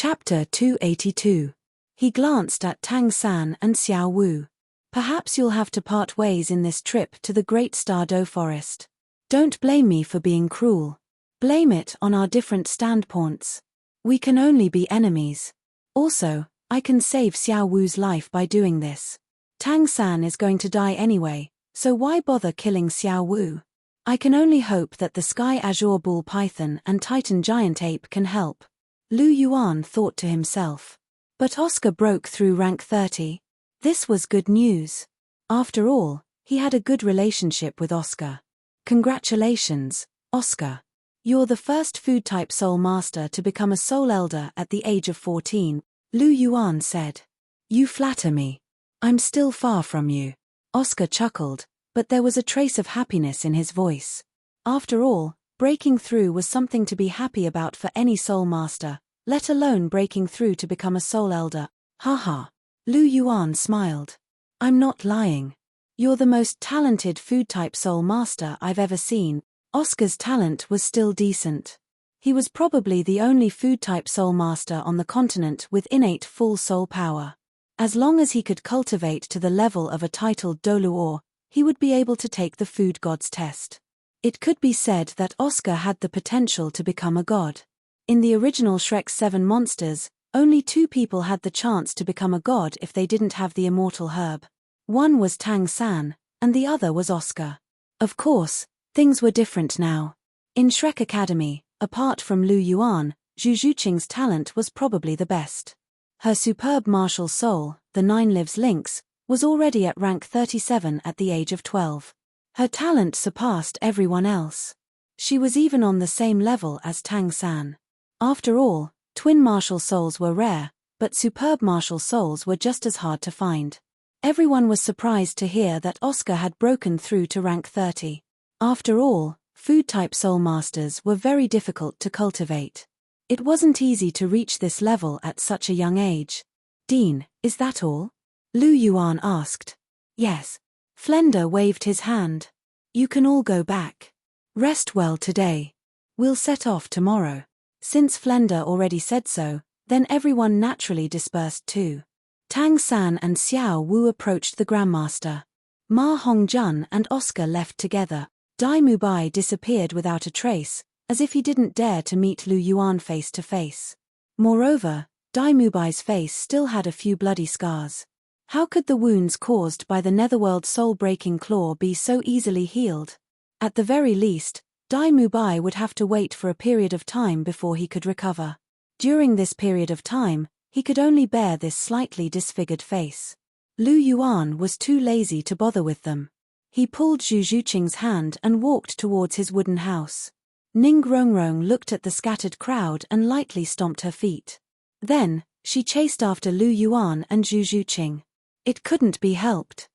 Chapter 282. He glanced at Tang San and Xiao Wu. Perhaps you'll have to part ways in this trip to the Great Douluo forest. Don't blame me for being cruel. Blame it on our different standpoints. We can only be enemies. Also, I can save Xiao Wu's life by doing this. Tang San is going to die anyway, so why bother killing Xiao Wu? I can only hope that the Sky Azure Bull Python and Titan Giant Ape can help. Lu Yuan thought to himself. But Oscar broke through rank 30. This was good news. After all, he had a good relationship with Oscar. Congratulations, Oscar. You're the first food-type soul master to become a soul elder at the age of 14, Lu Yuan said. You flatter me. I'm still far from you. Oscar chuckled, but there was a trace of happiness in his voice. After all, breaking through was something to be happy about for any soul master, let alone breaking through to become a soul elder. Haha. Lu Yuan smiled. I'm not lying. You're the most talented food-type soul master I've ever seen. Oscar's talent was still decent. He was probably the only food-type soul master on the continent with innate full soul power. As long as he could cultivate to the level of a titled Douluo, he would be able to take the food god's test. It could be said that Oscar had the potential to become a god. In the original Shrek's 7 monsters, only 2 people had the chance to become a god if they didn't have the immortal herb. One was Tang San, and the other was Oscar. Of course, things were different now. In Shrek Academy, apart from Lu Yuan, Zhu Zhuqing's talent was probably the best. Her superb martial soul, the 9 Lives Lynx, was already at rank 37 at the age of 12. Her talent surpassed everyone else. She was even on the same level as Tang San. After all, twin martial souls were rare, but superb martial souls were just as hard to find. Everyone was surprised to hear that Oscar had broken through to rank 30. After all, food-type soul masters were very difficult to cultivate. It wasn't easy to reach this level at such a young age. Dean, is that all? Lu Yuan asked. Yes. Flender waved his hand. You can all go back. Rest well today. We'll set off tomorrow. Since Flender already said so, then everyone naturally dispersed too. Tang San and Xiao Wu approached the Grandmaster. Ma Hongjun and Oscar left together. Dai Mubai disappeared without a trace, as if he didn't dare to meet Lu Yuan face to face. Moreover, Dai Mubai's face still had a few bloody scars. How could the wounds caused by the Netherworld soul-breaking claw be so easily healed? At the very least, Dai Mubai would have to wait for a period of time before he could recover. During this period of time, he could only bear this slightly disfigured face. Lu Yuan was too lazy to bother with them. He pulled Zhu Zhuqing's hand and walked towards his wooden house. Ning Rongrong looked at the scattered crowd and lightly stomped her feet. Then, she chased after Lu Yuan and Zhu Zhuqing. It couldn't be helped.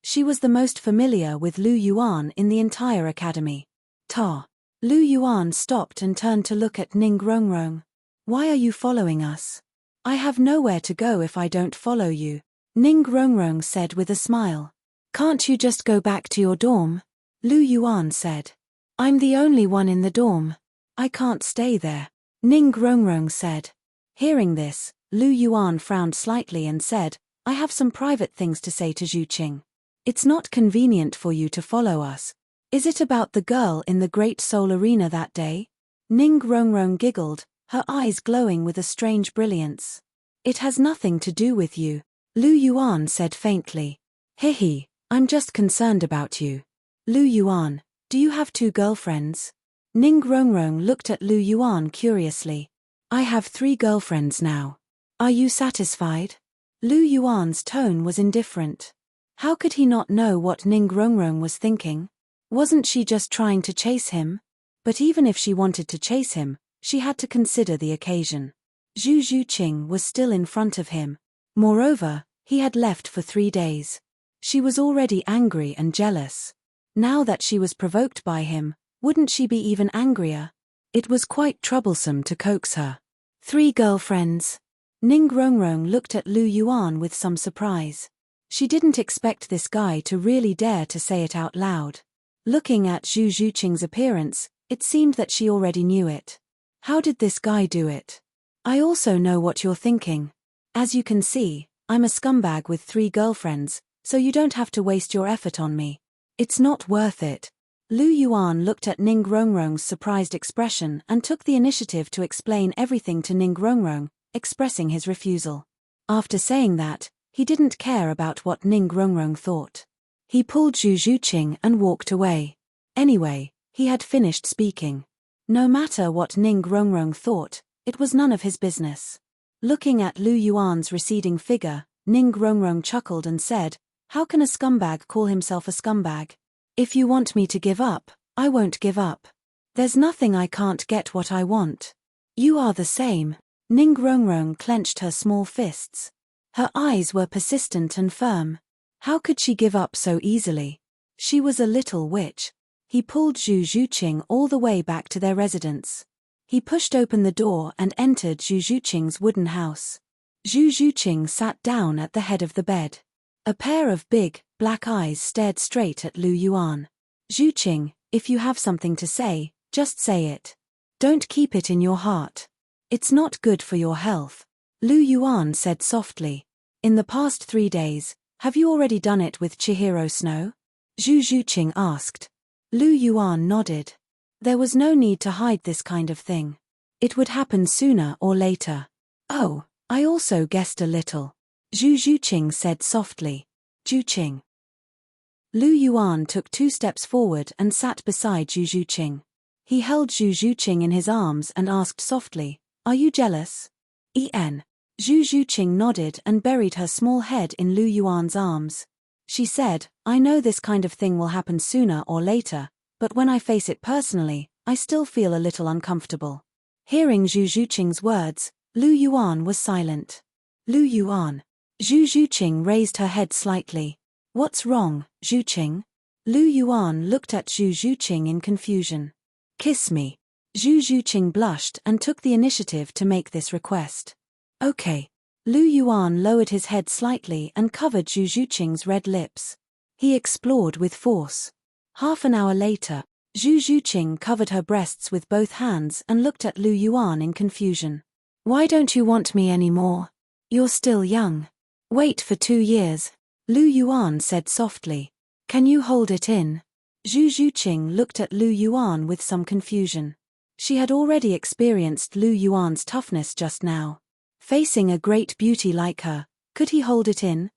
She was the most familiar with Lu Yuan in the entire academy. Ta. Lu Yuan stopped and turned to look at Ning Rongrong. Why are you following us? I have nowhere to go if I don't follow you, Ning Rongrong said with a smile. Can't you just go back to your dorm? Lu Yuan said. I'm the only one in the dorm. I can't stay there, Ning Rongrong said. Hearing this, Lu Yuan frowned slightly and said, I have some private things to say to Zhuqing. It's not convenient for you to follow us. Is it about the girl in the Great Soul Arena that day? Ning Rongrong giggled, her eyes glowing with a strange brilliance. It has nothing to do with you, Lu Yuan said faintly. Hehe, I'm just concerned about you. Lu Yuan, do you have 2 girlfriends? Ning Rongrong looked at Lu Yuan curiously. I have 3 girlfriends now. Are you satisfied? Lu Yuan's tone was indifferent. How could he not know what Ning Rongrong was thinking? Wasn't she just trying to chase him? But even if she wanted to chase him, she had to consider the occasion. Zhu Zhuqing was still in front of him. Moreover, he had left for 3 days. She was already angry and jealous. Now that she was provoked by him, wouldn't she be even angrier? It was quite troublesome to coax her. 3 girlfriends. Ning Rongrong looked at Lu Yuan with some surprise. She didn't expect this guy to really dare to say it out loud. Looking at Zhu Zhuqing's appearance, it seemed that she already knew it. How did this guy do it? I also know what you're thinking. As you can see, I'm a scumbag with 3 girlfriends, so you don't have to waste your effort on me. It's not worth it. Lu Yuan looked at Ning Rongrong's surprised expression and took the initiative to explain everything to Ning Rongrong, expressing his refusal. After saying that, he didn't care about what Ning Rongrong thought. He pulled Zhu Zhuqing and walked away. Anyway, he had finished speaking. No matter what Ning Rongrong thought, it was none of his business. Looking at Lu Yuan's receding figure, Ning Rongrong chuckled and said, "How can a scumbag call himself a scumbag? If you want me to give up, I won't give up. There's nothing I can't get what I want. You are the same." Ning Rongrong clenched her small fists. Her eyes were persistent and firm. How could she give up so easily? She was a little witch. He pulled Zhu Zhuqing all the way back to their residence. He pushed open the door and entered Zhu Zhuqing's wooden house. Zhu Zhuqing sat down at the head of the bed. A pair of big, black eyes stared straight at Lu Yuan. "Zhuqing, if you have something to say, just say it. Don't keep it in your heart. It's not good for your health." Lu Yuan said softly. "In the past 3 days, have you already done it with Chihiro Snow?" Zhu Zhuqing asked. Lu Yuan nodded. There was no need to hide this kind of thing. It would happen sooner or later. "Oh, I also guessed a little," Zhu Zhuqing said softly. "Zhuqing." Lu Yuan took 2 steps forward and sat beside Zhu Zhuqing. He held Zhu Zhuqing in his arms and asked softly, "Are you jealous?" Zhu Zhuqing nodded and buried her small head in Lu Yuan's arms. She said, "I know this kind of thing will happen sooner or later, but when I face it personally, I still feel a little uncomfortable." Hearing Zhu Zhuqing's words, Lu Yuan was silent. "Lu Yuan." Zhu Zhuqing raised her head slightly. "What's wrong, Zhuqing?" Lu Yuan looked at Zhu Zhuqing in confusion. "Kiss me." Zhu Zhuqing blushed and took the initiative to make this request. "Okay." Lu Yuan lowered his head slightly and covered Zhu Zhuqing's red lips. He explored with force. Half an hour later, Zhu Zhuqing covered her breasts with both hands and looked at Lu Yuan in confusion. "Why don't you want me anymore? You're still young. Wait for 2 years. Lu Yuan said softly. "Can you hold it in?" Zhu Zhuqing looked at Lu Yuan with some confusion. She had already experienced Lu Yuan's toughness just now. Facing a great beauty like her, could he hold it in?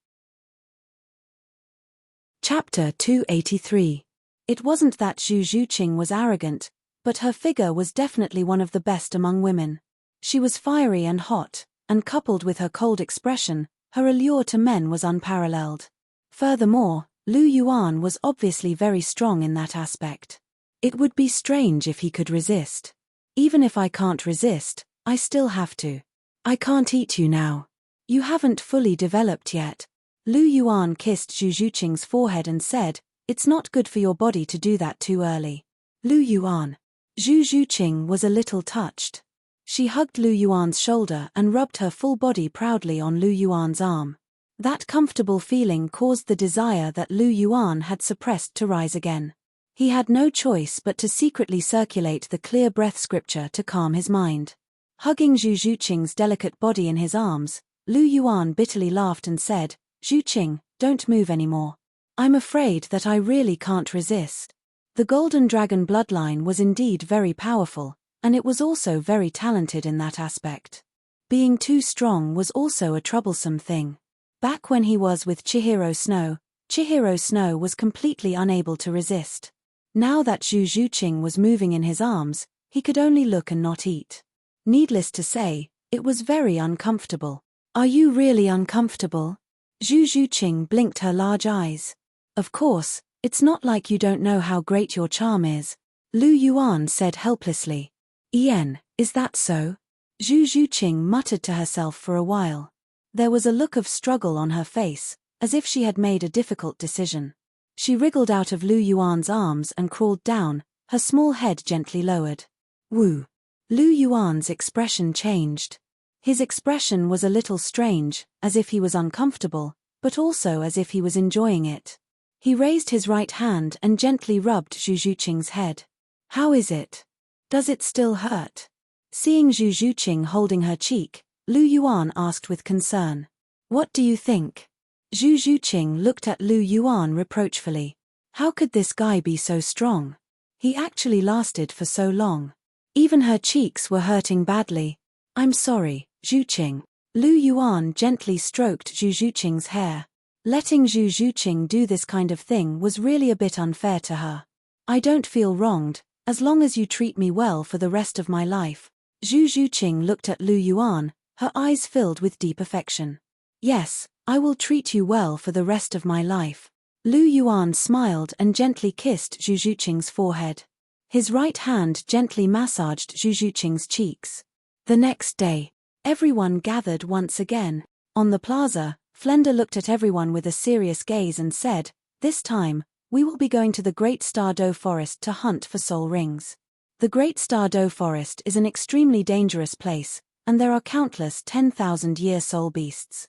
Chapter 283. It wasn't that Zhu Zhuqing was arrogant, but her figure was definitely one of the best among women. She was fiery and hot, and coupled with her cold expression, her allure to men was unparalleled. Furthermore, Lu Yuan was obviously very strong in that aspect. It would be strange if he could resist. "Even if I can't resist, I still have to. I can't eat you now. You haven't fully developed yet." Lu Yuan kissed Zhu Zhuqing's forehead and said, "It's not good for your body to do that too early." Lu Yuan. Zhu Zhuqing was a little touched. She hugged Lu Yuan's shoulder and rubbed her full body proudly on Lu Yuan's arm. That comfortable feeling caused the desire that Lu Yuan had suppressed to rise again. He had no choice but to secretly circulate the clear breath scripture to calm his mind. Hugging Zhu Zhuqing's delicate body in his arms, Lu Yuan bitterly laughed and said, "Zhuqing, don't move anymore. I'm afraid that I really can't resist." The Golden Dragon bloodline was indeed very powerful, and it was also very talented in that aspect. Being too strong was also a troublesome thing. Back when he was with Chihiro Snow was completely unable to resist. Now that Zhu Zhuqing was moving in his arms, he could only look and not eat. Needless to say, it was very uncomfortable. "Are you really uncomfortable?" Zhu Zhuqing blinked her large eyes. "Of course, it's not like you don't know how great your charm is," Lu Yuan said helplessly. Is that so?" Zhu Zhuqing muttered to herself for a while. There was a look of struggle on her face, as if she had made a difficult decision. She wriggled out of Lu Yuan's arms and crawled down, her small head gently lowered. "Woo." Lu Yuan's expression changed. His expression was a little strange, as if he was uncomfortable, but also as if he was enjoying it. He raised his right hand and gently rubbed Zhu Zhuqing's head. "How is it? Does it still hurt?" Seeing Zhu Zhuqing holding her cheek, Lu Yuan asked with concern. What do you think? Zhu Zhuqing looked at Lu Yuan reproachfully. How could this guy be so strong? He actually lasted for so long. Even her cheeks were hurting badly. I'm sorry, Zhuqing. Lu Yuan gently stroked Zhu Zhuqing's hair. Letting Zhu Zhuqing do this kind of thing was really a bit unfair to her. I don't feel wronged, as long as you treat me well for the rest of my life. Zhu Zhuqing looked at Lu Yuan, her eyes filled with deep affection. Yes, I will treat you well for the rest of my life. Lu Yuan smiled and gently kissed Zhu Zhuqing's forehead. His right hand gently massaged Zhu Zhuqing's cheeks. The next day, everyone gathered once again. On the plaza, Flender looked at everyone with a serious gaze and said, "This time, we will be going to the Great Stardow Forest to hunt for soul rings. The Great Stardow Forest is an extremely dangerous place, and there are countless 10,000-year soul beasts.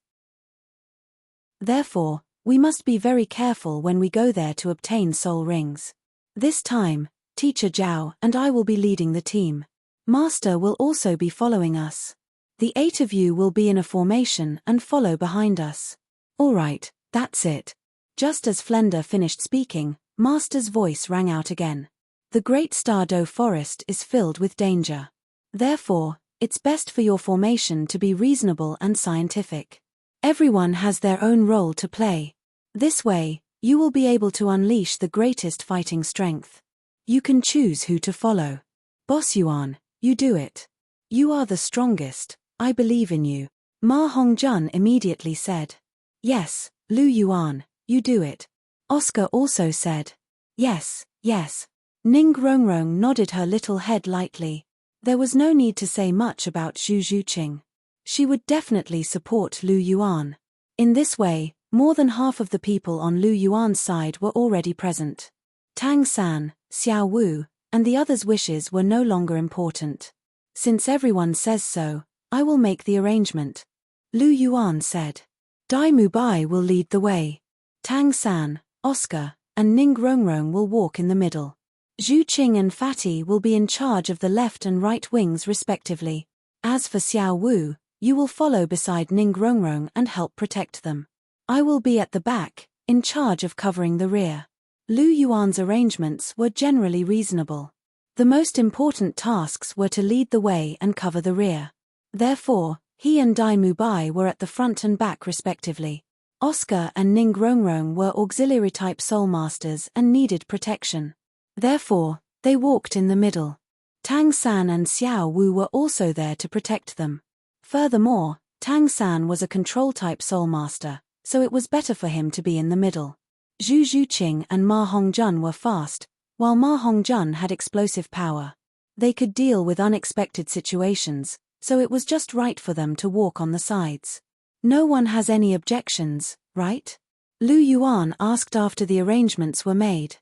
Therefore, we must be very careful when we go there to obtain soul rings. This time, Teacher Zhao and I will be leading the team. Master will also be following us. The 8 of you will be in a formation and follow behind us." "All right, that's it." Just as Flender finished speaking, Master's voice rang out again. "The Great Stardow Forest is filled with danger. Therefore, it's best for your formation to be reasonable and scientific. Everyone has their own role to play. This way, you will be able to unleash the greatest fighting strength. You can choose who to follow. Boss Yuan, you do it. You are the strongest, I believe in you." Ma Hongjun immediately said. "Yes, Lu Yuan, you do it." Oscar also said. "Yes, yes." Ning Rongrong nodded her little head lightly. There was no need to say much about Zhu Zhuqing. She would definitely support Lu Yuan. In this way, more than half of the people on Lu Yuan's side were already present. Tang San, Xiao Wu, and the others' wishes were no longer important. "Since everyone says so, I will make the arrangement," Lu Yuan said. Dai Mubai will lead the way. Tang San, Oscar, and Ning Rongrong will walk in the middle. Zhu Qing and Fatty will be in charge of the left and right wings respectively. As for Xiao Wu, you will follow beside Ning Rongrong and help protect them. I will be at the back, in charge of covering the rear. Lu Yuan's arrangements were generally reasonable. The most important tasks were to lead the way and cover the rear. Therefore, he and Dai Mubai were at the front and back respectively. Oscar and Ning Rongrong were auxiliary-type soul masters and needed protection. Therefore, they walked in the middle. Tang San and Xiao Wu were also there to protect them. Furthermore, Tang San was a control-type soul master, so it was better for him to be in the middle. Zhu Zhuqing and Ma Hongjun were fast, while Ma Hongjun had explosive power. They could deal with unexpected situations, so it was just right for them to walk on the sides. No one has any objections, right? Lu Yuan asked after the arrangements were made.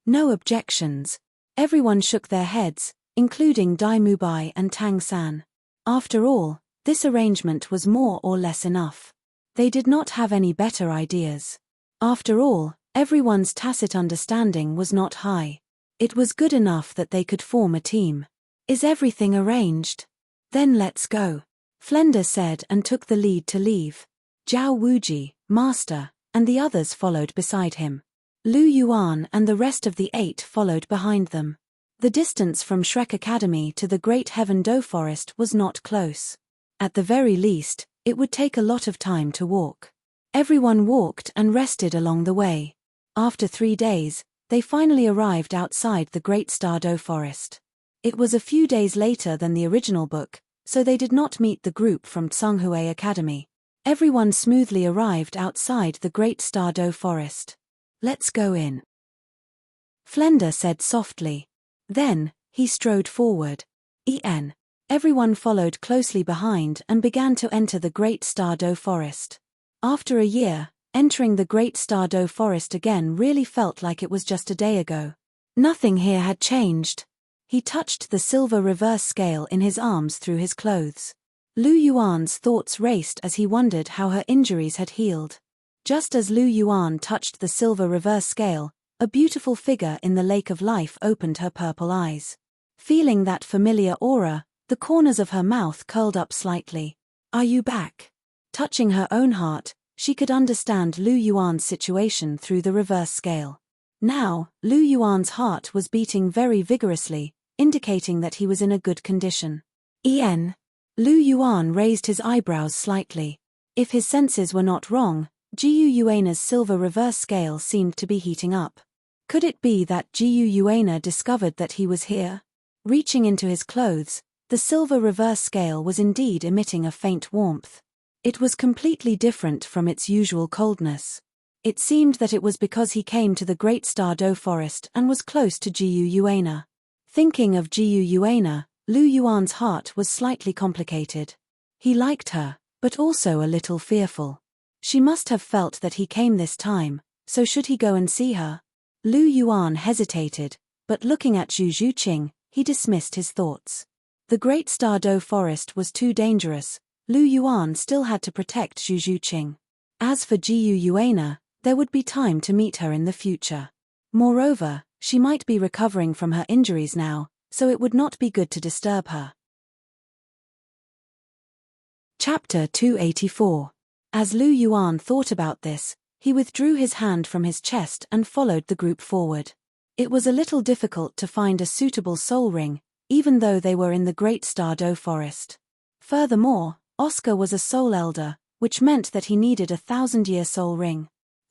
No objections. Everyone shook their heads, including Dai Mubai and Tang San. After all, this arrangement was more or less enough. They did not have any better ideas. After all, everyone's tacit understanding was not high. It was good enough that they could form a team. "Is everything arranged? Then let's go," Flender said and took the lead to leave. Zhao Wuji, Master, and the others followed beside him. Lu Yuan and the rest of the 8 followed behind them. The distance from Shrek Academy to the Great Heaven Do Forest was not close. At the very least, it would take a lot of time to walk. Everyone walked and rested along the way. After 3 days, they finally arrived outside the Great Stardow Forest. It was a few days later than the original book, so they did not meet the group from Tsunghui Academy. Everyone smoothly arrived outside the Great Stardow Forest. "Let's go in," Flender said softly. Then, he strode forward. Everyone followed closely behind and began to enter the Great Stardow Forest. After a year, entering the Great Stardow Forest again really felt like it was just a day ago. Nothing here had changed. He touched the silver reverse scale in his arms through his clothes. Lu Yuan's thoughts raced as he wondered how her injuries had healed. Just as Lu Yuan touched the silver reverse scale, a beautiful figure in the lake of life opened her purple eyes. Feeling that familiar aura, The corners of her mouth curled up slightly. "Are you back?" Touching her own heart, she could understand Lu Yuan's situation through the reverse scale. Now, Lu Yuan's heart was beating very vigorously, indicating that he was in a good condition. "En?" Lu Yuan raised his eyebrows slightly. If his senses were not wrong, Jiu Yuana's silver reverse scale seemed to be heating up. Could it be that Jiu Yuana discovered that he was here? Reaching into his clothes, the silver reverse scale was indeed emitting a faint warmth. It was completely different from its usual coldness. It seemed that it was because he came to the Great Stardo Forest and was close to Jiu Yuana. Thinking of Jiu Yuana, Lu Yuan's heart was slightly complicated. He liked her, but also a little fearful. She must have felt that he came this time, so should he go and see her? Lu Yuan hesitated, but looking at Zhu Zhuqing, he dismissed his thoughts. The Great Stardo Forest was too dangerous. Lu Yuan still had to protect Zhu Zhuqing. As for Jiu Yuana, there would be time to meet her in the future. Moreover, she might be recovering from her injuries now, so it would not be good to disturb her. Chapter 284. As Lu Yuan thought about this, he withdrew his hand from his chest and followed the group forward. It was a little difficult to find a suitable soul ring, even though they were in the Great Stardo Forest. Furthermore, Oscar was a soul elder, which meant that he needed a 1,000-year soul ring.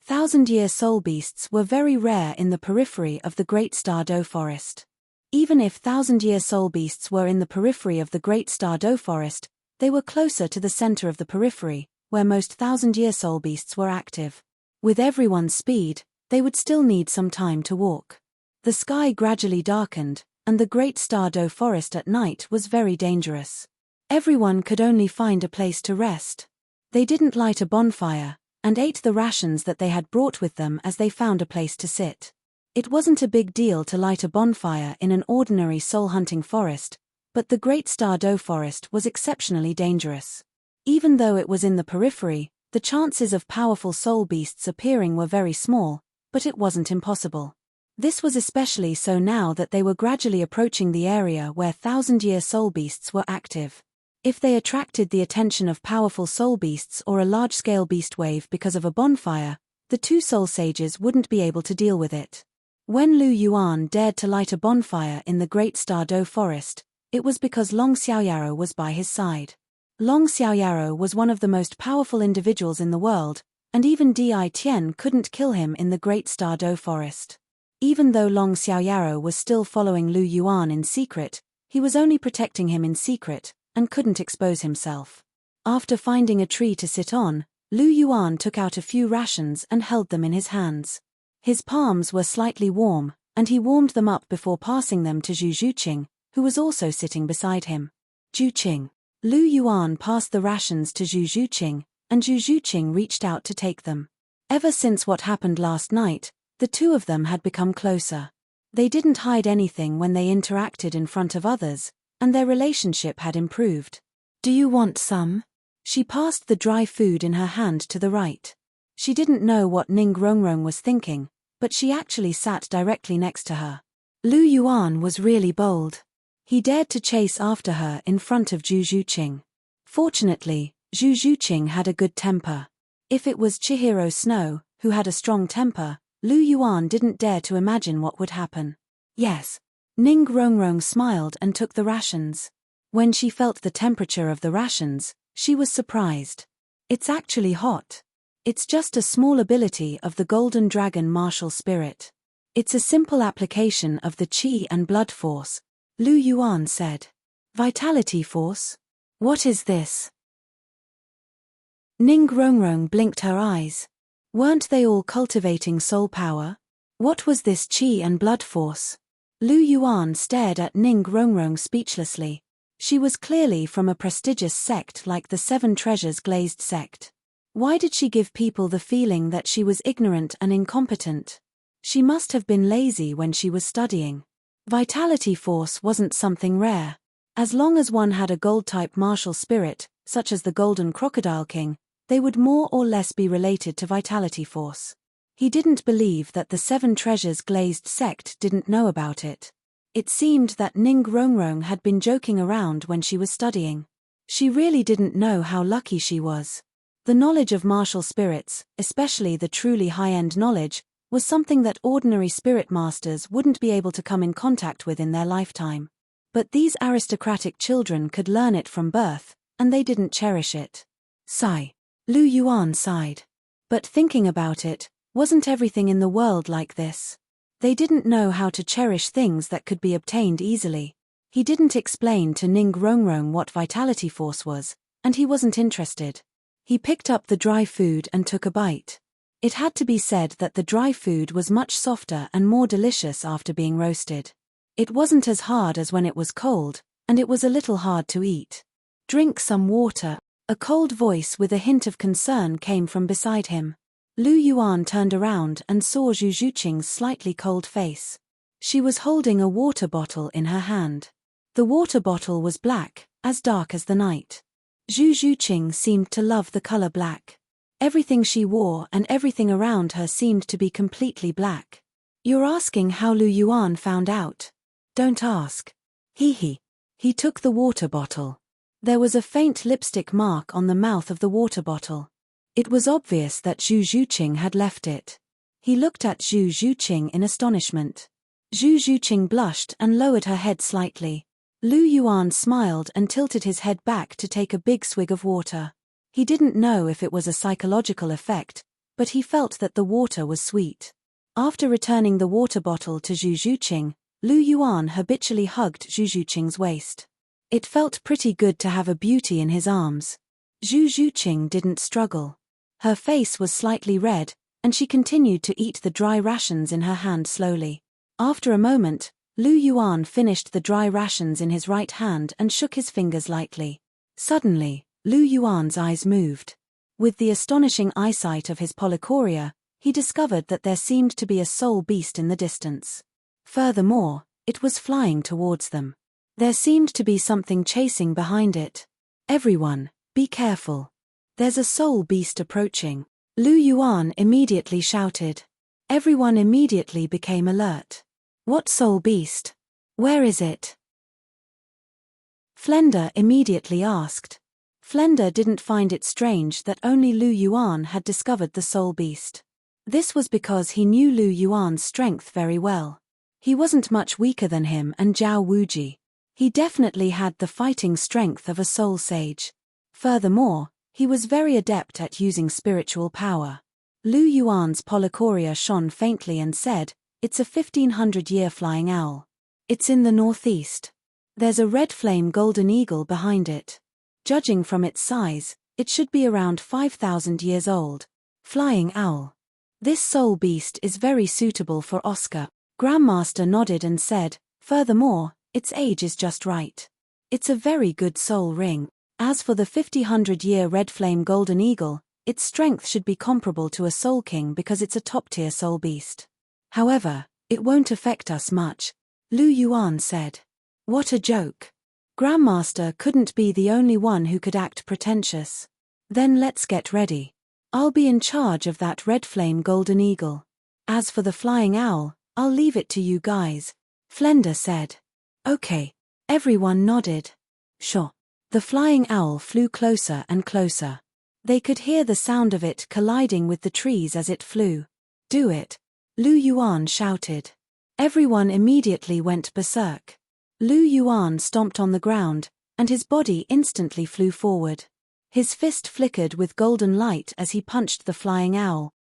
1,000-year soul beasts were very rare in the periphery of the Great Stardo Forest. Even if 1,000-year soul beasts were in the periphery of the Great Stardo Forest, they were closer to the center of the periphery, where most 1,000-year soul beasts were active. With everyone's speed, they would still need some time to walk. The sky gradually darkened, and the Great Stardo Forest at night was very dangerous. Everyone could only find a place to rest. They didn't light a bonfire, and ate the rations that they had brought with them as they found a place to sit. It wasn't a big deal to light a bonfire in an ordinary soul-hunting forest, but the Great Stardo Forest was exceptionally dangerous. Even though it was in the periphery, the chances of powerful soul beasts appearing were very small, but it wasn't impossible. This was especially so now that they were gradually approaching the area where 1,000-year soul beasts were active. If they attracted the attention of powerful soul beasts or a large-scale beast wave because of a bonfire, the two soul sages wouldn't be able to deal with it. When Lu Yuan dared to light a bonfire in the Great Stardo Forest, it was because Long Xiaoyaro was by his side. Long Xiaoyaro was one of the most powerful individuals in the world, and even Di Tian couldn't kill him in the Great Stardo Forest. Even though Long Xiaoyaro was still following Lu Yuan in secret, he was only protecting him in secret, and couldn't expose himself. After finding a tree to sit on, Lu Yuan took out a few rations and held them in his hands. His palms were slightly warm, and he warmed them up before passing them to Zhu Zhuqing, who was also sitting beside him. Zhuqing. Lu Yuan passed the rations to Zhu Zhuqing, and Zhu Zhuqing reached out to take them. Ever since what happened last night, the two of them had become closer. They didn't hide anything when they interacted in front of others, and their relationship had improved. "Do you want some?" She passed the dry food in her hand to the right. She didn't know what Ning Rongrong was thinking, but she actually sat directly next to her. Lu Yuan was really bold. He dared to chase after her in front of Zhu Zhuqing. Fortunately, Zhu Zhuqing had a good temper. If it was Chihiro Snow, who had a strong temper, Lu Yuan didn't dare to imagine what would happen. "Yes." Ning Rongrong smiled and took the rations. When she felt the temperature of the rations, she was surprised. "It's actually hot. It's just a small ability of the Golden Dragon martial spirit. It's a simple application of the Qi and Blood Force," Lu Yuan said. "Vitality Force? What is this?" Ning Rongrong blinked her eyes. Weren't they all cultivating soul power? What was this Qi and Blood Force? Lu Yuan stared at Ning Rongrong speechlessly. She was clearly from a prestigious sect like the Seven Treasures Glazed sect. Why did she give people the feeling that she was ignorant and incompetent? She must have been lazy when she was studying. Vitality Force wasn't something rare. As long as one had a gold-type martial spirit, such as the Golden Crocodile King, they would more or less be related to Vitality Force. He didn't believe that the Seven Treasures Glazed sect didn't know about it. It seemed that Ning Rongrong had been joking around when she was studying. She really didn't know how lucky she was. The knowledge of martial spirits, especially the truly high-end knowledge, was something that ordinary spirit masters wouldn't be able to come in contact with in their lifetime. But these aristocratic children could learn it from birth, and they didn't cherish it. Sigh. Lu Yuan sighed. But thinking about it, wasn't everything in the world like this? They didn't know how to cherish things that could be obtained easily. He didn't explain to Ning Rongrong what vitality force was, and he wasn't interested. He picked up the dry food and took a bite. It had to be said that the dry food was much softer and more delicious after being roasted. It wasn't as hard as when it was cold, and it was a little hard to eat. Drink some water. A cold voice with a hint of concern came from beside him. Lu Yuan turned around and saw Zhu Zhuqing's slightly cold face. She was holding a water bottle in her hand. The water bottle was black, as dark as the night. Zhu Zhuqing seemed to love the color black. Everything she wore and everything around her seemed to be completely black. You're asking how Lu Yuan found out? Don't ask. He took the water bottle. There was a faint lipstick mark on the mouth of the water bottle. It was obvious that Zhu Zhuqing had left it. He looked at Zhu Zhuqing in astonishment. Zhu Zhuqing blushed and lowered her head slightly. Lu Yuan smiled and tilted his head back to take a big swig of water. He didn't know if it was a psychological effect, but he felt that the water was sweet. After returning the water bottle to Zhu Zhuqing, Lu Yuan habitually hugged Zhu Zhuqing's waist. It felt pretty good to have a beauty in his arms. Zhu Zhuqing didn't struggle. Her face was slightly red, and she continued to eat the dry rations in her hand slowly. After a moment, Lu Yuan finished the dry rations in his right hand and shook his fingers lightly. Suddenly, Lu Yuan's eyes moved. With the astonishing eyesight of his polychoria, he discovered that there seemed to be a soul beast in the distance. Furthermore, it was flying towards them. There seemed to be something chasing behind it. Everyone, be careful. There's a soul beast approaching. Lu Yuan immediately shouted. Everyone immediately became alert. What soul beast? Where is it? Flender immediately asked. Flender didn't find it strange that only Lu Yuan had discovered the soul beast. This was because he knew Lu Yuan's strength very well. He wasn't much weaker than him and Zhao Wuji. He definitely had the fighting strength of a soul sage. Furthermore, he was very adept at using spiritual power. Lu Yuan's polychoria shone faintly and said, "It's a 1500-year flying owl. It's in the northeast. There's a red flame golden eagle behind it. Judging from its size, it should be around 5,000 years old. Flying owl. This soul beast is very suitable for Oscar." Grandmaster nodded and said, "Furthermore, its age is just right. It's a very good soul ring. As for the 50-100-year red flame golden eagle, its strength should be comparable to a soul king because it's a top-tier soul beast. However, it won't affect us much," Lu Yuan said. What a joke. Grandmaster couldn't be the only one who could act pretentious. Then let's get ready. I'll be in charge of that red flame golden eagle. As for the flying owl, I'll leave it to you guys, Flender said. Okay. Everyone nodded. Sure. The flying owl flew closer and closer. They could hear the sound of it colliding with the trees as it flew. Do it, Lu Yuan shouted. Everyone immediately went berserk. Lu Yuan stomped on the ground, and his body instantly flew forward. His fist flickered with golden light as he punched the flying owl.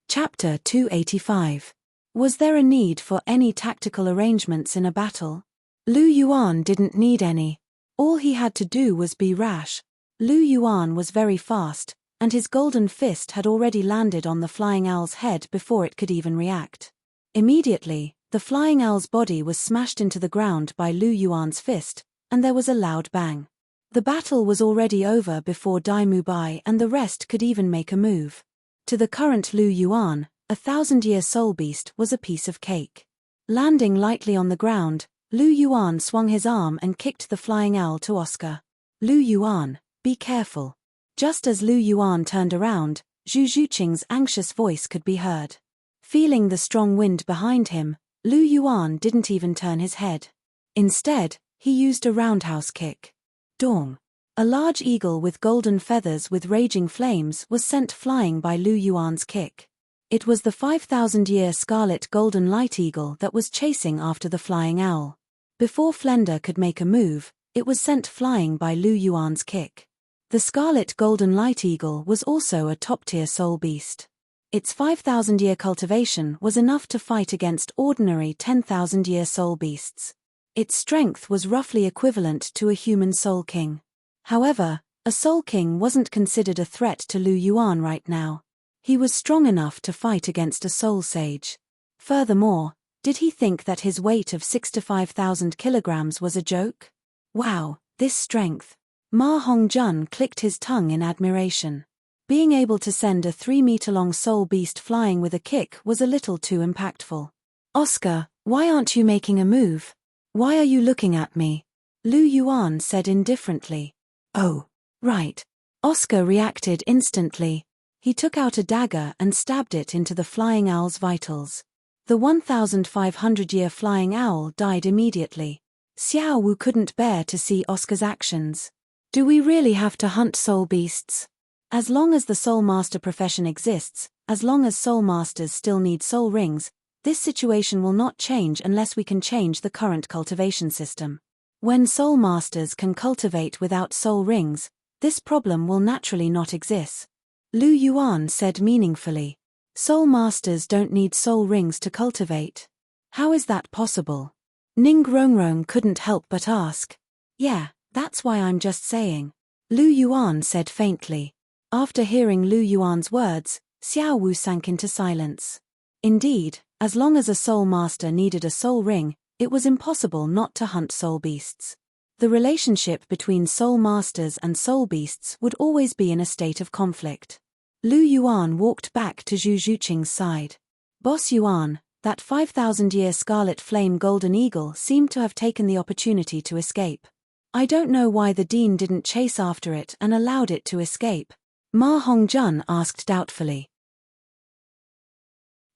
Chapter 285. Was there a need for any tactical arrangements in a battle? Lu Yuan didn't need any. All he had to do was be rash. Lu Yuan was very fast, and his golden fist had already landed on the flying owl's head before it could even react. Immediately, the flying owl's body was smashed into the ground by Lu Yuan's fist, and there was a loud bang. The battle was already over before Dai Mubai and the rest could even make a move. To the current Lu Yuan, a 1000-year soul beast was a piece of cake. Landing lightly on the ground, Lu Yuan swung his arm and kicked the flying owl to Oscar. Lu Yuan, be careful. Just as Lu Yuan turned around, Zhu Zhuqing's anxious voice could be heard. Feeling the strong wind behind him, Lu Yuan didn't even turn his head. Instead, he used a roundhouse kick. Dong! A large eagle with golden feathers with raging flames was sent flying by Lu Yuan's kick. It was the 5,000-year scarlet golden light eagle that was chasing after the flying owl. Before Flender could make a move, it was sent flying by Lu Yuan's kick. The scarlet golden light eagle was also a top-tier soul beast. Its 5,000-year cultivation was enough to fight against ordinary 10,000-year soul beasts. Its strength was roughly equivalent to a human soul king. However, a soul king wasn't considered a threat to Lu Yuan right now. He was strong enough to fight against a soul sage. Furthermore, did he think that his weight of 65,000 kilograms was a joke? Wow, this strength. Ma Hongjun clicked his tongue in admiration. Being able to send a 3-meter-long soul beast flying with a kick was a little too impactful. Oscar, why aren't you making a move? Why are you looking at me? Lu Yuan said indifferently. Oh, right. Oscar reacted instantly. He took out a dagger and stabbed it into the flying owl's vitals. The 1,500-year flying owl died immediately. Xiao Wu couldn't bear to see Oscar's actions. Do we really have to hunt soul beasts? As long as the soul master profession exists, as long as soul masters still need soul rings, this situation will not change unless we can change the current cultivation system. When soul masters can cultivate without soul rings, this problem will naturally not exist. Lu Yuan said meaningfully. Soul masters don't need soul rings to cultivate. How is that possible? Ning Rongrong couldn't help but ask. Yeah, that's why I'm just saying. Lu Yuan said faintly. After hearing Lu Yuan's words, Xiao Wu sank into silence. Indeed, as long as a soul master needed a soul ring, it was impossible not to hunt soul beasts. The relationship between soul masters and soul beasts would always be in a state of conflict. Lu Yuan walked back to Zhu Zhuqing's side. Boss Yuan, that 5,000-year scarlet flame golden eagle seemed to have taken the opportunity to escape. I don't know why the dean didn't chase after it and allowed it to escape. Ma Hongjun asked doubtfully.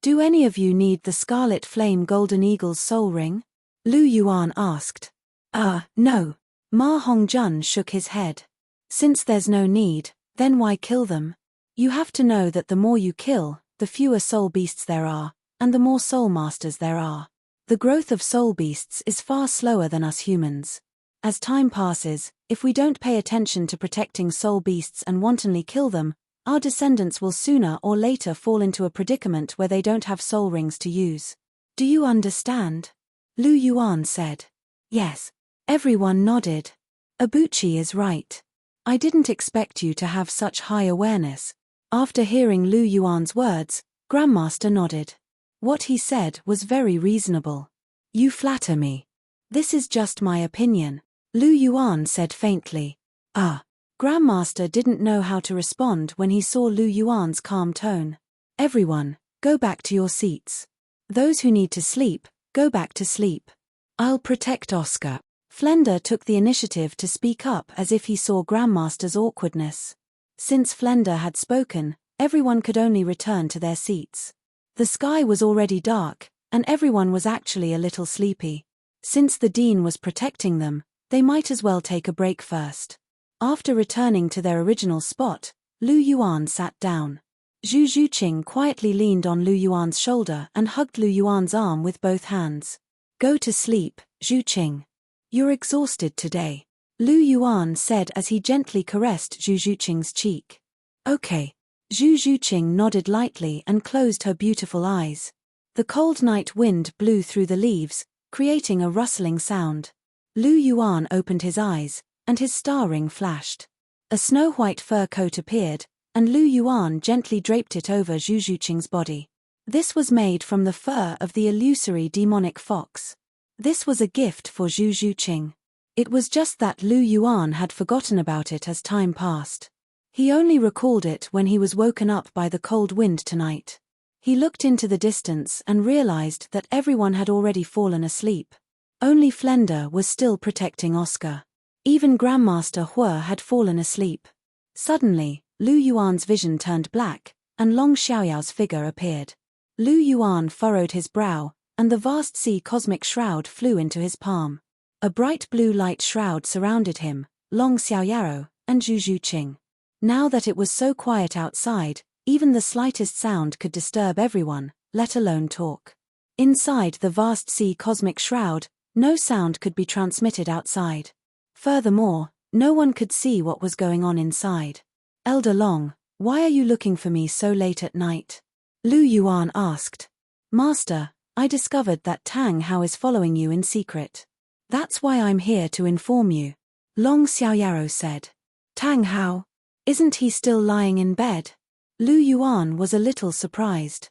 Do any of you need the scarlet flame golden eagle's soul ring? Lu Yuan asked. No. Ma Hongjun shook his head. Since there's no need, then why kill them? You have to know that the more you kill, the fewer soul beasts there are, and the more soul masters there are. The growth of soul beasts is far slower than us humans. As time passes, if we don't pay attention to protecting soul beasts and wantonly kill them, our descendants will sooner or later fall into a predicament where they don't have soul rings to use. Do you understand? Lu Yuan said. Yes. Everyone nodded. Abuchi is right. I didn't expect you to have such high awareness. After hearing Lu Yuan's words, Grandmaster nodded. What he said was very reasonable. You flatter me. This is just my opinion, Lu Yuan said faintly. Grandmaster didn't know how to respond when he saw Lu Yuan's calm tone. Everyone, go back to your seats. Those who need to sleep, go back to sleep. I'll protect Oscar. Flender took the initiative to speak up as if he saw Grandmaster's awkwardness. Since Flender had spoken, everyone could only return to their seats. The sky was already dark, and everyone was actually a little sleepy. Since the dean was protecting them, they might as well take a break first. After returning to their original spot, Lu Yuan sat down. Zhu Zhuqing quietly leaned on Lu Yuan's shoulder and hugged Lu Yuan's arm with both hands. Go to sleep, Zhuqing. You're exhausted today, Lu Yuan said as he gently caressed Zhu Zhuqing's cheek. Okay. Zhu Zhuqing nodded lightly and closed her beautiful eyes. The cold night wind blew through the leaves, creating a rustling sound. Lu Yuan opened his eyes, and his star ring flashed. A snow-white fur coat appeared, and Lu Yuan gently draped it over Zhu Zhuqing's body. This was made from the fur of the illusory demonic fox. This was a gift for Zhu Zhuqing. It was just that Lu Yuan had forgotten about it as time passed. He only recalled it when he was woken up by the cold wind tonight. He looked into the distance and realized that everyone had already fallen asleep. Only Flender was still protecting Oscar. Even Grandmaster Hua had fallen asleep. Suddenly, Lu Yuan's vision turned black, and Long Xiaoyao's figure appeared. Lu Yuan furrowed his brow, and the vast sea cosmic shroud flew into his palm. A bright blue light shroud surrounded him, Long Xiaoyaro, and Zhu Zhuqing. Now that it was so quiet outside, even the slightest sound could disturb everyone, let alone talk. Inside the vast sea cosmic shroud, no sound could be transmitted outside. Furthermore, no one could see what was going on inside. Elder Long, why are you looking for me so late at night? Lu Yuan asked. Master, I discovered that Tang Hao is following you in secret. That's why I'm here to inform you. Long Xiaoyaro said. Tang Hao? Isn't he still lying in bed? Lu Yuan was a little surprised.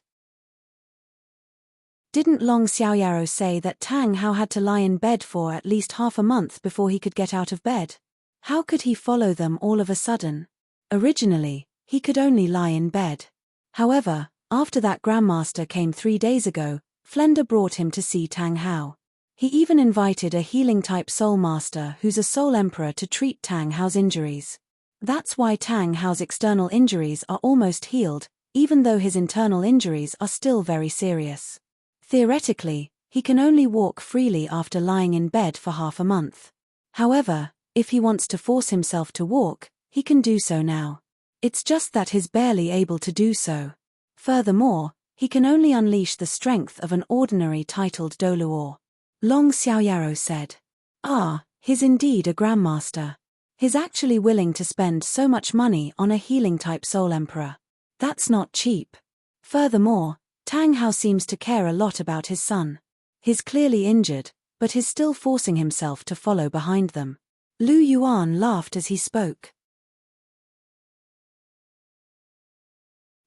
Didn't Long Xiaoyaro say that Tang Hao had to lie in bed for at least half a month before he could get out of bed? How could he follow them all of a sudden? Originally, he could only lie in bed. However, after that Grandmaster came 3 days ago, Flender brought him to see Tang Hao. He even invited a healing-type Soul Master who's a Soul Emperor to treat Tang Hao's injuries. That's why Tang Hao's external injuries are almost healed, even though his internal injuries are still very serious. Theoretically, he can only walk freely after lying in bed for half a month. However, if he wants to force himself to walk, he can do so now. It's just that he's barely able to do so. Furthermore, he can only unleash the strength of an ordinary titled Douluo. Long Xiaoyaro said. Ah, he's indeed a Grandmaster. He's actually willing to spend so much money on a healing-type Soul Emperor. That's not cheap. Furthermore, Tang Hao seems to care a lot about his son. He's clearly injured, but he's still forcing himself to follow behind them. Lu Yuan laughed as he spoke.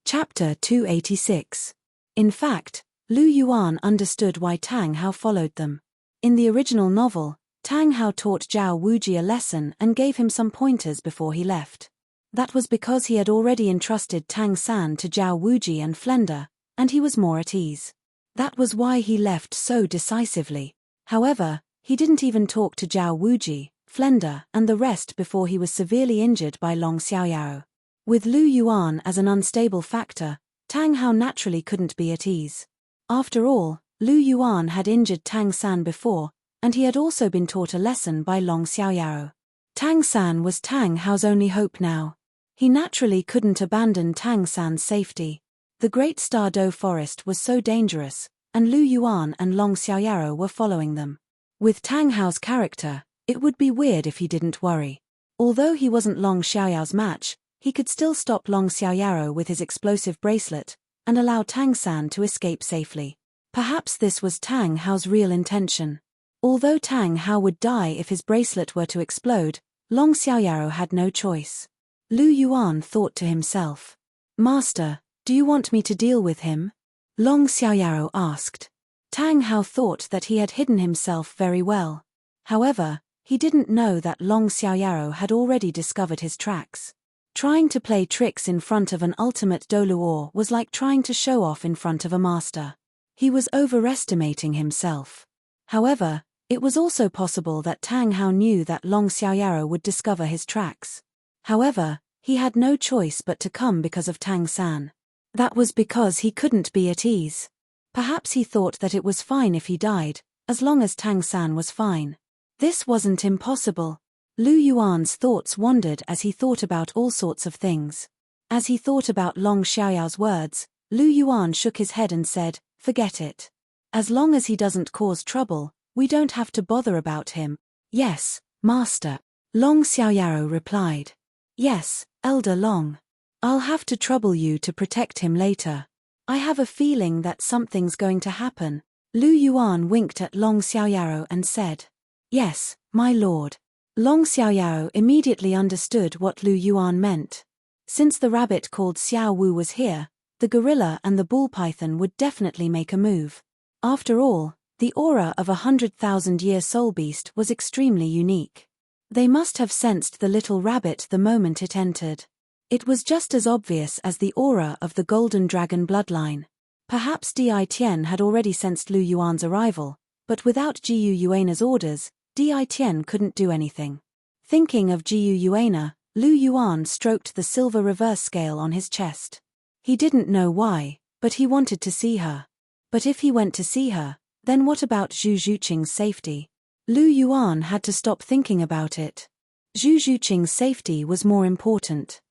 Chapter 286. In fact, Lu Yuan understood why Tang Hao followed them. In the original novel, Tang Hao taught Zhao Wuji a lesson and gave him some pointers before he left. That was because he had already entrusted Tang San to Zhao Wuji and Flender, and he was more at ease. That was why he left so decisively. However, he didn't even talk to Zhao Wuji, Flender, and the rest before he was severely injured by Long Xiaoyaro. With Lu Yuan as an unstable factor, Tang Hao naturally couldn't be at ease. After all, Lu Yuan had injured Tang San before, and he had also been taught a lesson by Long Xiaoyaro. Tang San was Tang Hao's only hope now. He naturally couldn't abandon Tang San's safety. The Great Star Do Forest was so dangerous, and Lu Yuan and Long Xiaoyaro were following them. With Tang Hao's character, it would be weird if he didn't worry. Although he wasn't Long Xiaoyao's match, he could still stop Long Xiaoyaro with his explosive bracelet, and allow Tang San to escape safely. Perhaps this was Tang Hao's real intention. Although Tang Hao would die if his bracelet were to explode, Long Xiaoyaro had no choice. Lu Yuan thought to himself. Master, do you want me to deal with him? Long Xiaoyaro asked. Tang Hao thought that he had hidden himself very well. However, he didn't know that Long Xiaoyaro had already discovered his tracks. Trying to play tricks in front of an ultimate Douluo was like trying to show off in front of a master. He was overestimating himself. However, it was also possible that Tang Hao knew that Long Xiaoyaro would discover his tracks. However, he had no choice but to come because of Tang San. That was because he couldn't be at ease. Perhaps he thought that it was fine if he died, as long as Tang San was fine. This wasn't impossible. Lu Yuan's thoughts wandered as he thought about all sorts of things. As he thought about Long Xiaoyao's words, Lu Yuan shook his head and said, "Forget it. As long as he doesn't cause trouble, we don't have to bother about him." "Yes, Master," Long Xiaoyaro replied. "Yes, Elder Long. I'll have to trouble you to protect him later. I have a feeling that something's going to happen." Lu Yuan winked at Long Xiaoyaro and said, "Yes, my lord." Long Xiaoyaro immediately understood what Lu Yuan meant. Since the rabbit called Xiao Wu was here, the gorilla and the bull python would definitely make a move. After all, the aura of a 100,000-year soul beast was extremely unique. They must have sensed the little rabbit the moment it entered. It was just as obvious as the aura of the golden dragon bloodline. Perhaps Di Tian had already sensed Lu Yuan's arrival, but without Jiu Yuana's orders, Di Tian couldn't do anything. Thinking of Jiu Yuana, Lu Yuan stroked the silver reverse scale on his chest. He didn't know why, but he wanted to see her. But if he went to see her, Then what about Zhu Zhuqing's safety? Lu Yuan had to stop thinking about it. Zhu Zhuqing's safety was more important.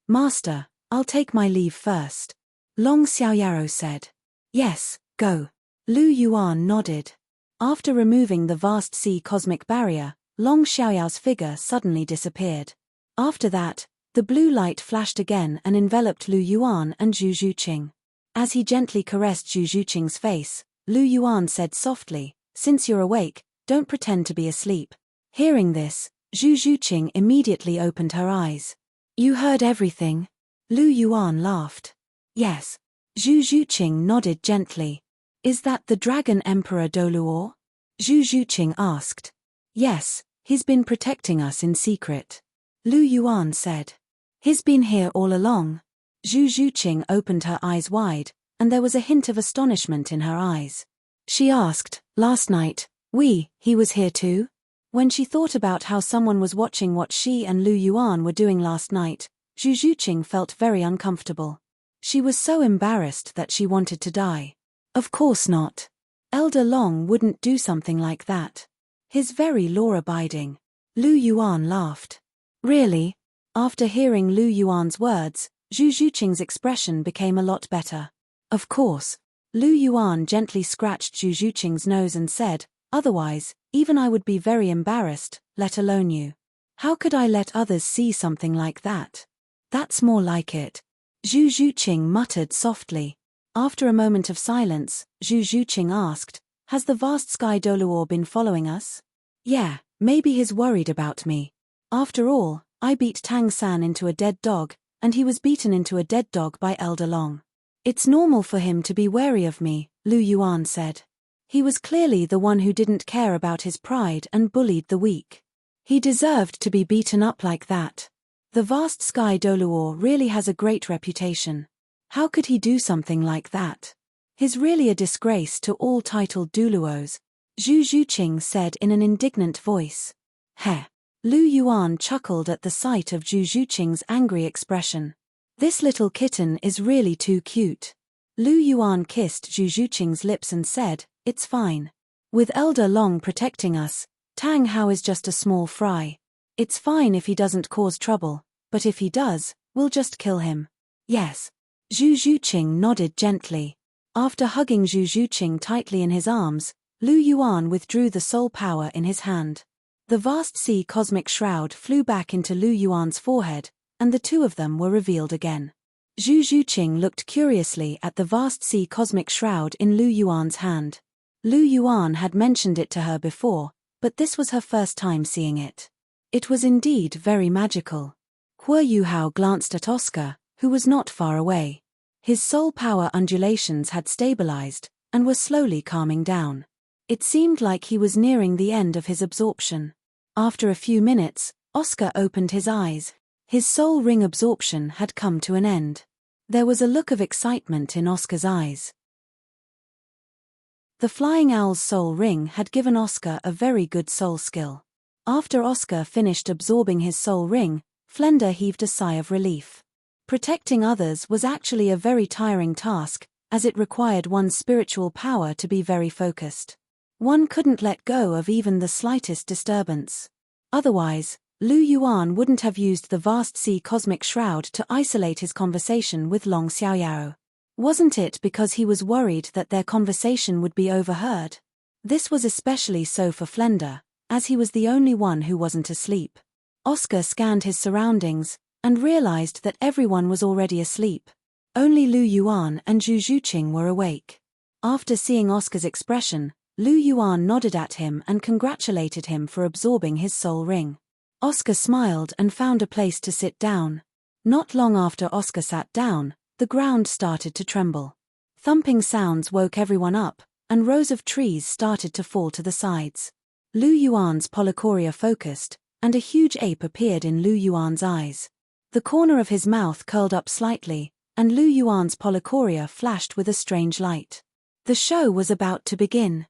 Master, I'll take my leave first. Long Xiaoyaro said. Yes, go. Lu Yuan nodded. After removing the vast sea cosmic barrier, Long Xiaoyao's figure suddenly disappeared. After that, the blue light flashed again and enveloped Lu Yuan and Zhu Zhuqing. As he gently caressed Zhu Zhuqing's face, Lu Yuan said softly, "Since you're awake, don't pretend to be asleep." Hearing this, Zhu Zhuqing immediately opened her eyes. You heard everything? Lu Yuan laughed. Yes. Zhu Zhuqing nodded gently. Is that the Dragon Emperor Douluo? Zhu Zhuqing asked. Yes, he's been protecting us in secret. Lu Yuan said. He's been here all along. Zhu Zhuqing opened her eyes wide, and there was a hint of astonishment in her eyes. She asked, last night, he was here too? When she thought about how someone was watching what she and Lu Yuan were doing last night, Zhu Zhuqing felt very uncomfortable. She was so embarrassed that she wanted to die. Of course not. Elder Long wouldn't do something like that. He's very law-abiding. Lu Yuan laughed. Really? After hearing Lu Yuan's words, Zhu Zhuqing's expression became a lot better. Of course. Lu Yuan gently scratched Zhu Zhuqing's nose and said, otherwise, even I would be very embarrassed, let alone you. How could I let others see something like that? That's more like it. Zhu Zhuqing muttered softly. After a moment of silence, Zhu Zhuqing asked, has the vast sky Douluo been following us? Yeah, maybe he's worried about me. After all, I beat Tang San into a dead dog, and he was beaten into a dead dog by Elder Long. It's normal for him to be wary of me, Lu Yuan said. He was clearly the one who didn't care about his pride and bullied the weak. He deserved to be beaten up like that. The vast sky Douluo really has a great reputation. How could he do something like that? He's really a disgrace to all titled Douluos, Zhu Zhuqing said in an indignant voice. Heh. Lu Yuan chuckled at the sight of Zhu Zhuqing's angry expression. This little kitten is really too cute. Lu Yuan kissed Zhu Zhuqing's lips and said, it's fine. With Elder Long protecting us, Tang Hao is just a small fry. It's fine if he doesn't cause trouble, but if he does, we'll just kill him. Yes. Zhu Zhuqing nodded gently. After hugging Zhu Zhuqing tightly in his arms, Lu Yuan withdrew the soul power in his hand. The vast sea cosmic shroud flew back into Lu Yuan's forehead, and the two of them were revealed again. Zhu Zhuqing looked curiously at the vast sea cosmic shroud in Lu Yuan's hand. Lu Yuan had mentioned it to her before, but this was her first time seeing it. It was indeed very magical. Hua Yuhao glanced at Oscar, who was not far away. His soul power undulations had stabilized, and were slowly calming down. It seemed like he was nearing the end of his absorption. After a few minutes, Oscar opened his eyes. His soul ring absorption had come to an end. There was a look of excitement in Oscar's eyes. The flying owl's soul ring had given Oscar a very good soul skill. After Oscar finished absorbing his soul ring, Flender heaved a sigh of relief. Protecting others was actually a very tiring task, as it required one's spiritual power to be very focused. One couldn't let go of even the slightest disturbance. Otherwise, Lu Yuan wouldn't have used the vast sea cosmic shroud to isolate his conversation with Long Xiaoyao. Wasn't it because he was worried that their conversation would be overheard? This was especially so for Flender, as he was the only one who wasn't asleep. Oscar scanned his surroundings, and realized that everyone was already asleep. Only Lu Yuan and Zhu Zhuqing were awake. After seeing Oscar's expression, Lu Yuan nodded at him and congratulated him for absorbing his soul ring. Oscar smiled and found a place to sit down. Not long after Oscar sat down, the ground started to tremble. Thumping sounds woke everyone up, and rows of trees started to fall to the sides. Lu Yuan's polychoria focused, and a huge ape appeared in Lu Yuan's eyes. The corner of his mouth curled up slightly, and Lu Yuan's polychoria flashed with a strange light. The show was about to begin.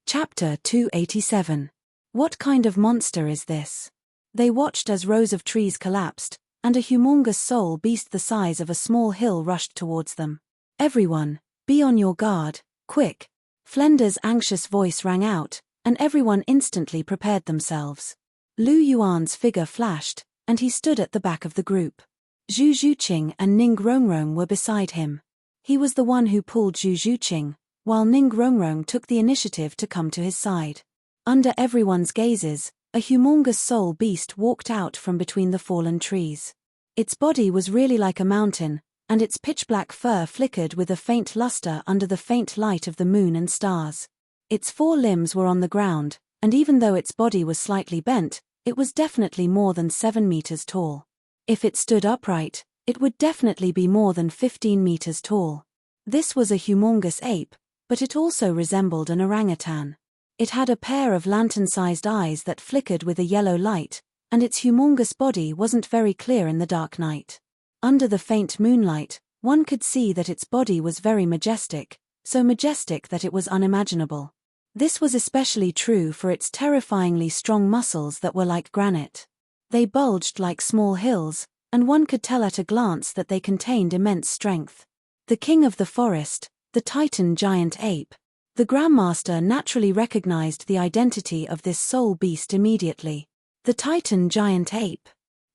Chapter 287. What kind of monster is this? They watched as rows of trees collapsed, and a humongous soul beast the size of a small hill rushed towards them. Everyone, be on your guard, quick! Flender's anxious voice rang out, and everyone instantly prepared themselves. Lu Yuan's figure flashed, and he stood at the back of the group. Zhu Zhuqing and Ning Rongrong were beside him. He was the one who pulled Zhu Zhuqing, while Ning Rongrong took the initiative to come to his side. Under everyone's gazes, a humongous soul beast walked out from between the fallen trees. Its body was really like a mountain, and its pitch-black fur flickered with a faint luster under the faint light of the moon and stars. Its 4 limbs were on the ground, and even though its body was slightly bent, it was definitely more than 7 meters tall. If it stood upright, it would definitely be more than 15 meters tall. This was a humongous ape, but it also resembled an orangutan. It had a pair of lantern-sized eyes that flickered with a yellow light, and its humongous body wasn't very clear in the dark night. Under the faint moonlight, one could see that its body was very majestic, so majestic that it was unimaginable. This was especially true for its terrifyingly strong muscles that were like granite. They bulged like small hills, and one could tell at a glance that they contained immense strength. The king of the forest, the Titan giant ape. The Grandmaster naturally recognized the identity of this soul beast immediately. The Titan giant ape.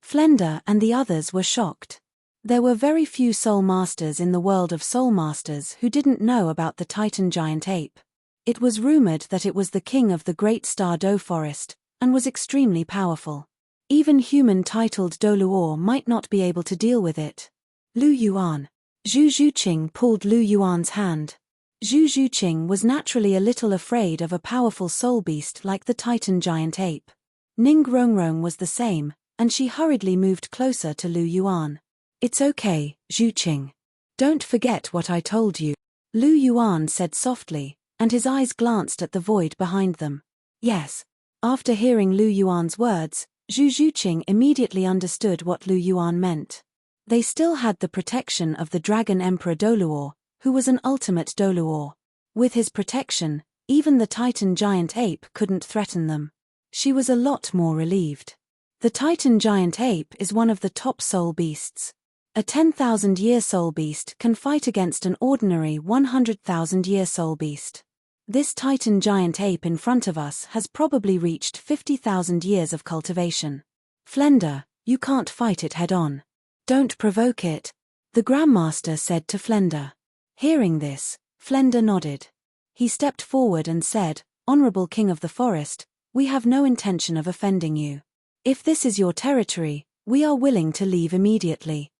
Flender and the others were shocked. There were very few soul masters in the world of soul masters who didn't know about the Titan giant ape. It was rumored that it was the king of the great Douluo forest, and was extremely powerful. Even human-titled Douluo might not be able to deal with it. Lu Yuan. Zhu Zhuqing pulled Lu Yuan's hand. Zhu Zhuqing was naturally a little afraid of a powerful soul beast like the Titan giant ape. Ning Rongrong was the same, and she hurriedly moved closer to Lu Yuan. It's okay, Zhuqing. Don't forget what I told you. Lu Yuan said softly, and his eyes glanced at the void behind them. Yes. After hearing Lu Yuan's words, Zhu Zhuqing immediately understood what Lu Yuan meant. They still had the protection of the Dragon Emperor Douluo, who was an ultimate Douluo. With his protection, even the Titan giant ape couldn't threaten them. She was a lot more relieved. The Titan giant ape is one of the top soul beasts. A 10,000-year soul beast can fight against an ordinary 100,000-year soul beast. This Titan giant ape in front of us has probably reached 50,000 years of cultivation. Flender, you can't fight it head-on. Don't provoke it, the Grandmaster said to Flender. Hearing this, Flender nodded. He stepped forward and said, Honorable King of the Forest, we have no intention of offending you. If this is your territory, we are willing to leave immediately.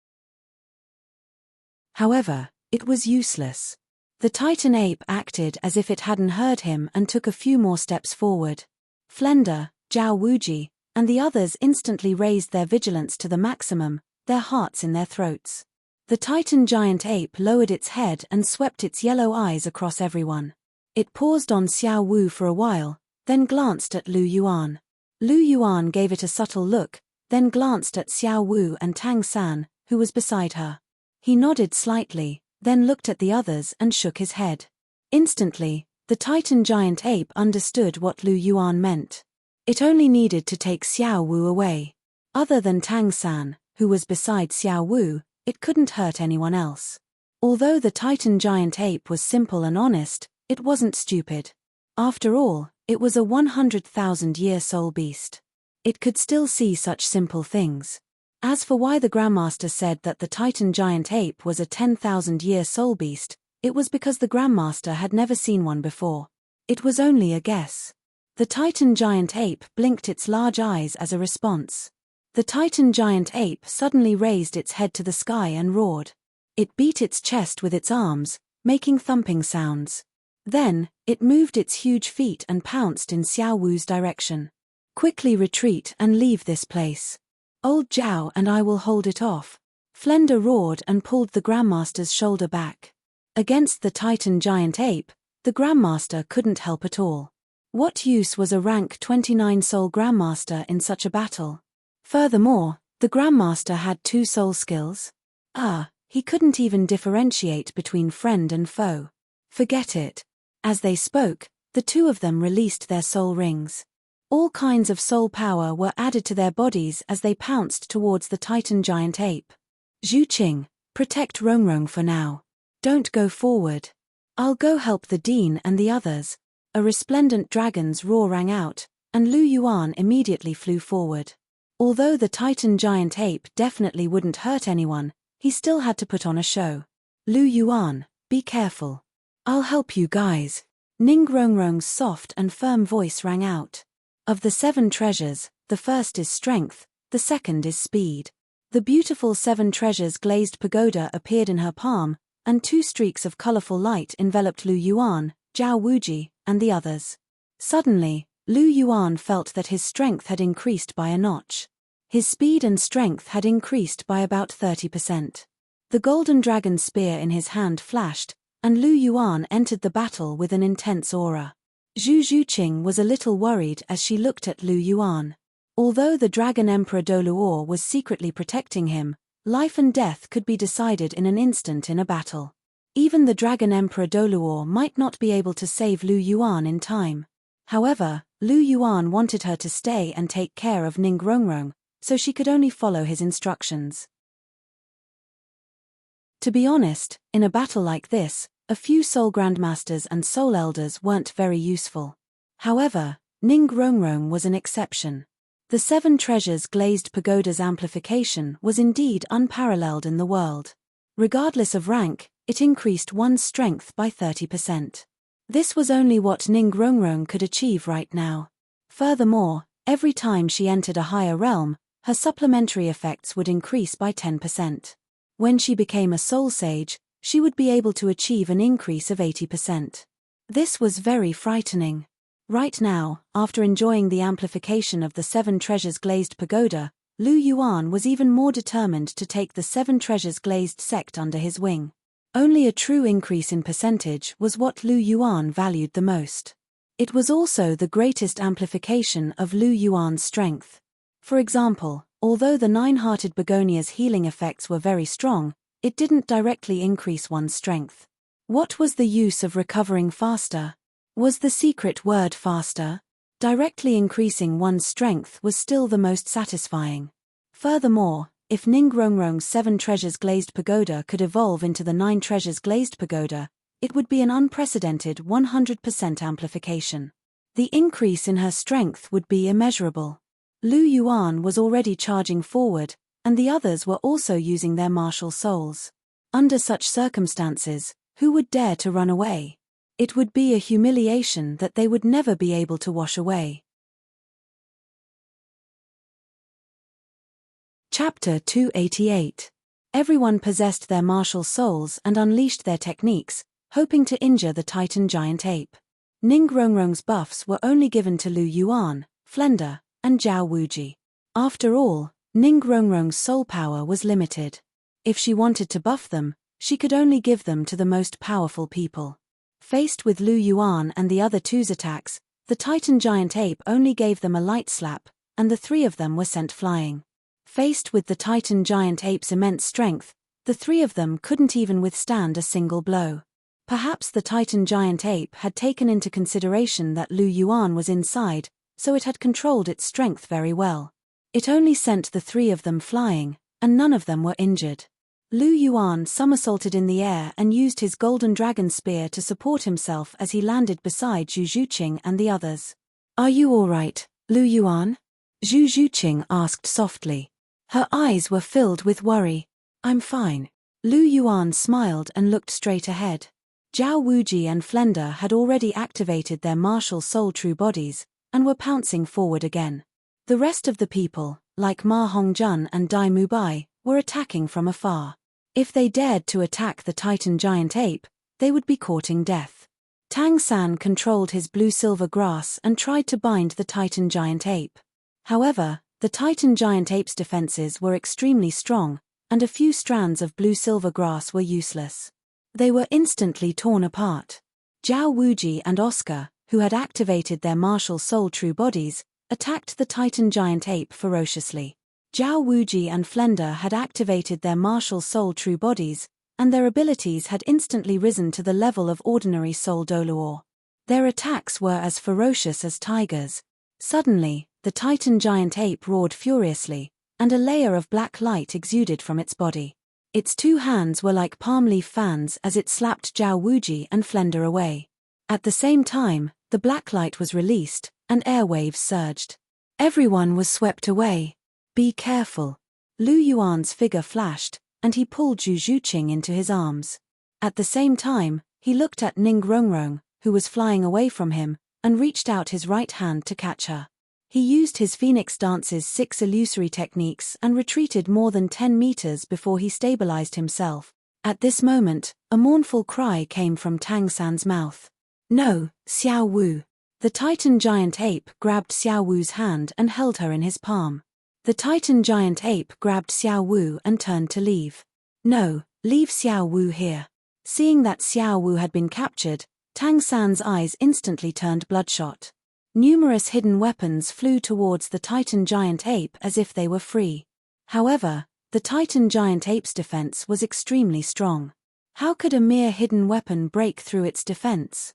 However, it was useless. The Titan ape acted as if it hadn't heard him and took a few more steps forward. Flender, Zhao Wuji, and the others instantly raised their vigilance to the maximum, their hearts in their throats. The Titan giant ape lowered its head and swept its yellow eyes across everyone. It paused on Xiao Wu for a while, then glanced at Lu Yuan. Lu Yuan gave it a subtle look, then glanced at Xiao Wu and Tang San, who was beside her. He nodded slightly, then looked at the others and shook his head. Instantly, the Titan giant ape understood what Lu Yuan meant. It only needed to take Xiao Wu away. Other than Tang San, who was beside Xiao Wu, it couldn't hurt anyone else. Although the Titan giant ape was simple and honest, it wasn't stupid. After all, it was a 100,000-year soul beast. It could still see such simple things. As for why the Grandmaster said that the Titan giant ape was a 10,000-year soul beast, it was because the Grandmaster had never seen one before. It was only a guess. The Titan giant ape blinked its large eyes as a response. The Titan giant ape suddenly raised its head to the sky and roared. It beat its chest with its arms, making thumping sounds. Then, it moved its huge feet and pounced in Xiao Wu's direction. Quickly retreat and leave this place. Old Zhao and I will hold it off. Flender roared and pulled the Grandmaster's shoulder back. Against the Titan giant ape, the Grandmaster couldn't help at all. What use was a rank 29 soul Grandmaster in such a battle? Furthermore, the Grandmaster had 2 soul skills. He couldn't even differentiate between friend and foe. Forget it. As they spoke, the 2 of them released their soul rings. All kinds of soul power were added to their bodies as they pounced towards the Titan giant ape. Zhu Qing, protect Rongrong for now. Don't go forward. I'll go help the dean and the others. A resplendent dragon's roar rang out, and Lu Yuan immediately flew forward. Although the Titan giant ape definitely wouldn't hurt anyone, he still had to put on a show. Lu Yuan, be careful. I'll help you guys. Ning Rongrong's soft and firm voice rang out. Of the 7 treasures, the first is strength, the second is speed. The beautiful 7 treasures glazed pagoda appeared in her palm, and 2 streaks of colorful light enveloped Lu Yuan, Zhao Wuji, and the others. Suddenly, Lu Yuan felt that his strength had increased by a notch. His speed and strength had increased by about 30%. The golden dragon spear in his hand flashed, and Lu Yuan entered the battle with an intense aura. Zhu Qing was a little worried as she looked at Lu Yuan. Although the Dragon Emperor Douluo was secretly protecting him, life and death could be decided in an instant in a battle. Even the Dragon Emperor Douluo might not be able to save Lu Yuan in time. However, Lu Yuan wanted her to stay and take care of Ning Rongrong, so she could only follow his instructions. To be honest, in a battle like this, a few Soul Grandmasters and Soul Elders weren't very useful. However, Ning Rongrong was an exception. The 7 treasures glazed pagoda's amplification was indeed unparalleled in the world. Regardless of rank, it increased one's strength by 30%. This was only what Ning Rongrong could achieve right now. Furthermore, every time she entered a higher realm, her supplementary effects would increase by 10%. When she became a Soul Sage, she would be able to achieve an increase of 80%. This was very frightening. Right now, after enjoying the amplification of the 7 treasures glazed pagoda, Lu Yuan was even more determined to take the 7 treasures glazed sect under his wing. Only a true increase in percentage was what Lu Yuan valued the most. It was also the greatest amplification of Lu Yuan's strength. For example, although the 9-hearted begonia's healing effects were very strong, it didn't directly increase one's strength. What was the use of recovering faster? Was the secret word faster? Directly increasing one's strength was still the most satisfying. Furthermore, if Ning Rongrong's 7 treasures glazed pagoda could evolve into the 9 treasures glazed pagoda, it would be an unprecedented 100% amplification. The increase in her strength would be immeasurable. Lu Yuan was already charging forward, and the others were also using their martial souls. Under such circumstances, who would dare to run away? It would be a humiliation that they would never be able to wash away. Chapter 288. Everyone possessed their martial souls and unleashed their techniques, hoping to injure the Titan giant ape. Ning Rongrong's buffs were only given to Lu Yuan, Flender, and Zhao Wuji. After all, Ning Rongrong's soul power was limited. If she wanted to buff them, she could only give them to the most powerful people. Faced with Lu Yuan and the other two's attacks, the Titan giant ape only gave them a light slap, and the 3 of them were sent flying. Faced with the Titan giant ape's immense strength, the 3 of them couldn't even withstand a single blow. Perhaps the Titan giant ape had taken into consideration that Lu Yuan was inside, so it had controlled its strength very well. It only sent the 3 of them flying, and none of them were injured. Lu Yuan somersaulted in the air and used his golden dragon spear to support himself as he landed beside Zhu Qing and the others. "Are you all right, Lu Yuan?" Zhu Qing asked softly. Her eyes were filled with worry. "I'm fine." Lu Yuan smiled and looked straight ahead. Zhao Wuji and Flender had already activated their martial soul true bodies, and were pouncing forward again. The rest of the people, like Ma Hongjun and Dai Mubai, were attacking from afar. If they dared to attack the Titan giant ape, they would be courting death. Tang San controlled his blue-silver grass and tried to bind the Titan giant ape. However, the Titan giant ape's defenses were extremely strong, and a few strands of blue-silver grass were useless. They were instantly torn apart. Zhao Wuji and Oscar, who had activated their martial soul true bodies, attacked the Titan giant ape ferociously. Zhao Wuji and Flender had activated their martial soul true bodies, and their abilities had instantly risen to the level of ordinary soul Douluo. Their attacks were as ferocious as tigers. Suddenly, the Titan giant ape roared furiously, and a layer of black light exuded from its body. Its two hands were like palm leaf fans as it slapped Zhao Wuji and Flender away. At the same time, the black light was released, and airwaves surged. Everyone was swept away. Be careful. Lu Yuan's figure flashed, and he pulled Zhu Zhuqing into his arms. At the same time, he looked at Ning Rongrong, who was flying away from him, and reached out his right hand to catch her. He used his Phoenix Dance's 6 illusory techniques and retreated more than 10 meters before he stabilized himself. At this moment, a mournful cry came from Tang San's mouth. No, Xiao Wu. The Titan giant ape grabbed Xiao Wu's hand and held her in his palm. The Titan giant ape grabbed Xiao Wu and turned to leave. No, leave Xiao Wu here. Seeing that Xiao Wu had been captured, Tang San's eyes instantly turned bloodshot. Numerous hidden weapons flew towards the Titan giant ape as if they were free. However, the Titan giant ape's defense was extremely strong. How could a mere hidden weapon break through its defense?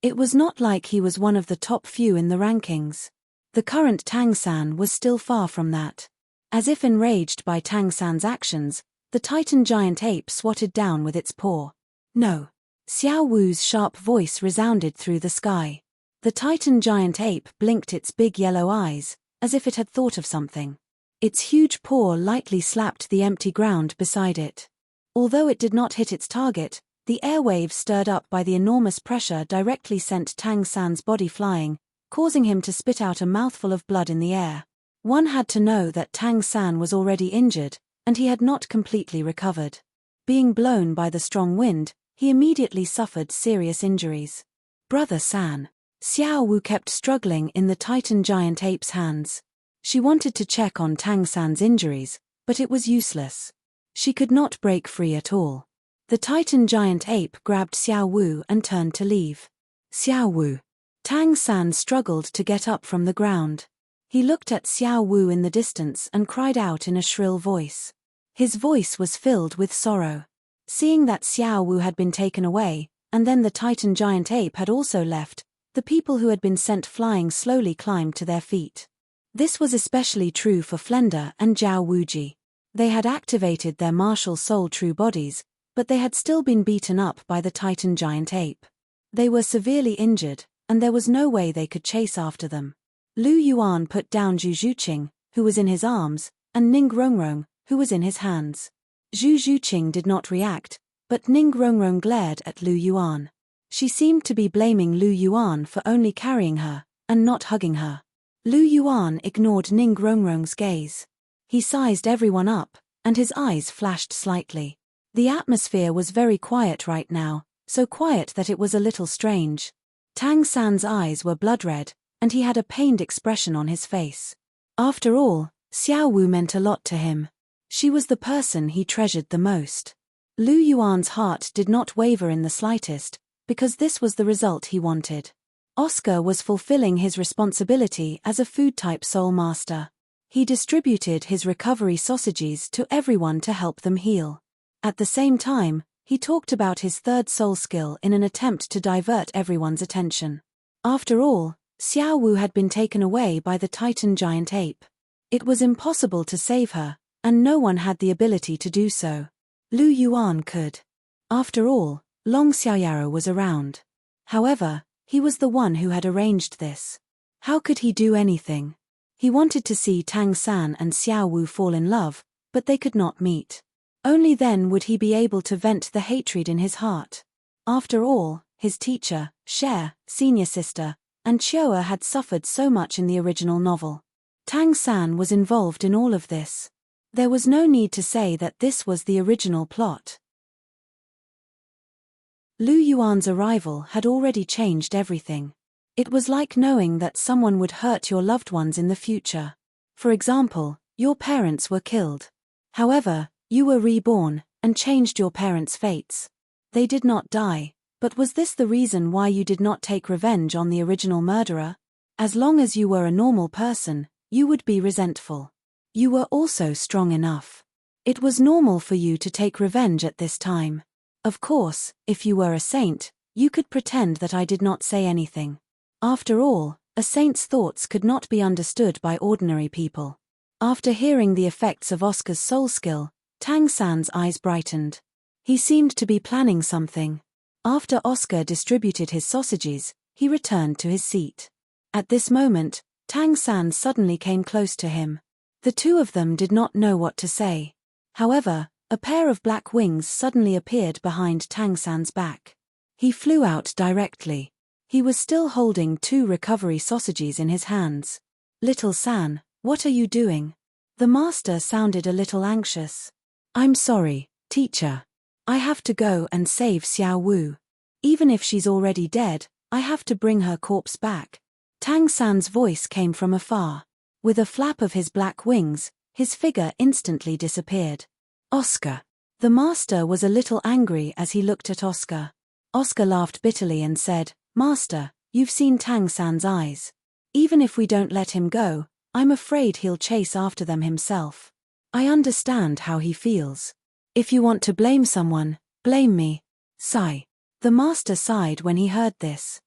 It was not like he was one of the top few in the rankings. The current Tang San was still far from that. As if enraged by Tang San's actions, the Titan giant ape swatted down with its paw. No. Xiao Wu's sharp voice resounded through the sky. The Titan giant ape blinked its big yellow eyes, as if it had thought of something. Its huge paw lightly slapped the empty ground beside it. Although it did not hit its target, the airwaves stirred up by the enormous pressure directly sent Tang San's body flying, causing him to spit out a mouthful of blood in the air. One had to know that Tang San was already injured, and he had not completely recovered. Being blown by the strong wind, he immediately suffered serious injuries. Brother San. Xiao Wu kept struggling in the Titan giant ape's hands. She wanted to check on Tang San's injuries, but it was useless. She could not break free at all. The Titan giant ape grabbed Xiao Wu and turned to leave. Xiao Wu. Tang San struggled to get up from the ground. He looked at Xiao Wu in the distance and cried out in a shrill voice. His voice was filled with sorrow. Seeing that Xiao Wu had been taken away, and then the Titan giant ape had also left, the people who had been sent flying slowly climbed to their feet. This was especially true for Flender and Zhao Wuji. They had activated their martial soul true bodies, but they had still been beaten up by the Titan giant ape. They were severely injured, and there was no way they could chase after them. Lu Yuan put down Zhu Zhuqing, who was in his arms, and Ning Rongrong, who was in his hands. Zhu Zhuqing did not react, but Ning Rongrong glared at Lu Yuan. She seemed to be blaming Lu Yuan for only carrying her, and not hugging her. Lu Yuan ignored Ning Rongrong's gaze. He sized everyone up, and his eyes flashed slightly. The atmosphere was very quiet right now, so quiet that it was a little strange. Tang San's eyes were blood-red, and he had a pained expression on his face. After all, Xiao Wu meant a lot to him. She was the person he treasured the most. Lu Yuan's heart did not waver in the slightest, because this was the result he wanted. Oscar was fulfilling his responsibility as a food-type soul master. He distributed his recovery sausages to everyone to help them heal. At the same time, he talked about his third soul skill in an attempt to divert everyone's attention. After all, Xiao Wu had been taken away by the Titan giant ape. It was impossible to save her, and no one had the ability to do so. Lu Yuan could. After all, Long Xiaoyaro was around. However, he was the one who had arranged this. How could he do anything? He wanted to see Tang San and Xiao Wu fall in love, but they could not meet. Only then would he be able to vent the hatred in his heart. After all, his teacher, Cher, senior sister, and Chioa had suffered so much in the original novel. Tang San was involved in all of this. There was no need to say that this was the original plot. Lu Yuan's arrival had already changed everything. It was like knowing that someone would hurt your loved ones in the future. For example, your parents were killed. However, you were reborn, and changed your parents' fates. They did not die, but was this the reason why you did not take revenge on the original murderer? As long as you were a normal person, you would be resentful. You were also strong enough. It was normal for you to take revenge at this time. Of course, if you were a saint, you could pretend that I did not say anything. After all, a saint's thoughts could not be understood by ordinary people. After hearing the effects of Oscar's soul skill, Tang San's eyes brightened. He seemed to be planning something. After Oscar distributed his sausages, he returned to his seat. At this moment, Tang San suddenly came close to him. The two of them did not know what to say. However, a pair of black wings suddenly appeared behind Tang San's back. He flew out directly. He was still holding 2 recovery sausages in his hands. "Little San, what are you doing?" The master sounded a little anxious. "I'm sorry, teacher. I have to go and save Xiao Wu. Even if she's already dead, I have to bring her corpse back." Tang San's voice came from afar. With a flap of his black wings, his figure instantly disappeared. "Oscar." The master was a little angry as he looked at Oscar. Oscar laughed bitterly and said, "Master, you've seen Tang San's eyes. Even if we don't let him go, I'm afraid he'll chase after them himself. I understand how he feels. If you want to blame someone, blame me." Sigh. The master sighed when he heard this.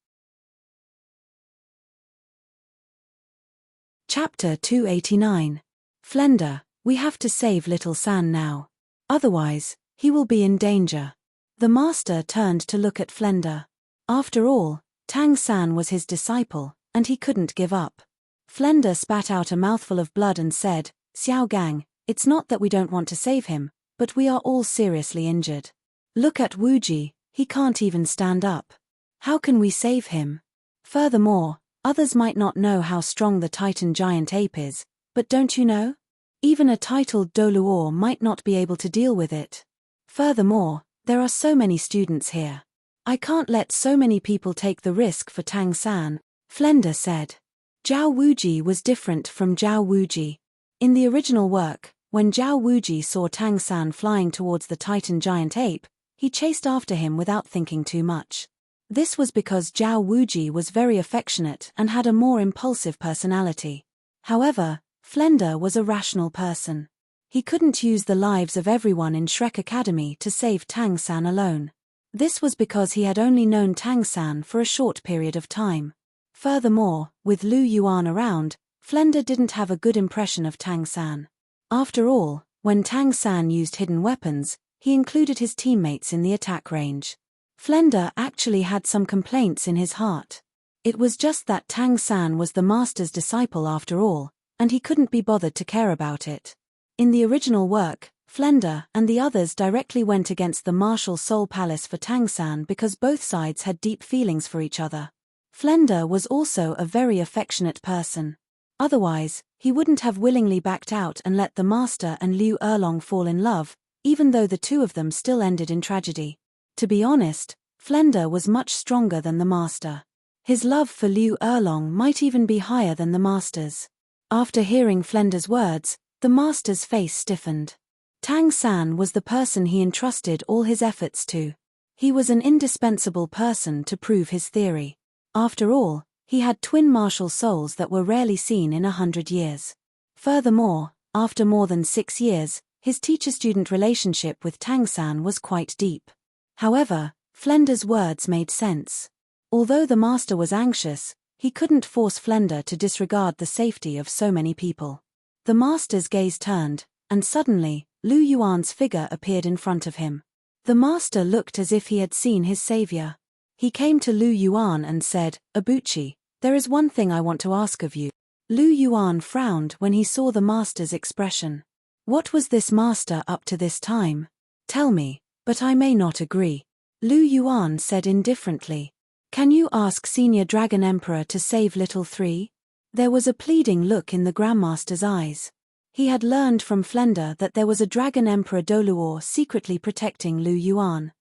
Chapter 289. Flender, we have to save little San now. Otherwise, he will be in danger. The master turned to look at Flender. After all, Tang San was his disciple, and he couldn't give up. Flender spat out a mouthful of blood and said, "Xiao Gang, it's not that we don't want to save him, but we are all seriously injured. Look at Wuji, he can't even stand up. How can we save him? Furthermore, others might not know how strong the Titan giant ape is, but don't you know? Even a titled Douluo might not be able to deal with it. Furthermore, there are so many students here. I can't let so many people take the risk for Tang San," Flender said. Zhao Wuji was different from Zhao Wuji. In the original work, when Zhao Wuji saw Tang San flying towards the Titan giant ape, he chased after him without thinking too much. This was because Zhao Wuji was very affectionate and had a more impulsive personality. However, Flender was a rational person. He couldn't use the lives of everyone in Shrek Academy to save Tang San alone. This was because he had only known Tang San for a short period of time. Furthermore, with Lu Yuan around, Flender didn't have a good impression of Tang San. After all, when Tang San used hidden weapons, he included his teammates in the attack range. Flender actually had some complaints in his heart. It was just that Tang San was the master's disciple after all, and he couldn't be bothered to care about it. In the original work, Flender and the others directly went against the martial soul palace for Tang San because both sides had deep feelings for each other. Flender was also a very affectionate person. Otherwise, he wouldn't have willingly backed out and let the master and Liu Erlong fall in love, even though the two of them still ended in tragedy. To be honest, Flender was much stronger than the master. His love for Liu Erlong might even be higher than the master's. After hearing Flender's words, the master's face stiffened. Tang San was the person he entrusted all his efforts to. He was an indispensable person to prove his theory. After all, he had twin martial souls that were rarely seen in 100 years. Furthermore, after more than 6 years, his teacher-student relationship with Tang San was quite deep. However, Flender's words made sense. Although the master was anxious, he couldn't force Flender to disregard the safety of so many people. The master's gaze turned, and suddenly, Lu Yuan's figure appeared in front of him. The master looked as if he had seen his savior. He came to Lu Yuan and said, "Abuchi, there is one thing I want to ask of you." Lu Yuan frowned when he saw the master's expression. What was this master up to this time? "Tell me, but I may not agree," Lu Yuan said indifferently. "Can you ask Senior Dragon Emperor to save Little Three?" There was a pleading look in the Grandmaster's eyes. He had learned from Flender that there was a Dragon Emperor Douluo secretly protecting Lu Yuan.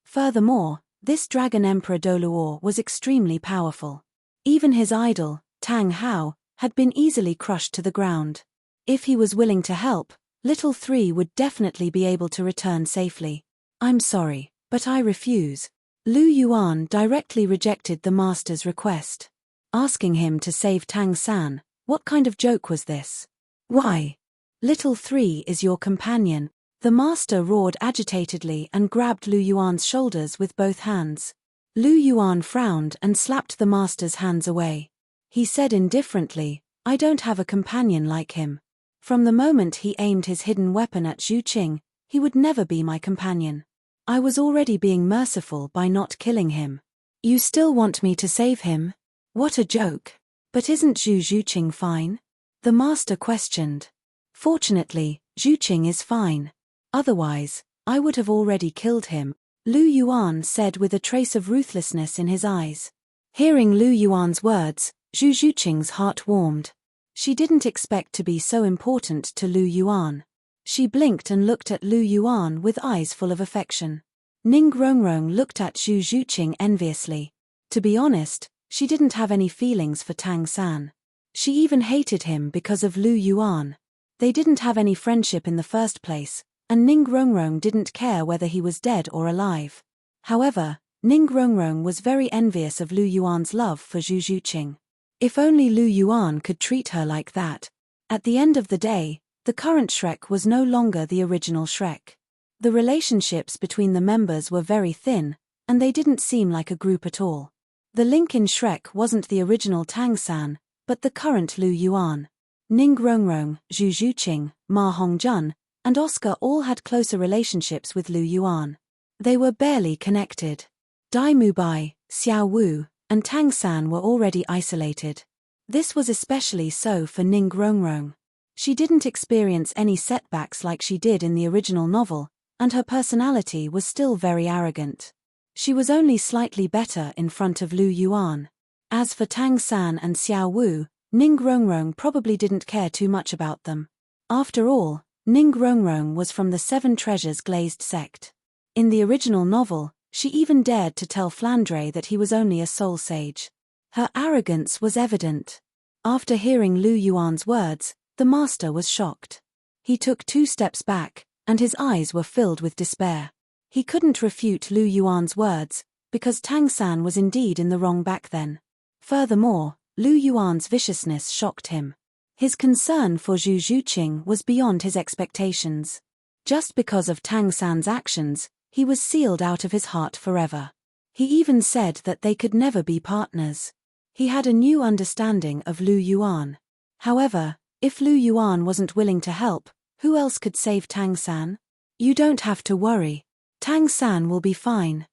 Furthermore, this Dragon Emperor Douluo was extremely powerful. Even his idol, Tang Hao, had been easily crushed to the ground. If he was willing to help, Little Three would definitely be able to return safely. "I'm sorry, but I refuse." Lu Yuan directly rejected the master's request. Asking him to save Tang San, what kind of joke was this? "Why? Little Three is your companion." The master roared agitatedly and grabbed Lu Yuan's shoulders with both hands. Lu Yuan frowned and slapped the master's hands away. He said indifferently, I don't have a companion like him. From the moment he aimed his hidden weapon at Zhu Qing, he would never be my companion. I was already being merciful by not killing him. You still want me to save him? What a joke. But isn't Zhu Qing fine? The master questioned. Fortunately, Zhu Qing is fine. Otherwise, I would have already killed him, Lu Yuan said with a trace of ruthlessness in his eyes. Hearing Lu Yuan's words, Zhu Qing's heart warmed. She didn't expect to be so important to Lu Yuan. She blinked and looked at Lu Yuan with eyes full of affection. Ning Rongrong looked at Zhu Qing enviously. To be honest, she didn't have any feelings for Tang San. She even hated him because of Lu Yuan. They didn't have any friendship in the first place, and Ning Rongrong didn't care whether he was dead or alive. However, Ning Rongrong was very envious of Lu Yuan's love for Zhu Qing. If only Lu Yuan could treat her like that. At the end of the day, the current Shrek was no longer the original Shrek. The relationships between the members were very thin, and they didn't seem like a group at all. The link in Shrek wasn't the original Tang San, but the current Lu Yuan. Ning Rongrong, Zhu Qing, Ma Hongjun, and Oscar all had closer relationships with Lu Yuan. They were barely connected. Dai Mubai, Xiao Wu, and Tang San were already isolated. This was especially so for Ning Rongrong. She didn't experience any setbacks like she did in the original novel, and her personality was still very arrogant. She was only slightly better in front of Lu Yuan. As for Tang San and Xiao Wu, Ning Rongrong probably didn't care too much about them. After all, Ning Rongrong was from the Seven Treasures Glazed sect. In the original novel, she even dared to tell Flandre that he was only a soul sage. Her arrogance was evident. After hearing Lu Yuan's words, the master was shocked. He took 2 steps back, and his eyes were filled with despair. He couldn't refute Lu Yuan's words, because Tang San was indeed in the wrong back then. Furthermore, Lu Yuan's viciousness shocked him. His concern for Zhu Qing was beyond his expectations. Just because of Tang San's actions, he was sealed out of his heart forever. He even said that they could never be partners. He had a new understanding of Lu Yuan. However, if Lu Yuan wasn't willing to help, who else could save Tang San? You don't have to worry. Tang San will be fine.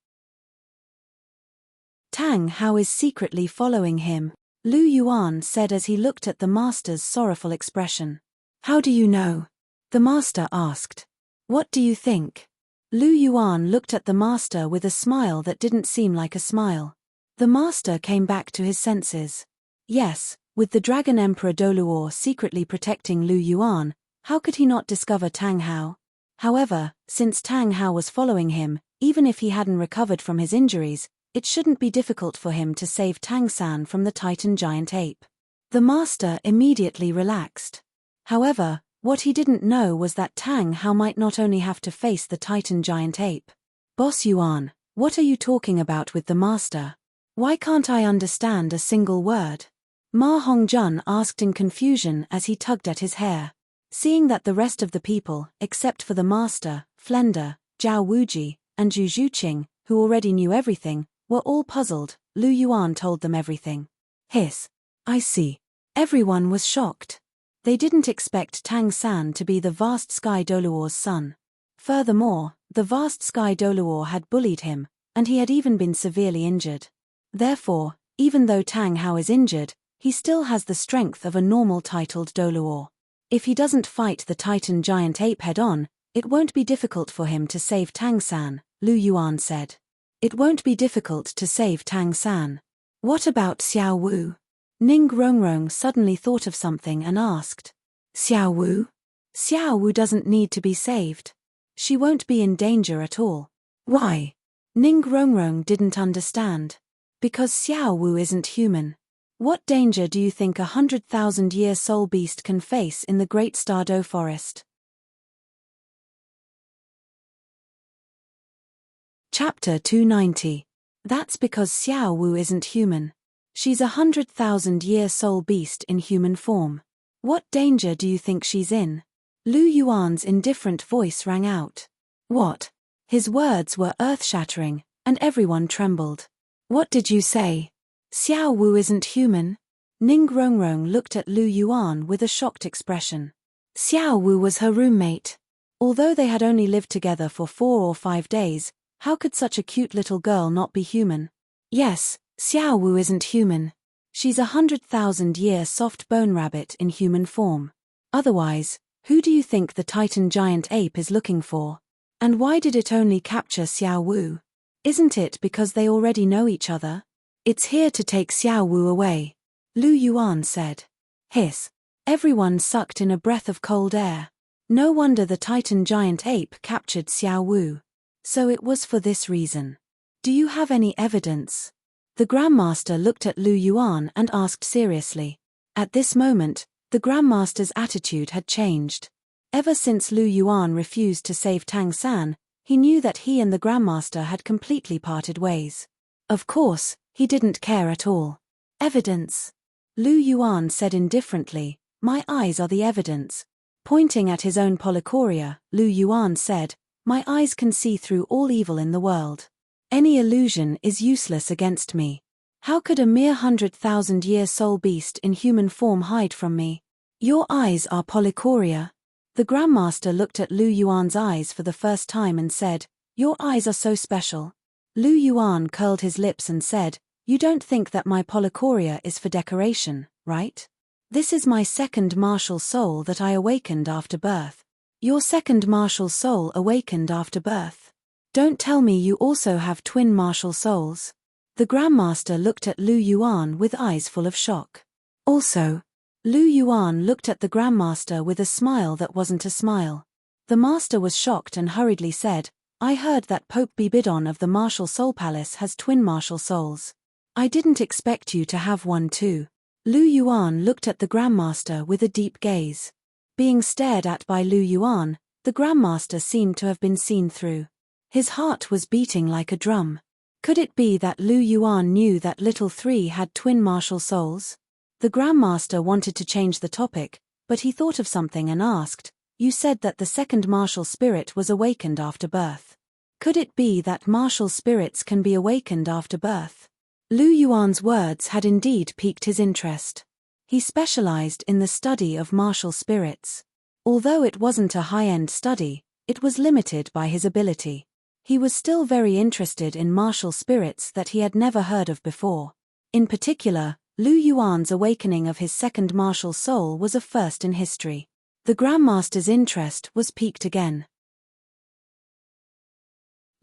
Tang Hao is secretly following him, Lu Yuan said as he looked at the master's sorrowful expression. How do you know? The master asked. What do you think? Lu Yuan looked at the master with a smile that didn't seem like a smile. The master came back to his senses. Yes, with the Dragon Emperor Douluo secretly protecting Lu Yuan, how could he not discover Tang Hao? However, since Tang Hao was following him, even if he hadn't recovered from his injuries, it shouldn't be difficult for him to save Tang San from the Titan giant ape. The master immediately relaxed. However, what he didn't know was that Tang Hao might not only have to face the Titan giant ape. Boss Yuan, what are you talking about with the master? Why can't I understand a single word? Ma Hongjun asked in confusion as he tugged at his hair. Seeing that the rest of the people, except for the master, Flender, Zhao Wuji, and Zhu Qing, who already knew everything, were all puzzled, Lu Yuan told them everything. Hiss. I see. Everyone was shocked. They didn't expect Tang San to be the vast Sky Douluo's son. Furthermore, the vast Sky Douluo had bullied him, and he had even been severely injured. Therefore, even though Tang Hao is injured, he still has the strength of a normal titled Douluo. If he doesn't fight the Titan giant ape head-on, it won't be difficult for him to save Tang San, Lu Yuan said. It won't be difficult to save Tang San. What about Xiao Wu? Ning Rongrong suddenly thought of something and asked. Xiao Wu? Xiao Wu doesn't need to be saved. She won't be in danger at all. Why? Ning Rongrong didn't understand. Because Xiao Wu isn't human. What danger do you think 100,000-year soul beast can face in the Great Stardew Forest? Chapter 290. That's because Xiao Wu isn't human. She's 100,000-year soul beast in human form. What danger do you think she's in? Lu Yuan's indifferent voice rang out. What? His words were earth-shattering, and everyone trembled. What did you say? Xiao Wu isn't human? Ning Rongrong looked at Lu Yuan with a shocked expression. Xiao Wu was her roommate. Although they had only lived together for 4 or 5 days, how could such a cute little girl not be human? Yes, Xiao Wu isn't human. She's 100,000-year soft bone rabbit in human form. Otherwise, who do you think the Titan giant ape is looking for? And why did it only capture Xiao Wu? Isn't it because they already know each other? It's here to take Xiao Wu away, Lu Yuan said. Hiss. Everyone sucked in a breath of cold air. No wonder the Titan giant ape captured Xiao Wu. So it was for this reason. Do you have any evidence? The Grandmaster looked at Lu Yuan and asked seriously. At this moment, the Grandmaster's attitude had changed. Ever since Lu Yuan refused to save Tang San, he knew that he and the Grandmaster had completely parted ways. Of course, he didn't care at all. Evidence. Lu Yuan said indifferently, my eyes are the evidence. Pointing at his own polychoria, Lu Yuan said, my eyes can see through all evil in the world. Any illusion is useless against me. How could a mere 100,000-year soul beast in human form hide from me? Your eyes are polychoria. The Grandmaster looked at Lu Yuan's eyes for the first time and said, your eyes are so special. Lu Yuan curled his lips and said, you don't think that my polychoria is for decoration, right? This is my second martial soul that I awakened after birth. Your second martial soul awakened after birth. Don't tell me you also have twin martial souls. The Grandmaster looked at Lu Yuan with eyes full of shock. Also, Lu Yuan looked at the Grandmaster with a smile that wasn't a smile. The Master was shocked and hurriedly said, I heard that Pope Bibidon of the Martial Soul Palace has twin martial souls. I didn't expect you to have one too. Lu Yuan looked at the Grandmaster with a deep gaze. Being stared at by Lu Yuan, the Grandmaster seemed to have been seen through. His heart was beating like a drum. Could it be that Lu Yuan knew that Little Three had twin martial souls? The Grandmaster wanted to change the topic, but he thought of something and asked, you said that the second martial spirit was awakened after birth. Could it be that martial spirits can be awakened after birth? Lu Yuan's words had indeed piqued his interest. He specialized in the study of martial spirits. Although it wasn't a high-end study, it was limited by his ability. He was still very interested in martial spirits that he had never heard of before. In particular, Lu Yuan's awakening of his second martial soul was a first in history. The Grandmaster's interest was piqued again.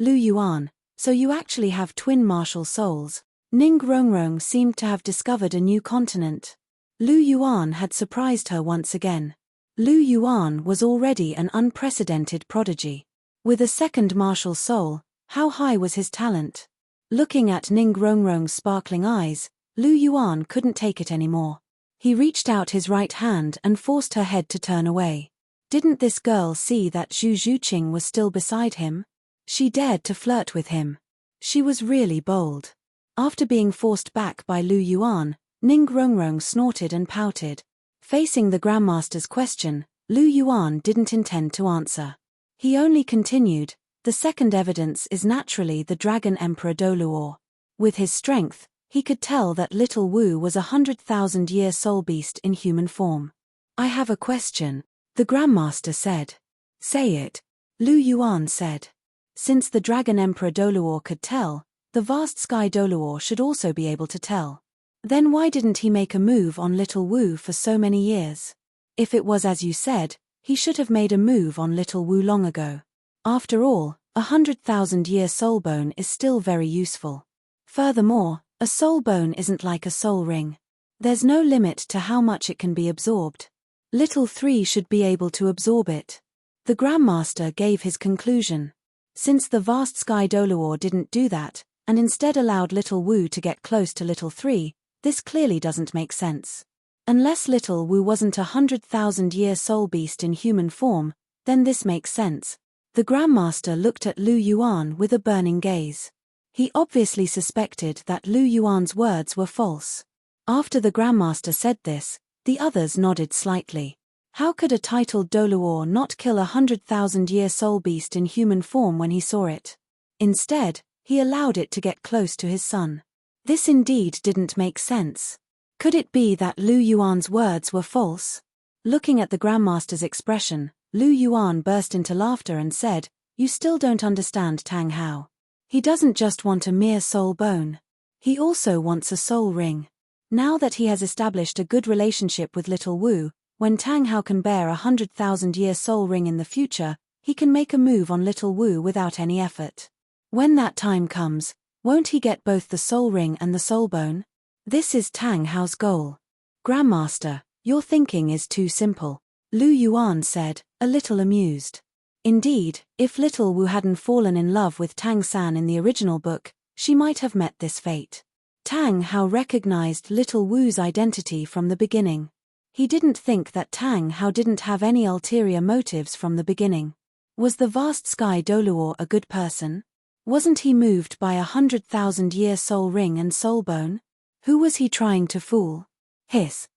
Lu Yuan, so you actually have twin martial souls. Ning Rongrong seemed to have discovered a new continent. Lu Yuan had surprised her once again. Lu Yuan was already an unprecedented prodigy. With a second martial soul, how high was his talent? Looking at Ning Rongrong's sparkling eyes, Lu Yuan couldn't take it anymore. He reached out his right hand and forced her head to turn away. Didn't this girl see that Zhu Zhuqing was still beside him? She dared to flirt with him. She was really bold. After being forced back by Lu Yuan, Ning Rongrong snorted and pouted. Facing the Grandmaster's question, Lu Yuan didn't intend to answer. He only continued, the second evidence is naturally the Dragon Emperor Douluo. With his strength, he could tell that Little Wu was a 100,000-year soul beast in human form. I have a question, the Grandmaster said. Say it, Lu Yuan said. Since the Dragon Emperor Douluo could tell, the vast sky Douluo should also be able to tell. Then why didn't he make a move on Little Wu for so many years? If it was as you said, he should have made a move on Little Wu long ago. After all, 100,000-year soul bone is still very useful. Furthermore, a soul bone isn't like a soul ring. There's no limit to how much it can be absorbed. Little Three should be able to absorb it. The Grandmaster gave his conclusion. Since the vast sky Douluo didn't do that, and instead allowed Little Wu to get close to Little Three, this clearly doesn't make sense. Unless Little Wu wasn't a 100,000-year soul beast in human form, then this makes sense. The Grandmaster looked at Lu Yuan with a burning gaze. He obviously suspected that Lu Yuan's words were false. After the Grandmaster said this, the others nodded slightly. How could a titled Douluo not kill a 100,000-year soul beast in human form when he saw it? Instead, he allowed it to get close to his son. This indeed didn't make sense. Could it be that Lu Yuan's words were false? Looking at the Grandmaster's expression, Lu Yuan burst into laughter and said, "You still don't understand Tang Hao. He doesn't just want a mere soul bone. He also wants a soul ring. Now that he has established a good relationship with little Wu, when Tang Hao can bear 100,000-year soul ring in the future, he can make a move on little Wu without any effort. When that time comes, won't he get both the soul ring and the soul bone? This is Tang Hao's goal." "Grandmaster, your thinking is too simple," Lu Yuan said, a little amused. Indeed, if little Wu hadn't fallen in love with Tang San in the original book, she might have met this fate. Tang Hao recognized little Wu's identity from the beginning. He didn't think that Tang Hao didn't have any ulterior motives from the beginning. Was the vast sky Douluo a good person? Wasn't he moved by 100,000-year soul ring and soul bone? Who was he trying to fool? Hiss.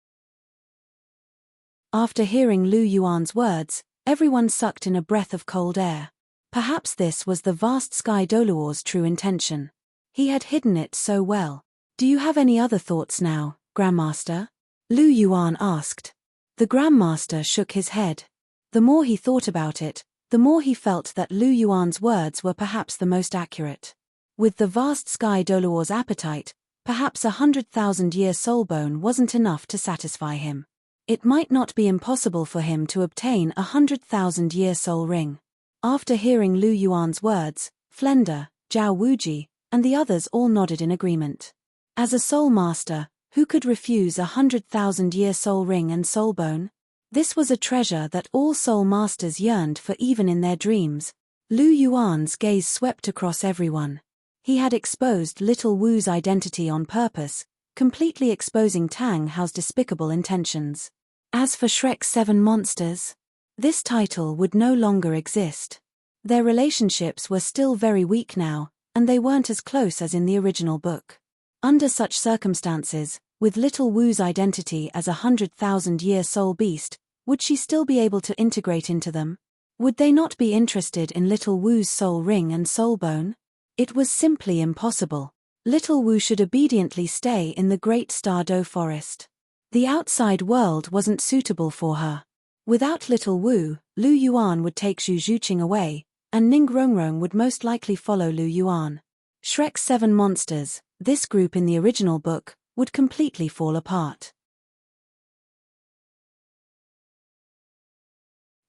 After hearing Lu Yuan's words, everyone sucked in a breath of cold air. Perhaps this was the vast sky Douluo's true intention. He had hidden it so well. "Do you have any other thoughts now, Grandmaster?" Lu Yuan asked. The Grandmaster shook his head. The more he thought about it, the more he felt that Lu Yuan's words were perhaps the most accurate. With the vast sky Douluo's appetite, perhaps 100,000-year soul bone wasn't enough to satisfy him. It might not be impossible for him to obtain 100,000-year soul ring. After hearing Lu Yuan's words, Flender, Zhao Wuji, and the others all nodded in agreement. As a soul master, who could refuse 100,000-year soul ring and soul bone? This was a treasure that all soul masters yearned for even in their dreams. Lu Yuan's gaze swept across everyone. He had exposed little Wu's identity on purpose, completely exposing Tang Hao's despicable intentions. As for Shrek's 7 monsters, this title would no longer exist. Their relationships were still very weak now, and they weren't as close as in the original book. Under such circumstances, with little Wu's identity as 100,000-year soul beast, would she still be able to integrate into them? Would they not be interested in little Wu's soul ring and soul bone? It was simply impossible. Little Wu should obediently stay in the Great Stardow Forest. The outside world wasn't suitable for her. Without little Wu, Lu Yuan would take Zhu Zhuqing away, and Ning Rongrong would most likely follow Lu Yuan. Shrek's 7 monsters, this group in the original book, would completely fall apart.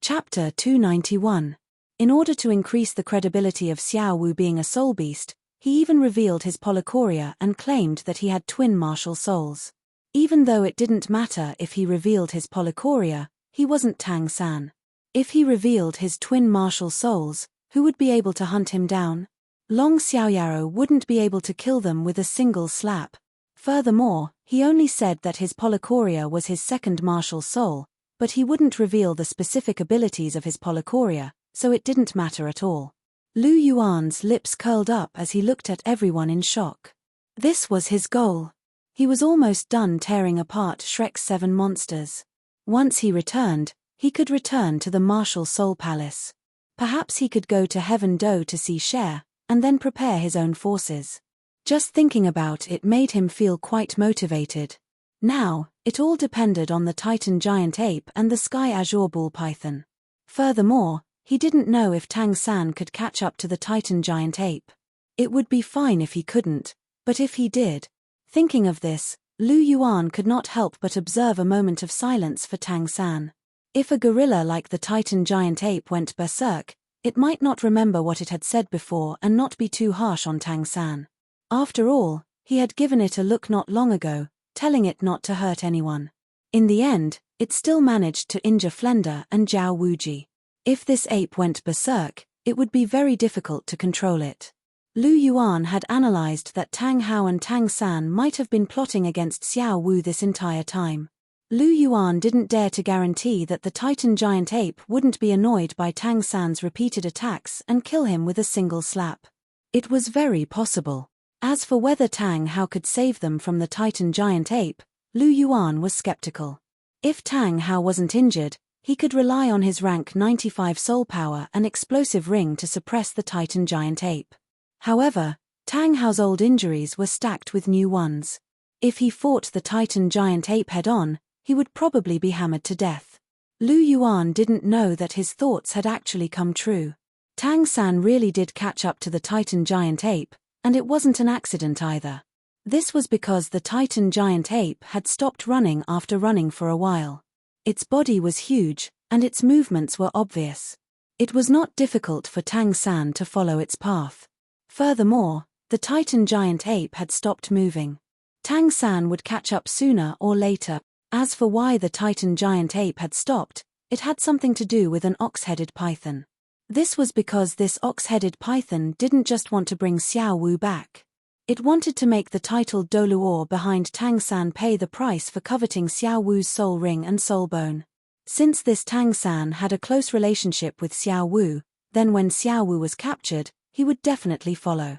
Chapter 291. In order to increase the credibility of Xiao Wu being a soul beast, he even revealed his polychoria and claimed that he had twin martial souls. Even though it didn't matter if he revealed his polychoria, he wasn't Tang San. If he revealed his twin martial souls, who would be able to hunt him down? Long Xiaoyaro wouldn't be able to kill them with a single slap. Furthermore, he only said that his polychoria was his second martial soul, but he wouldn't reveal the specific abilities of his polychoria, so it didn't matter at all. Lu Yuan's lips curled up as he looked at everyone in shock. This was his goal. He was almost done tearing apart Shrek's 7 monsters. Once he returned, he could return to the Martial Soul Palace. Perhaps he could go to Heaven Do to see Cher, and then prepare his own forces. Just thinking about it made him feel quite motivated. Now, it all depended on the Titan Giant Ape and the Sky Azure Bull Python. Furthermore, he didn't know if Tang San could catch up to the Titan Giant Ape. It would be fine if he couldn't, but if he did. Thinking of this, Lu Yuan could not help but observe a moment of silence for Tang San. If a gorilla like the Titan Giant Ape went berserk, it might not remember what it had said before and not be too harsh on Tang San. After all, he had given it a look not long ago, telling it not to hurt anyone. In the end, it still managed to injure Flender and Zhao Wuji. If this ape went berserk, it would be very difficult to control it. Lu Yuan had analyzed that Tang Hao and Tang San might have been plotting against Xiao Wu this entire time. Lu Yuan didn't dare to guarantee that the Titan Giant Ape wouldn't be annoyed by Tang San's repeated attacks and kill him with a single slap. It was very possible. As for whether Tang Hao could save them from the Titan Giant Ape, Lu Yuan was skeptical. If Tang Hao wasn't injured, he could rely on his rank 95 soul power and explosive ring to suppress the Titan Giant Ape. However, Tang Hao's old injuries were stacked with new ones. If he fought the Titan giant ape head-on, he would probably be hammered to death. Lu Yuan didn't know that his thoughts had actually come true. Tang San really did catch up to the Titan giant ape, and it wasn't an accident either. This was because the Titan giant ape had stopped running after running for a while. Its body was huge, and its movements were obvious. It was not difficult for Tang San to follow its path. Furthermore, the Titan giant ape had stopped moving. Tang San would catch up sooner or later. As for why the Titan giant ape had stopped, it had something to do with an ox-headed python. This was because this ox-headed python didn't just want to bring Xiao Wu back. It wanted to make the titled Douluo behind Tang San pay the price for coveting Xiao Wu's soul ring and soul bone. Since this Tang San had a close relationship with Xiao Wu, then when Xiao Wu was captured, he would definitely follow.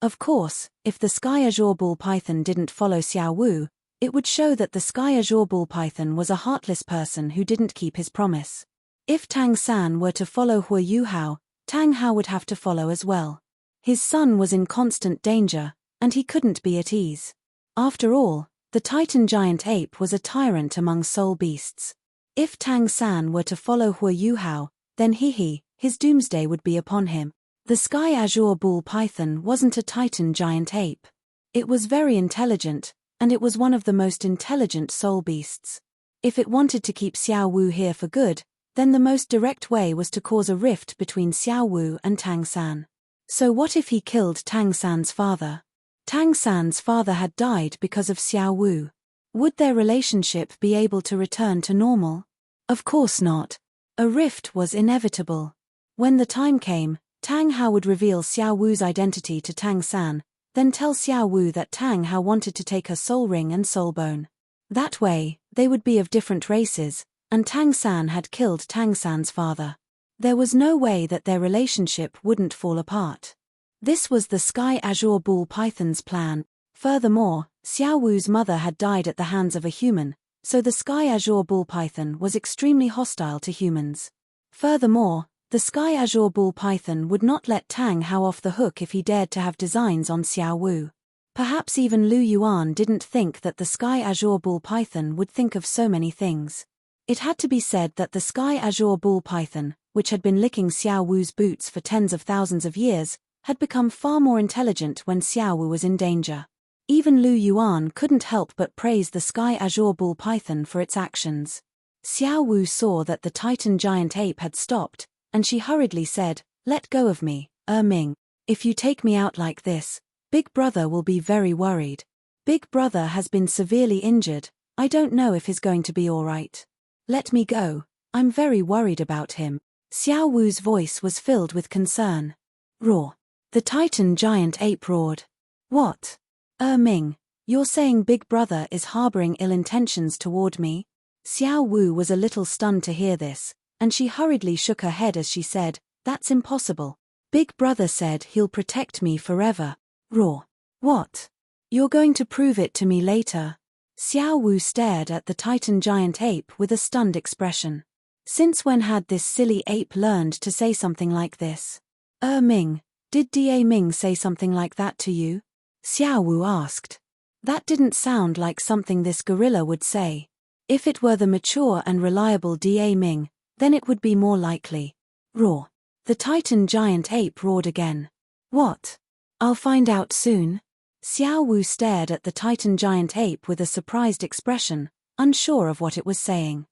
Of course, if the Sky Azure Bull Python didn't follow Xiao Wu, it would show that the Sky Azure Bull Python was a heartless person who didn't keep his promise. If Tang San were to follow Hua Yuhao, Tang Hao would have to follow as well. His son was in constant danger, and he couldn't be at ease. After all, the Titan giant ape was a tyrant among soul beasts. If Tang San were to follow Hua Yuhao, then his doomsday would be upon him. The Sky Azure Bull Python wasn't a Titan giant ape. It was very intelligent, and it was one of the most intelligent soul beasts. If it wanted to keep Xiao Wu here for good, then the most direct way was to cause a rift between Xiao Wu and Tang San. So what if he killed Tang San's father? Tang San's father had died because of Xiao Wu. Would their relationship be able to return to normal? Of course not. A rift was inevitable. When the time came, Tang Hao would reveal Xiao Wu's identity to Tang San, then tell Xiao Wu that Tang Hao wanted to take her soul ring and soul bone. That way, they would be of different races, and Tang San had killed Tang San's father. There was no way that their relationship wouldn't fall apart. This was the Sky Azure Bull Python's plan. Furthermore, Xiao Wu's mother had died at the hands of a human, so the Sky Azure Bull Python was extremely hostile to humans. Furthermore, the Sky Azure Bull Python would not let Tang Hao off the hook if he dared to have designs on Xiao Wu. Perhaps even Lu Yuan didn't think that the Sky Azure Bull Python would think of so many things. It had to be said that the Sky Azure Bull Python, which had been licking Xiao Wu's boots for tens of thousands of years, had become far more intelligent when Xiao Wu was in danger. Even Lu Yuan couldn't help but praise the Sky Azure Bull Python for its actions. Xiao Wu saw that the Titan giant ape had stopped, and she hurriedly said, "Let go of me, Ming. If you take me out like this, Big Brother will be very worried. Big Brother has been severely injured, I don't know if he's going to be alright. Let me go, I'm very worried about him." Xiao Wu's voice was filled with concern. Roar. The Titan giant ape roared. "What? Ming, you're saying Big Brother is harboring ill intentions toward me?" Xiao Wu was a little stunned to hear this, and she hurriedly shook her head as she said, "That's impossible. Big Brother said he'll protect me forever." Roar. "What? You're going to prove it to me later?" Xiao Wu stared at the Titan giant ape with a stunned expression. Since when had this silly ape learned to say something like this? Ming, did Da Ming say something like that to you?" Xiao Wu asked. That didn't sound like something this gorilla would say. If it were the mature and reliable Da Ming, then it would be more likely. Roar. The Titan giant ape roared again. "What? I'll find out soon." Xiao Wu stared at the Titan giant ape with a surprised expression, unsure of what it was saying.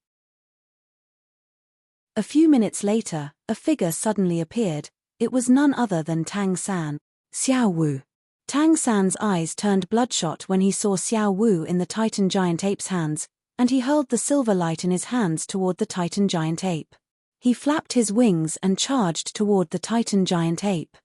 A few minutes later, a figure suddenly appeared. It was none other than Tang San. Xiao Wu. Tang San's eyes turned bloodshot when he saw Xiao Wu in the Titan giant ape's hands, and he hurled the silver light in his hands toward the Titan giant ape. He flapped his wings and charged toward the Titan giant ape.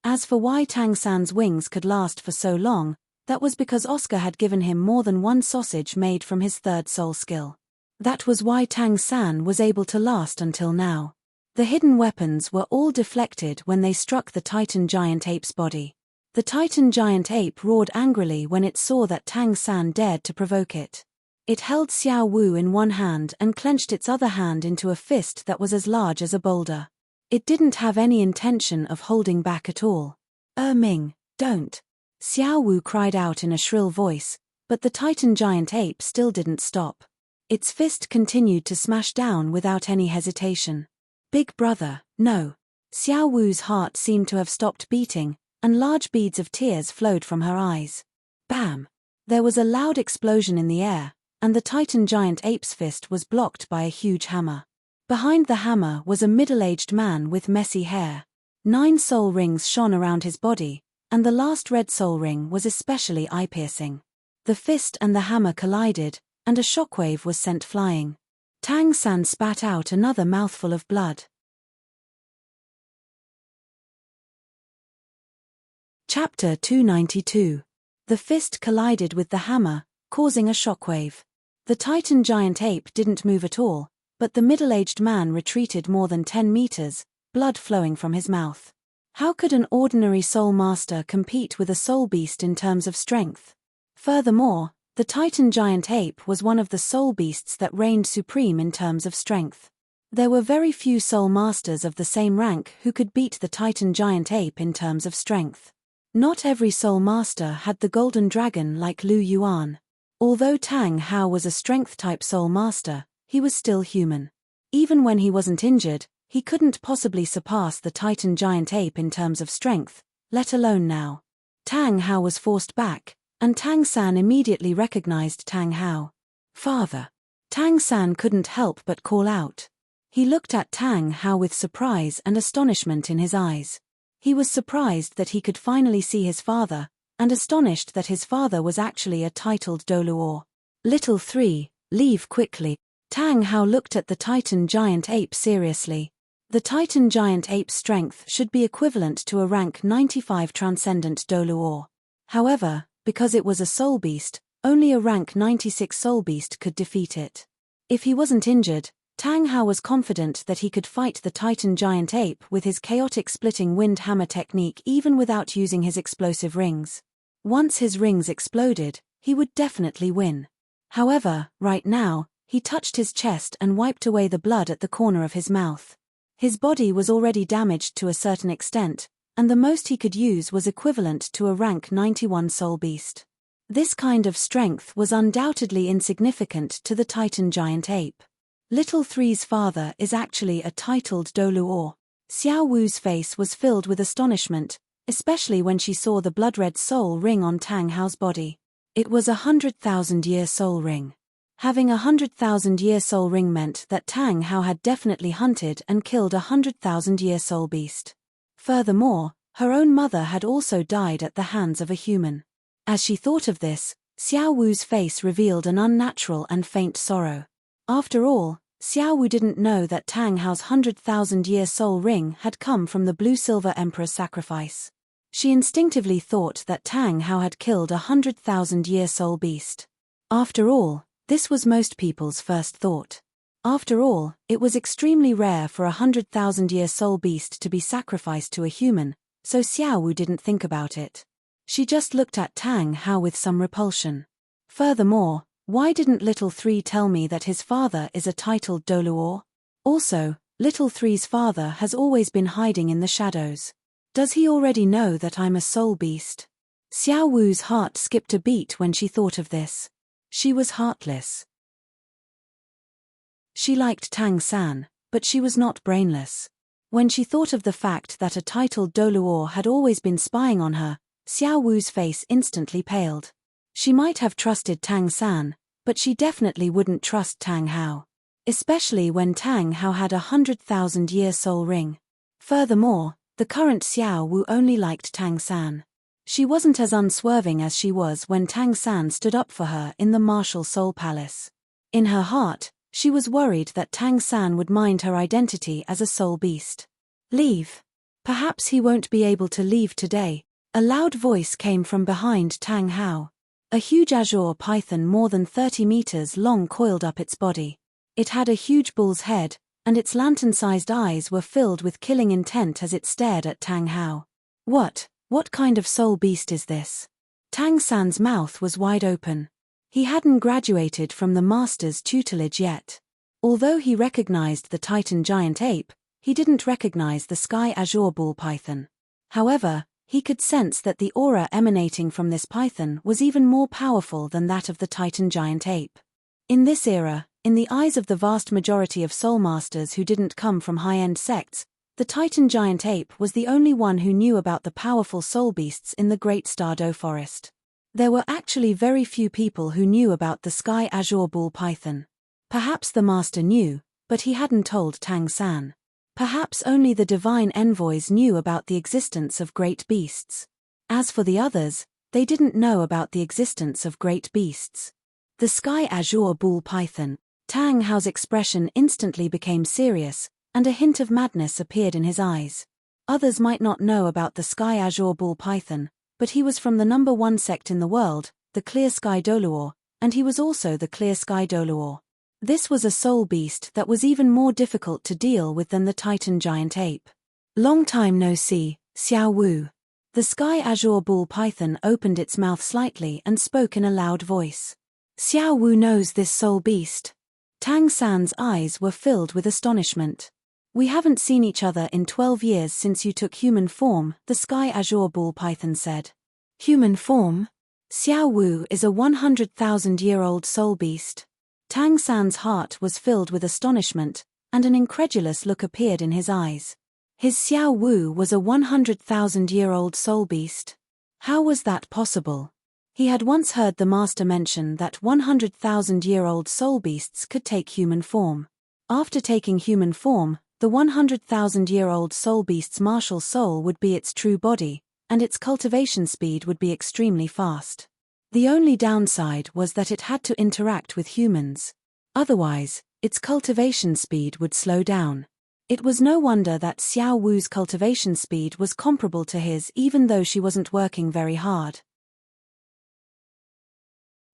As for why Tang San's wings could last for so long, that was because Oscar had given him more than one sausage made from his third soul skill. That was why Tang San was able to last until now. The hidden weapons were all deflected when they struck the Titan giant ape's body. The Titan giant ape roared angrily when it saw that Tang San dared to provoke it. It held Xiao Wu in one hand and clenched its other hand into a fist that was as large as a boulder. It didn't have any intention of holding back at all. Ming, don't. Xiao Wu cried out in a shrill voice, but the Titan giant ape still didn't stop. Its fist continued to smash down without any hesitation. Big brother, no. Xiao Wu's heart seemed to have stopped beating, and large beads of tears flowed from her eyes. Bam! There was a loud explosion in the air, and the Titan giant ape's fist was blocked by a huge hammer. Behind the hammer was a middle-aged man with messy hair. 9 soul rings shone around his body, and the last red soul ring was especially eye-piercing. The fist and the hammer collided, and a shockwave was sent flying. Tang San spat out another mouthful of blood. Chapter 292. The fist collided with the hammer, causing a shockwave. The Titan giant ape didn't move at all, but the middle-aged man retreated more than 10 meters, blood flowing from his mouth. How could an ordinary soul master compete with a soul beast in terms of strength? Furthermore, the Titan giant ape was one of the soul beasts that reigned supreme in terms of strength. There were very few soul masters of the same rank who could beat the Titan giant ape in terms of strength. Not every soul master had the golden dragon like Lu Yuan. Although Tang Hao was a strength-type soul master, he was still human. Even when he wasn't injured, he couldn't possibly surpass the Titan giant ape in terms of strength, let alone now. Tang Hao was forced back, and Tang San immediately recognized Tang Hao. Father. Tang San couldn't help but call out. He looked at Tang Hao with surprise and astonishment in his eyes. He was surprised that he could finally see his father, and astonished that his father was actually a titled Douluo. Little 3, leave quickly. Tang Hao looked at the Titan giant ape seriously. The Titan giant ape's strength should be equivalent to a rank 95 transcendent Douluo. However, because it was a soul beast, only a rank 96 soul beast could defeat it. If he wasn't injured, Tang Hao was confident that he could fight the Titan giant ape with his chaotic splitting wind hammer technique even without using his explosive rings. Once his rings exploded, he would definitely win. However, right now, he touched his chest and wiped away the blood at the corner of his mouth. His body was already damaged to a certain extent, and the most he could use was equivalent to a rank 91 soul beast. This kind of strength was undoubtedly insignificant to the Titan giant ape. Little 3's father is actually a titled Douluo. Xiao Wu's face was filled with astonishment, especially when she saw the blood-red soul ring on Tang Hao's body. It was a 100,000-year soul ring. Having a 100,000-year soul ring meant that Tang Hao had definitely hunted and killed a 100,000-year soul beast. Furthermore, her own mother had also died at the hands of a human. As she thought of this, Xiao Wu's face revealed an unnatural and faint sorrow. After all, Xiao Wu didn't know that Tang Hao's 100,000-year soul ring had come from the Blue-Silver Emperor's sacrifice. She instinctively thought that Tang Hao had killed a 100,000-year soul beast. After all, this was most people's first thought. After all, it was extremely rare for a 100,000-year soul beast to be sacrificed to a human, so Xiao Wu didn't think about it. She just looked at Tang Hao with some repulsion. Furthermore, why didn't Little 3 tell me that his father is a titled Douluo? Also, Little 3's father has always been hiding in the shadows. Does he already know that I'm a soul beast? Xiao Wu's heart skipped a beat when she thought of this. She was heartless. She liked Tang San, but she was not brainless. When she thought of the fact that a titled Douluo had always been spying on her, Xiao Wu's face instantly paled. She might have trusted Tang San, but she definitely wouldn't trust Tang Hao. Especially when Tang Hao had a 100,000-year soul ring. Furthermore, the current Xiao Wu only liked Tang San. She wasn't as unswerving as she was when Tang San stood up for her in the martial soul palace. In her heart, she was worried that Tang San would mind her identity as a soul beast. Leave. Perhaps he won't be able to leave today. A loud voice came from behind Tang Hao. A huge azure python more than 30 meters long coiled up its body. It had a huge bull's head, and its lantern-sized eyes were filled with killing intent as it stared at Tang Hao. What kind of soul beast is this? Tang San's mouth was wide open. He hadn't graduated from the master's tutelage yet. Although he recognized the Titan giant ape, he didn't recognize the sky azure bull python. However, He could sense that the aura emanating from this python was even more powerful than that of the Titan giant ape. In this era, in the eyes of the vast majority of soul masters who didn't come from high-end sects, the Titan giant ape was the only one who knew about the powerful soul beasts in the Great Stardo Forest. There were actually very few people who knew about the sky azure bull python. Perhaps the master knew, but he hadn't told Tang San. Perhaps only the divine envoys knew about the existence of great beasts. As for the others, they didn't know about the existence of great beasts. The sky azure bull python. Tang Hao's expression instantly became serious, and a hint of madness appeared in his eyes. Others might not know about the sky azure bull python, but he was from the number one sect in the world, the Clear Sky Douluo, and he was also the Clear Sky Douluo. This was a soul beast that was even more difficult to deal with than the Titan giant ape. Long time no see, Xiao Wu. The sky azure bull python opened its mouth slightly and spoke in a loud voice. Xiao Wu knows this soul beast. Tang San's eyes were filled with astonishment. We haven't seen each other in 12 years since you took human form, the sky azure bull python said. Human form? Xiao Wu is a 100,000-year-old soul beast. Tang San's heart was filled with astonishment, and an incredulous look appeared in his eyes. His Xiao Wu was a 100,000-year-old soul beast. How was that possible? He had once heard the master mention that 100,000-year-old soul beasts could take human form. After taking human form, the 100,000-year-old soul beast's martial soul would be its true body, and its cultivation speed would be extremely fast. The only downside was that it had to interact with humans. Otherwise, its cultivation speed would slow down. It was no wonder that Xiao Wu's cultivation speed was comparable to his even though she wasn't working very hard.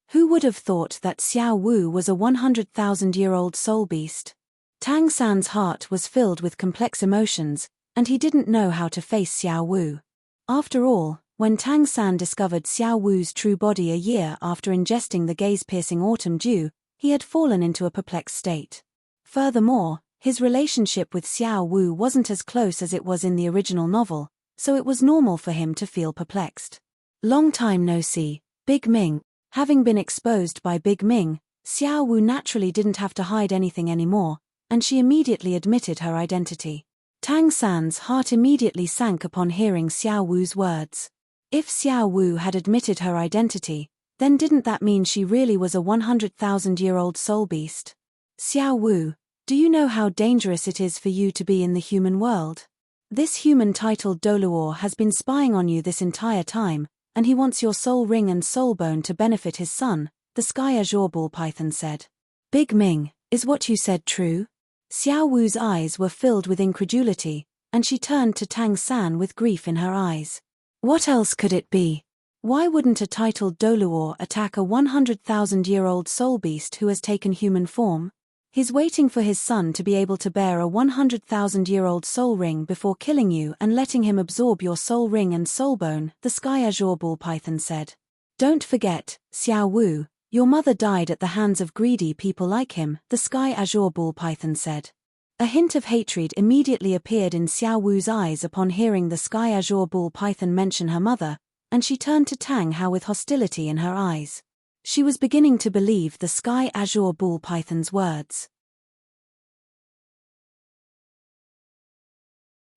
Who would have thought that Xiao Wu was a 100,000-year-old soul beast? Tang San's heart was filled with complex emotions, and he didn't know how to face Xiao Wu. After all, when Tang San discovered Xiao Wu's true body a year after ingesting the gaze-piercing autumn dew, he had fallen into a perplexed state. Furthermore, his relationship with Xiao Wu wasn't as close as it was in the original novel, so it was normal for him to feel perplexed. Long time no see, Big Ming. Having been exposed by Big Ming, Xiao Wu naturally didn't have to hide anything anymore, and she immediately admitted her identity. Tang San's heart immediately sank upon hearing Xiao Wu's words. If Xiao Wu had admitted her identity, then didn't that mean she really was a 100,000-year-old soul beast? Xiao Wu, do you know how dangerous it is for you to be in the human world? This human titled Douluo has been spying on you this entire time, and he wants your soul ring and soul bone to benefit his son, the sky azure bull python said. Big Ming, is what you said true? Xiao Wu's eyes were filled with incredulity, and she turned to Tang San with grief in her eyes. What else could it be? Why wouldn't a titled Douluo attack a 100,000-year-old soul beast who has taken human form? He's waiting for his son to be able to bear a 100,000-year-old soul ring before killing you and letting him absorb your soul ring and soul bone, the sky azure bull python said. Don't forget, Xiao Wu, your mother died at the hands of greedy people like him, the sky azure bull python said. A hint of hatred immediately appeared in Xiao Wu's eyes upon hearing the sky azure bull python mention her mother, and she turned to Tang Hao with hostility in her eyes. She was beginning to believe the sky azure bull python's words.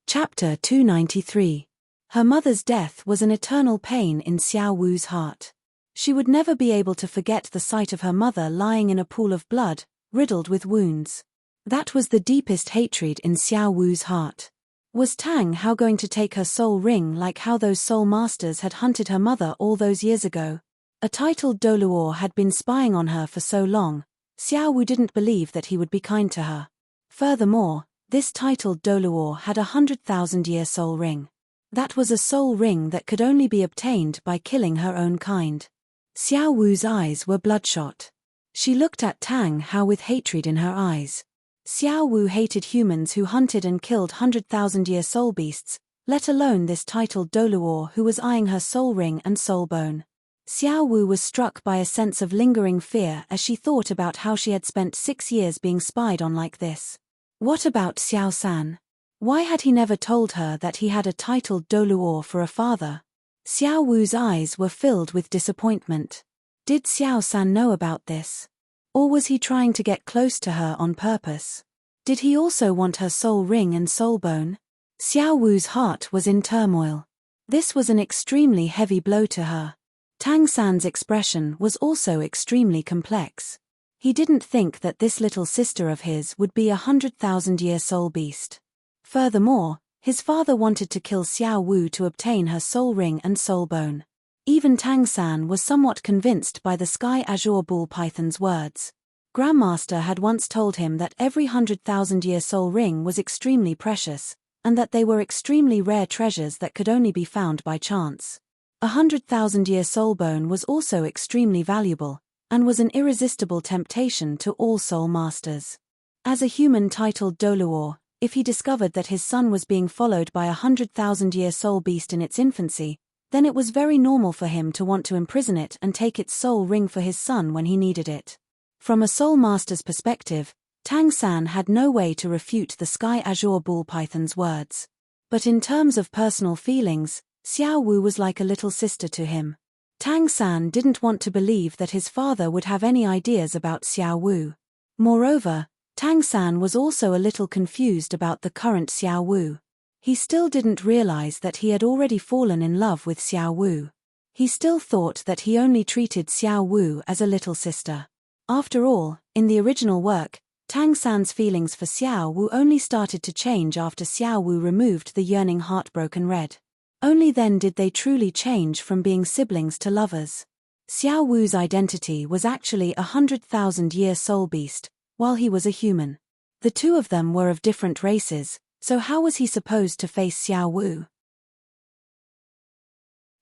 Chapter 293. Her mother's death was an eternal pain in Xiao Wu's heart. She would never be able to forget the sight of her mother lying in a pool of blood, riddled with wounds. That was the deepest hatred in Xiao Wu's heart. Was Tang Hao going to take her soul ring like how those soul masters had hunted her mother all those years ago? A titled Douluo had been spying on her for so long, Xiao Wu didn't believe that he would be kind to her. Furthermore, this titled Douluo had a 100,000-year soul ring. That was a soul ring that could only be obtained by killing her own kind. Xiao Wu's eyes were bloodshot. She looked at Tang Hao with hatred in her eyes. Xiao Wu hated humans who hunted and killed 100,000-year soul beasts, let alone this titled Douluo who was eyeing her soul ring and soul bone. Xiao Wu was struck by a sense of lingering fear as she thought about how she had spent 6 years being spied on like this. What about Xiao San? Why had he never told her that he had a titled Douluo for a father? Xiao Wu's eyes were filled with disappointment. Did Xiao San know about this? Or was he trying to get close to her on purpose? Did he also want her soul ring and soul bone? Xiao Wu's heart was in turmoil. This was an extremely heavy blow to her. Tang San's expression was also extremely complex. He didn't think that this little sister of his would be a 100,000-year soul beast. Furthermore, his father wanted to kill Xiao Wu to obtain her soul ring and soul bone. Even Tang San was somewhat convinced by the Sky Azure Ball Python's words. Grandmaster had once told him that every 100,000-year soul ring was extremely precious, and that they were extremely rare treasures that could only be found by chance. 100,000-year soul bone was also extremely valuable, and was an irresistible temptation to all soul masters. As a human titled Douluo, if he discovered that his son was being followed by a 100,000-year soul beast in its infancy, then it was very normal for him to want to imprison it and take its soul ring for his son when he needed it. From a soul master's perspective, Tang San had no way to refute the Sky Azure Ball Python's words. But in terms of personal feelings, Xiao Wu was like a little sister to him. Tang San didn't want to believe that his father would have any ideas about Xiao Wu. Moreover, Tang San was also a little confused about the current Xiao Wu. He still didn't realize that he had already fallen in love with Xiao Wu. He still thought that he only treated Xiao Wu as a little sister. After all, in the original work, Tang San's feelings for Xiao Wu only started to change after Xiao Wu removed the yearning heartbroken red. Only then did they truly change from being siblings to lovers. Xiao Wu's identity was actually a 100,000-year soul beast, while he was a human. The two of them were of different races, so how was he supposed to face Xiao Wu?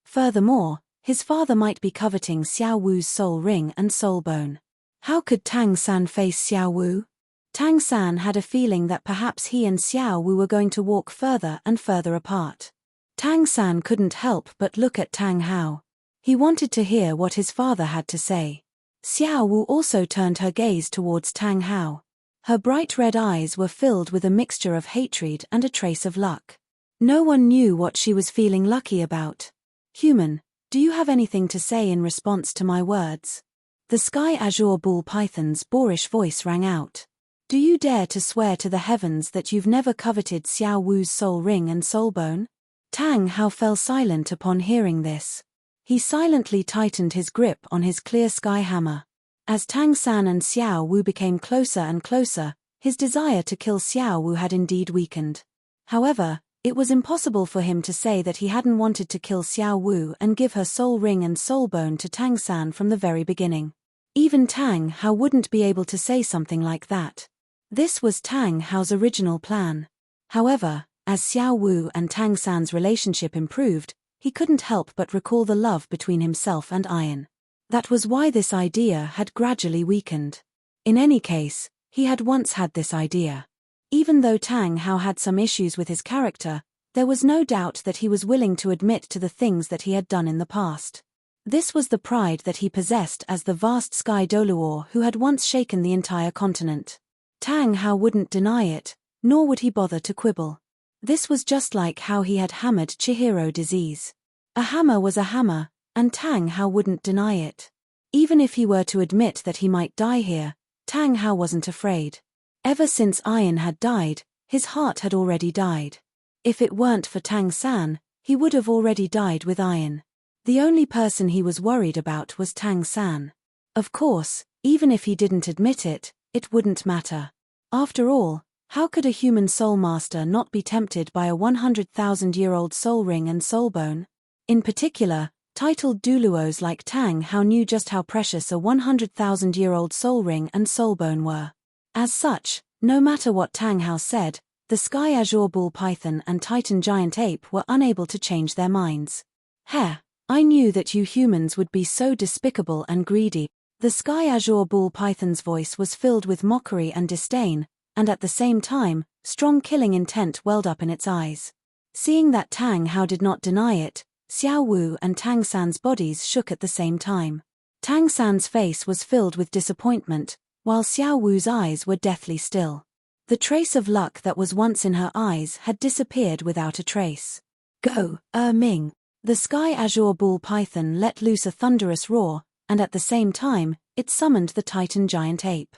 Furthermore, his father might be coveting Xiao Wu's soul ring and soul bone. How could Tang San face Xiao Wu? Tang San had a feeling that perhaps he and Xiao Wu were going to walk further and further apart. Tang San couldn't help but look at Tang Hao. He wanted to hear what his father had to say. Xiao Wu also turned her gaze towards Tang Hao. Her bright red eyes were filled with a mixture of hatred and a trace of luck. No one knew what she was feeling lucky about. Human, do you have anything to say in response to my words? The Sky Azure Ball Python's boorish voice rang out. Do you dare to swear to the heavens that you've never coveted Xiao Wu's soul ring and soul bone? Tang Hao fell silent upon hearing this. He silently tightened his grip on his clear sky hammer. As Tang San and Xiao Wu became closer and closer, his desire to kill Xiao Wu had indeed weakened. However, it was impossible for him to say that he hadn't wanted to kill Xiao Wu and give her soul ring and soul bone to Tang San from the very beginning. Even Tang Hao wouldn't be able to say something like that. This was Tang Hao's original plan. However, as Xiao Wu and Tang San's relationship improved, he couldn't help but recall the love between himself and Iron. That was why this idea had gradually weakened. In any case, he had once had this idea. Even though Tang Hao had some issues with his character, there was no doubt that he was willing to admit to the things that he had done in the past. This was the pride that he possessed as the vast Sky Douluo who had once shaken the entire continent. Tang Hao wouldn't deny it, nor would he bother to quibble. This was just like how he had hammered Chihiro disease. A hammer was a hammer, and Tang Hao wouldn't deny it. Even if he were to admit that he might die here, Tang Hao wasn't afraid. Ever since Iron had died, his heart had already died. If it weren't for Tang San, he would have already died with Iron. The only person he was worried about was Tang San. Of course, even if he didn't admit it, it wouldn't matter. After all, how could a human soul master not be tempted by a 100,000-year-old soul ring and soul bone? In particular, titled Douluos like Tang Hao knew just how precious a 100,000-year-old soul ring and soul bone were. As such, no matter what Tang Hao said, the Sky Azure Ball Python and Titan Giant Ape were unable to change their minds. Heh, I knew that you humans would be so despicable and greedy. The Sky Azure Ball Python's voice was filled with mockery and disdain, and at the same time, strong killing intent welled up in its eyes. Seeing that Tang Hao did not deny it, Xiao Wu and Tang San's bodies shook at the same time. Tang San's face was filled with disappointment, while Xiao Wu's eyes were deathly still. The trace of luck that was once in her eyes had disappeared without a trace. Go, Ming. The sky azure ball python let loose a thunderous roar, and at the same time, it summoned the Titan giant ape.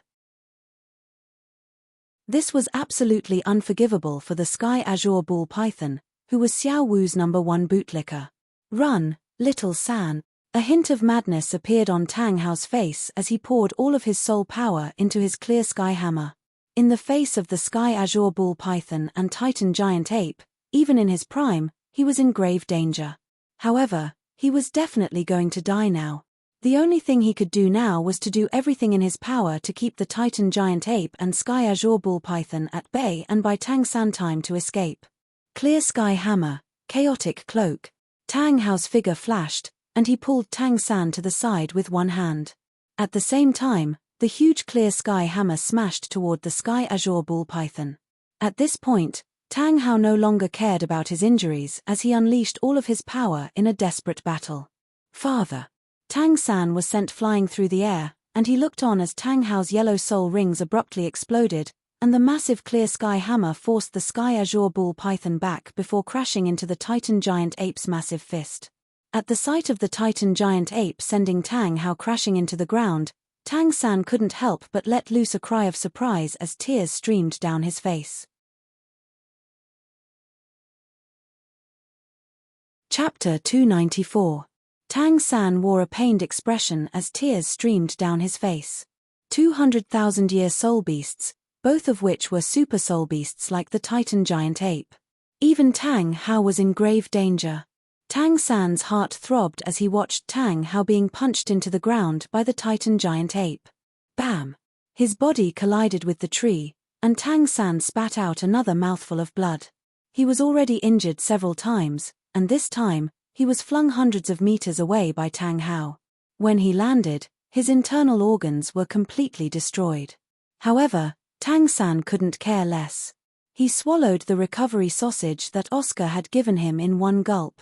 This was absolutely unforgivable for the sky azure ball python, who was Xiao Wu's #1 bootlicker. Run, little San. A hint of madness appeared on Tang Hao's face as he poured all of his soul power into his clear sky hammer. In the face of the sky azure ball python and Titan giant ape, even in his prime, he was in grave danger. However, he was definitely going to die now. The only thing he could do now was to do everything in his power to keep the Titan giant ape and sky azure ball python at bay and buy Tang San time to escape. Clear sky hammer, chaotic cloak. Tang Hao's figure flashed, and he pulled Tang San to the side with one hand. At the same time, the huge clear sky hammer smashed toward the sky azure ball python. At this point, Tang Hao no longer cared about his injuries as he unleashed all of his power in a desperate battle. Father. Tang San was sent flying through the air, and he looked on as Tang Hao's yellow soul rings abruptly exploded, and the massive clear sky hammer forced the sky azure ball python back before crashing into the Titan giant ape's massive fist. At the sight of the Titan giant ape sending Tang Hao crashing into the ground, Tang San couldn't help but let loose a cry of surprise as tears streamed down his face. Chapter 294. Tang San wore a pained expression as tears streamed down his face. 200,000-year soul beasts, both of which were super soul beasts like the Titan giant ape. Even Tang Hao was in grave danger. Tang San's heart throbbed as he watched Tang Hao being punched into the ground by the Titan giant ape. Bam! His body collided with the tree, and Tang San spat out another mouthful of blood. He was already injured several times, and this time, he was flung hundreds of meters away by Tang Hao. When he landed, his internal organs were completely destroyed. However, Tang San couldn't care less. He swallowed the recovery sausage that Oscar had given him in one gulp.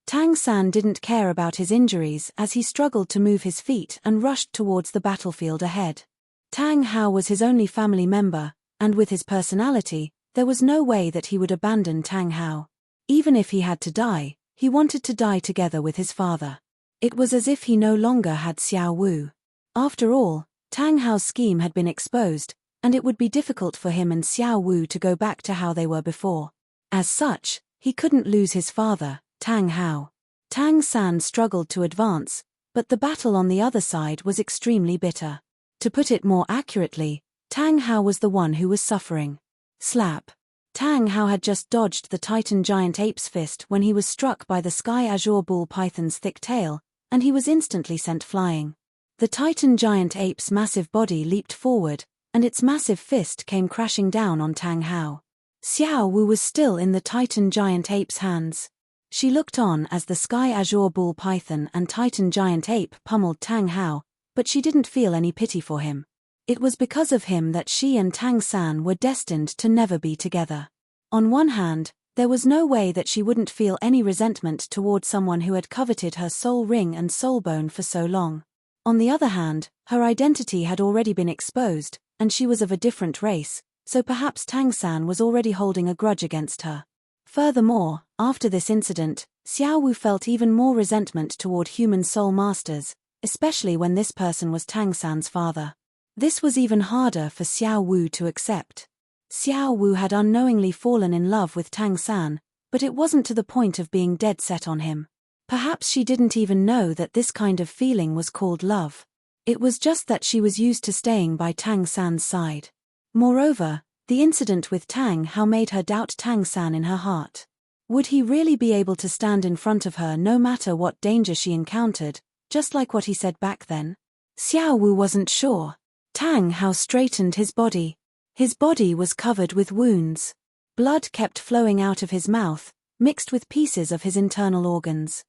Tang San didn't care about his injuries as he struggled to move his feet and rushed towards the battlefield ahead. Tang Hao was his only family member, and with his personality, there was no way that he would abandon Tang Hao. Even if he had to die, he wanted to die together with his father. It was as if he no longer had Xiao Wu. After all, Tang Hao's scheme had been exposed, and it would be difficult for him and Xiao Wu to go back to how they were before. As such, he couldn't lose his father, Tang Hao. Tang San struggled to advance, but the battle on the other side was extremely bitter. To put it more accurately, Tang Hao was the one who was suffering. Slap. Tang Hao had just dodged the Titan giant ape's fist when he was struck by the sky azure ball python's thick tail, and he was instantly sent flying. The Titan giant ape's massive body leaped forward, and its massive fist came crashing down on Tang Hao. Xiao Wu was still in the Titan giant ape's hands. She looked on as the sky azure ball python and Titan giant ape pummeled Tang Hao, but she didn't feel any pity for him. It was because of him that she and Tang San were destined to never be together. On one hand, there was no way that she wouldn't feel any resentment toward someone who had coveted her soul ring and soul bone for so long. On the other hand, her identity had already been exposed, and she was of a different race, so perhaps Tang San was already holding a grudge against her. Furthermore, after this incident, Xiao Wu felt even more resentment toward human soul masters, especially when this person was Tang San's father. This was even harder for Xiao Wu to accept. Xiao Wu had unknowingly fallen in love with Tang San, but it wasn't to the point of being dead set on him. Perhaps she didn't even know that this kind of feeling was called love. It was just that she was used to staying by Tang San's side. Moreover, the incident with Tang Hao made her doubt Tang San in her heart. Would he really be able to stand in front of her no matter what danger she encountered, just like what he said back then? Xiao Wu wasn't sure. Tang Hao straightened his body. His body was covered with wounds. Blood kept flowing out of his mouth, mixed with pieces of his internal organs.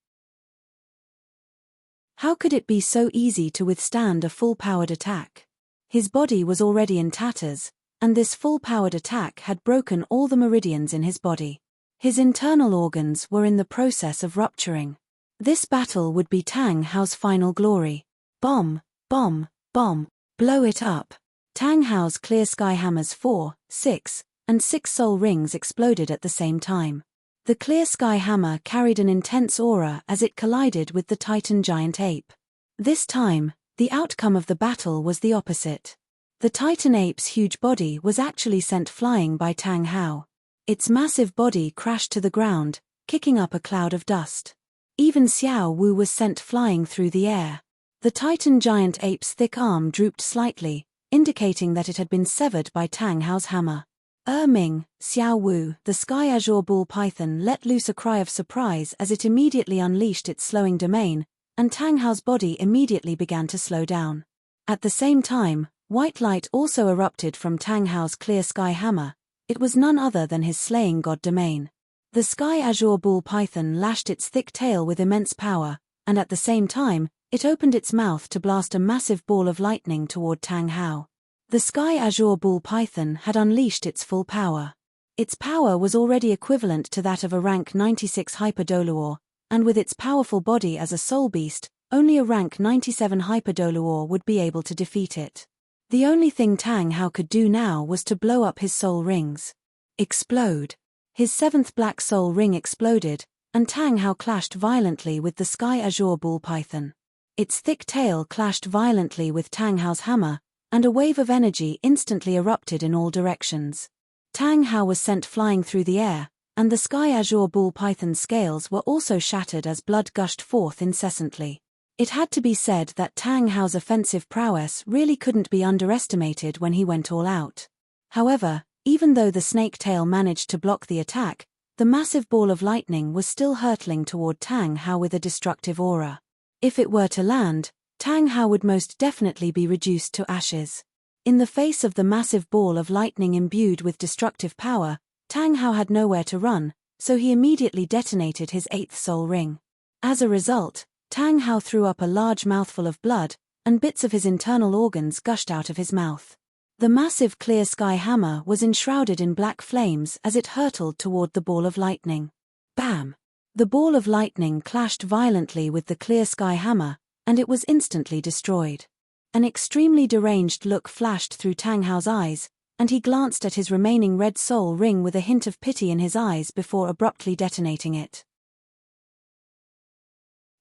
How could it be so easy to withstand a full-powered attack? His body was already in tatters, and this full-powered attack had broken all the meridians in his body. His internal organs were in the process of rupturing. This battle would be Tang Hao's final glory. Bomb, bomb, bomb. Blow it up. Tang Hao's clear sky hammer's 4, 6, and 6 soul rings exploded at the same time. The clear sky hammer carried an intense aura as it collided with the Titan giant ape. This time, the outcome of the battle was the opposite. The Titan ape's huge body was actually sent flying by Tang Hao. Its massive body crashed to the ground, kicking up a cloud of dust. Even Xiao Wu was sent flying through the air. The Titan giant ape's thick arm drooped slightly, indicating that it had been severed by Tang Hao's hammer. Ming, Xiao Wu, the sky azure ball python let loose a cry of surprise as it immediately unleashed its slowing domain, and Tang Hao's body immediately began to slow down. At the same time, white light also erupted from Tang Hao's clear sky hammer. It was none other than his slaying god domain. The sky azure ball python lashed its thick tail with immense power, and at the same time, it opened its mouth to blast a massive ball of lightning toward Tang Hao. The sky azure ball python had unleashed its full power. Its power was already equivalent to that of a rank 96 hyper Douluo, and with its powerful body as a soul beast, only a rank 97 hyper Douluo would be able to defeat it. The only thing Tang Hao could do now was to blow up his soul rings. Explode. His 7th black soul ring exploded, and Tang Hao clashed violently with the sky azure ball python. Its thick tail clashed violently with Tang Hao's hammer, and a wave of energy instantly erupted in all directions. Tang Hao was sent flying through the air, and the sky azure ball python's scales were also shattered as blood gushed forth incessantly. It had to be said that Tang Hao's offensive prowess really couldn't be underestimated when he went all out. However, even though the snake tail managed to block the attack, the massive ball of lightning was still hurtling toward Tang Hao with a destructive aura. If it were to land, Tang Hao would most definitely be reduced to ashes. In the face of the massive ball of lightning imbued with destructive power, Tang Hao had nowhere to run, so he immediately detonated his 8th soul ring. As a result, Tang Hao threw up a large mouthful of blood, and bits of his internal organs gushed out of his mouth. The massive clear sky hammer was enshrouded in black flames as it hurtled toward the ball of lightning. Bam! The ball of lightning clashed violently with the clear sky hammer, and it was instantly destroyed. An extremely deranged look flashed through Tang Hao's eyes, and he glanced at his remaining red soul ring with a hint of pity in his eyes before abruptly detonating it.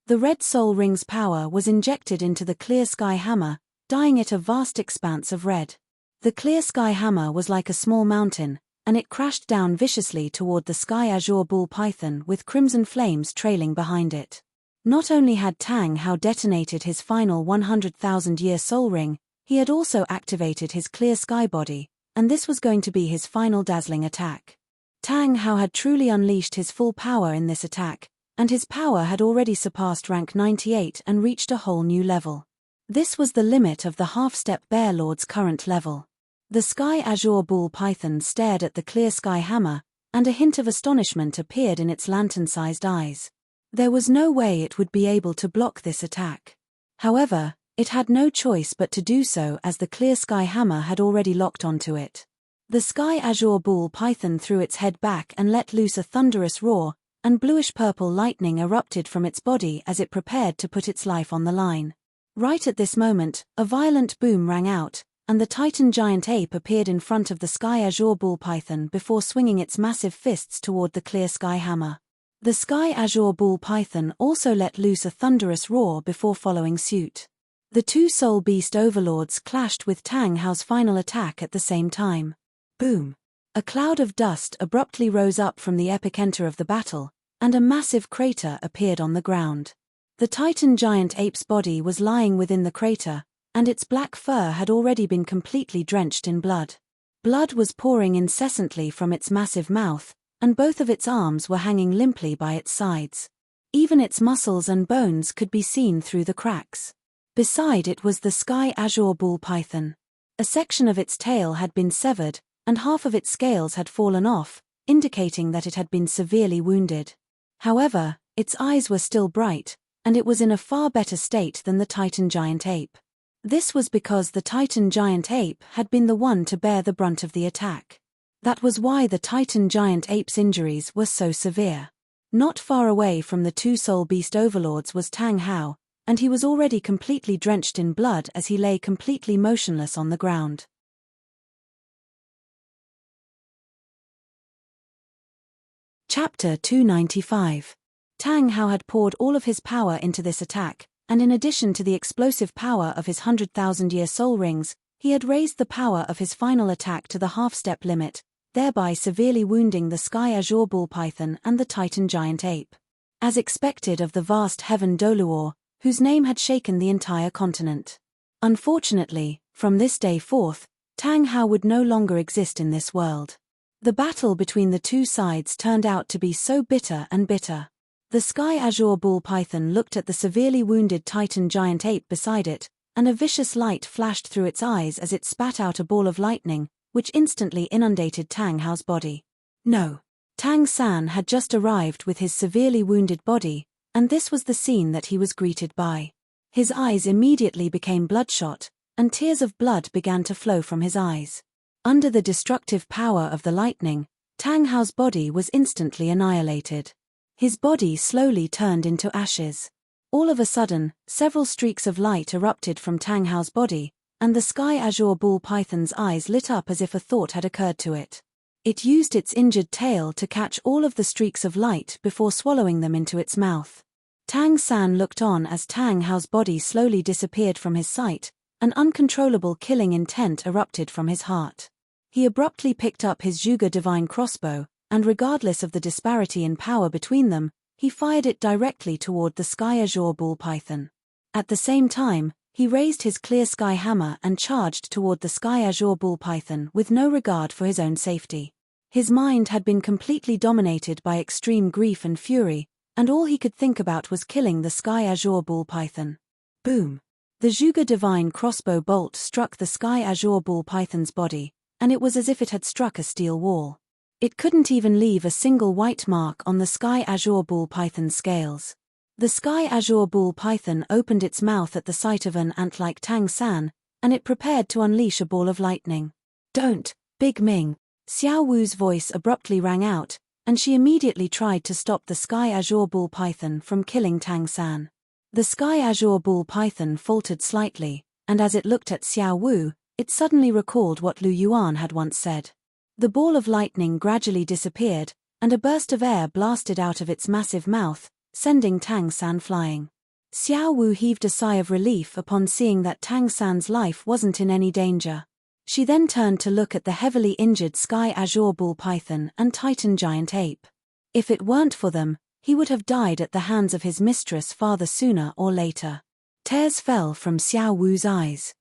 The red soul ring's power was injected into the clear sky hammer, dyeing it a vast expanse of red. The clear sky hammer was like a small mountain, and it crashed down viciously toward the sky azure ball python with crimson flames trailing behind it. Not only had Tang Hao detonated his final 100,000-year soul ring, he had also activated his clear sky body, and this was going to be his final dazzling attack. Tang Hao had truly unleashed his full power in this attack, and his power had already surpassed rank 98 and reached a whole new level. This was the limit of the half-step bear lord's current level. The sky azure ball python stared at the clear sky hammer, and a hint of astonishment appeared in its lantern-sized eyes. There was no way it would be able to block this attack. However, it had no choice but to do so as the clear sky hammer had already locked onto it. The sky azure ball python threw its head back and let loose a thunderous roar, and bluish-purple lightning erupted from its body as it prepared to put its life on the line. Right at this moment, a violent boom rang out, and the Titan giant ape appeared in front of the sky azure ball python before swinging its massive fists toward the clear sky hammer. The sky azure ball python also let loose a thunderous roar before following suit. The two soul beast overlords clashed with Tang Hao's final attack at the same time. Boom! A cloud of dust abruptly rose up from the epicenter of the battle, and a massive crater appeared on the ground. The Titan giant ape's body was lying within the crater, and its black fur had already been completely drenched in blood. Blood was pouring incessantly from its massive mouth, and both of its arms were hanging limply by its sides. Even its muscles and bones could be seen through the cracks. Beside it was the sky azure ball python. A section of its tail had been severed, and half of its scales had fallen off, indicating that it had been severely wounded. However, its eyes were still bright, and it was in a far better state than the Titan giant ape. This was because the Titan giant ape had been the one to bear the brunt of the attack. That was why the Titan giant ape's injuries were so severe. Not far away from the two soul beast overlords was Tang Hao, and he was already completely drenched in blood as he lay completely motionless on the ground. Chapter 295. Tang Hao had poured all of his power into this attack, and in addition to the explosive power of his 100,000-year soul rings, he had raised the power of his final attack to the half-step limit, thereby severely wounding the Sky Azure Bull Python and the Titan Giant Ape. As expected of the vast heaven Douluo, whose name had shaken the entire continent. Unfortunately, from this day forth, Tang Hao would no longer exist in this world. The battle between the two sides turned out to be so bitter and bitter. The Sky Azure Bull Python looked at the severely wounded Titan Giant Ape beside it, and a vicious light flashed through its eyes as it spat out a ball of lightning, which instantly inundated Tang Hao's body. No. Tang San had just arrived with his severely wounded body, and this was the scene that he was greeted by. His eyes immediately became bloodshot, and tears of blood began to flow from his eyes. Under the destructive power of the lightning, Tang Hao's body was instantly annihilated. His body slowly turned into ashes. All of a sudden, several streaks of light erupted from Tang Hao's body, and the Sky Azure Bull Python's eyes lit up as if a thought had occurred to it. It used its injured tail to catch all of the streaks of light before swallowing them into its mouth. Tang San looked on as Tang Hao's body slowly disappeared from his sight. An uncontrollable killing intent erupted from his heart. He abruptly picked up his Zhuge divine crossbow, and regardless of the disparity in power between them, he fired it directly toward the Sky Azure Bull Python. At the same time, he raised his clear sky hammer and charged toward the Sky Azure Bull Python with no regard for his own safety. His mind had been completely dominated by extreme grief and fury, and all he could think about was killing the Sky Azure Bull Python. Boom! The Zhuge divine crossbow bolt struck the Sky Azure Bull Python's body, and it was as if it had struck a steel wall. It couldn't even leave a single white mark on the Sky Azure Bull Python's scales. The Sky Azure Bull Python opened its mouth at the sight of an ant like Tang San, and it prepared to unleash a ball of lightning. "Don't, Big Ming!" Xiao Wu's voice abruptly rang out, and she immediately tried to stop the Sky Azure Bull Python from killing Tang San. The Sky Azure Bull Python faltered slightly, and as it looked at Xiao Wu, it suddenly recalled what Lu Yuan had once said. The ball of lightning gradually disappeared, and a burst of air blasted out of its massive mouth, sending Tang San flying. Xiao Wu heaved a sigh of relief upon seeing that Tang San's life wasn't in any danger. She then turned to look at the heavily injured Sky Azure Bull Python and Titan Giant Ape. If it weren't for them, he would have died at the hands of his mistress father sooner or later. Tears fell from Xiao Wu's eyes.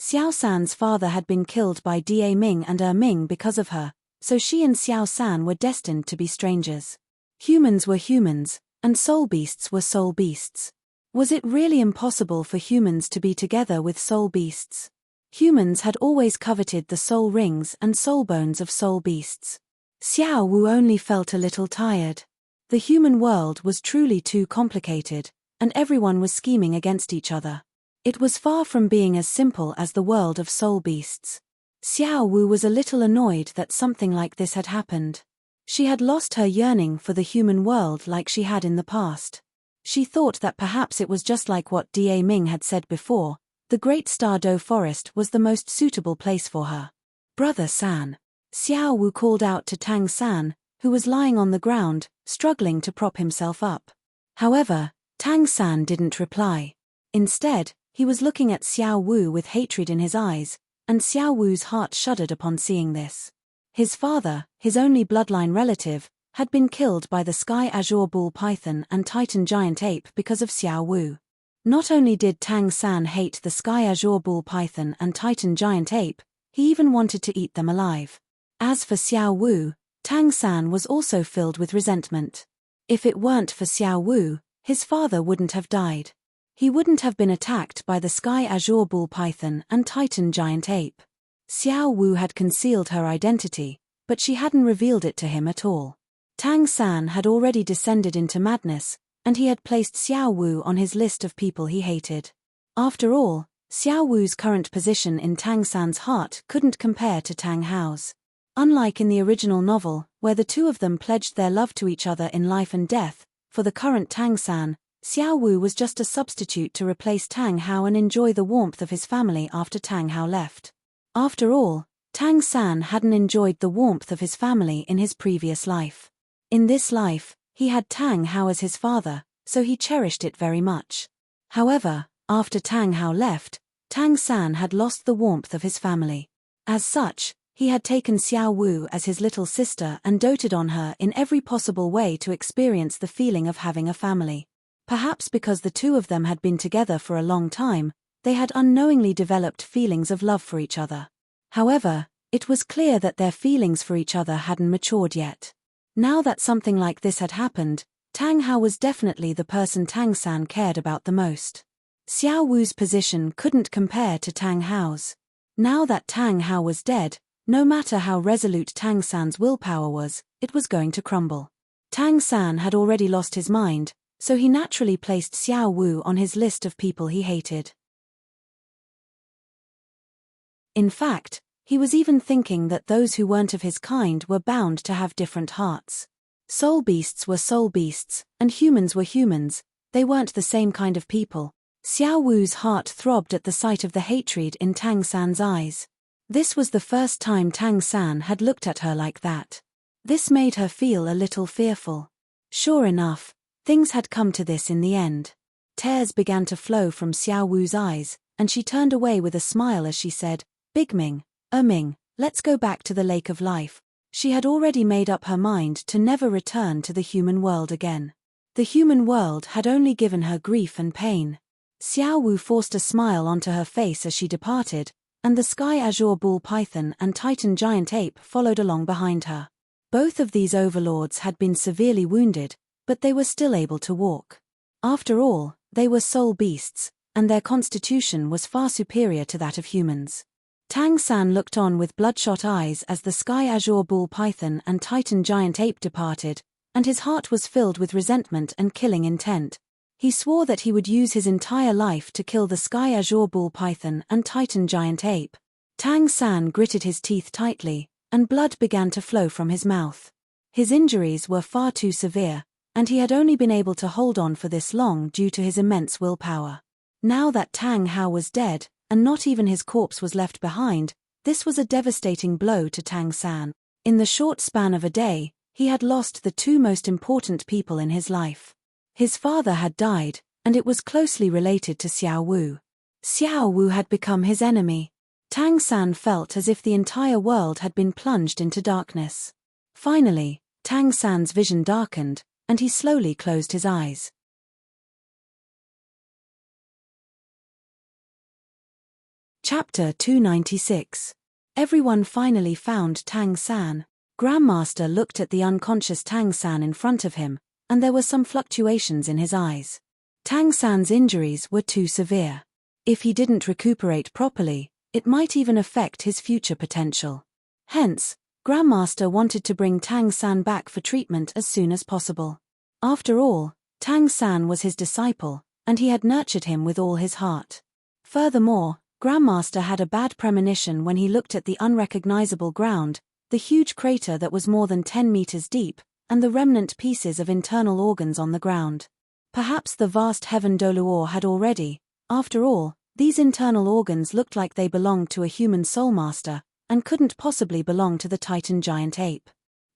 Xiao San's father had been killed by Da Ming and Ming because of her, so she and Xiao San were destined to be strangers. Humans were humans, and soul beasts were soul beasts. Was it really impossible for humans to be together with soul beasts? Humans had always coveted the soul rings and soul bones of soul beasts. Xiao Wu only felt a little tired. The human world was truly too complicated, and everyone was scheming against each other. It was far from being as simple as the world of soul beasts. Xiao Wu was a little annoyed that something like this had happened. She had lost her yearning for the human world like she had in the past. She thought that perhaps it was just like what Da Ming had said before, the Great Star Do Forest was the most suitable place for her. "Brother San." Xiao Wu called out to Tang San, who was lying on the ground, struggling to prop himself up. However, Tang San didn't reply. Instead, he was looking at Xiao Wu with hatred in his eyes, and Xiao Wu's heart shuddered upon seeing this. His father, his only bloodline relative, had been killed by the Sky Azure Bull Python and Titan Giant Ape because of Xiao Wu. Not only did Tang San hate the Sky Azure Bull Python and Titan Giant Ape, he even wanted to eat them alive. As for Xiao Wu, Tang San was also filled with resentment. If it weren't for Xiao Wu, his father wouldn't have died. He wouldn't have been attacked by the Sky Azure Bull Python and Titan Giant Ape. Xiao Wu had concealed her identity, but she hadn't revealed it to him at all. Tang San had already descended into madness, and he had placed Xiao Wu on his list of people he hated. After all, Xiao Wu's current position in Tang San's heart couldn't compare to Tang Hao's. Unlike in the original novel, where the two of them pledged their love to each other in life and death, for the current Tang San, Xiao Wu was just a substitute to replace Tang Hao and enjoy the warmth of his family after Tang Hao left. After all, Tang San hadn't enjoyed the warmth of his family in his previous life. In this life, he had Tang Hao as his father, so he cherished it very much. However, after Tang Hao left, Tang San had lost the warmth of his family. As such, he had taken Xiao Wu as his little sister and doted on her in every possible way to experience the feeling of having a family. Perhaps because the two of them had been together for a long time, they had unknowingly developed feelings of love for each other. However, it was clear that their feelings for each other hadn't matured yet. Now that something like this had happened, Tang Hao was definitely the person Tang San cared about the most. Xiao Wu's position couldn't compare to Tang Hao's. Now that Tang Hao was dead, no matter how resolute Tang San's willpower was, it was going to crumble. Tang San had already lost his mind, so he naturally placed Xiao Wu on his list of people he hated. In fact, he was even thinking that those who weren't of his kind were bound to have different hearts. Soul beasts were soul beasts, and humans were humans, they weren't the same kind of people. Xiao Wu's heart throbbed at the sight of the hatred in Tang San's eyes. This was the first time Tang San had looked at her like that. This made her feel a little fearful. Sure enough, things had come to this in the end. Tears began to flow from Xiao Wu's eyes, and she turned away with a smile as she said, "Big Ming, Ming, let's go back to the Lake of Life." She had already made up her mind to never return to the human world again. The human world had only given her grief and pain. Xiao Wu forced a smile onto her face as she departed, and the sky azure bull python and titan giant ape followed along behind her. Both of these overlords had been severely wounded, but they were still able to walk. After all, they were soul beasts, and their constitution was far superior to that of humans. Tang San looked on with bloodshot eyes as the sky azure bull python and titan giant ape departed, and his heart was filled with resentment and killing intent. He swore that he would use his entire life to kill the sky azure bull python and titan giant ape. Tang San gritted his teeth tightly, and blood began to flow from his mouth. His injuries were far too severe, and he had only been able to hold on for this long due to his immense willpower. Now that Tang Hao was dead, and not even his corpse was left behind, this was a devastating blow to Tang San. In the short span of a day, he had lost the two most important people in his life. His father had died, and it was closely related to Xiao Wu. Xiao Wu had become his enemy. Tang San felt as if the entire world had been plunged into darkness. Finally, Tang San's vision darkened, and he slowly closed his eyes. Chapter 296. Everyone finally found Tang San. Grandmaster looked at the unconscious Tang San in front of him, and there were some fluctuations in his eyes. Tang San's injuries were too severe. If he didn't recuperate properly, it might even affect his future potential. Hence, Grandmaster wanted to bring Tang San back for treatment as soon as possible. After all, Tang San was his disciple, and he had nurtured him with all his heart. Furthermore, Grandmaster had a bad premonition when he looked at the unrecognizable ground, the huge crater that was more than 10 meters deep, and the remnant pieces of internal organs on the ground. Perhaps the vast heaven Douluo had already. After all, these internal organs looked like they belonged to a human soulmaster, and couldn't possibly belong to the titan giant ape.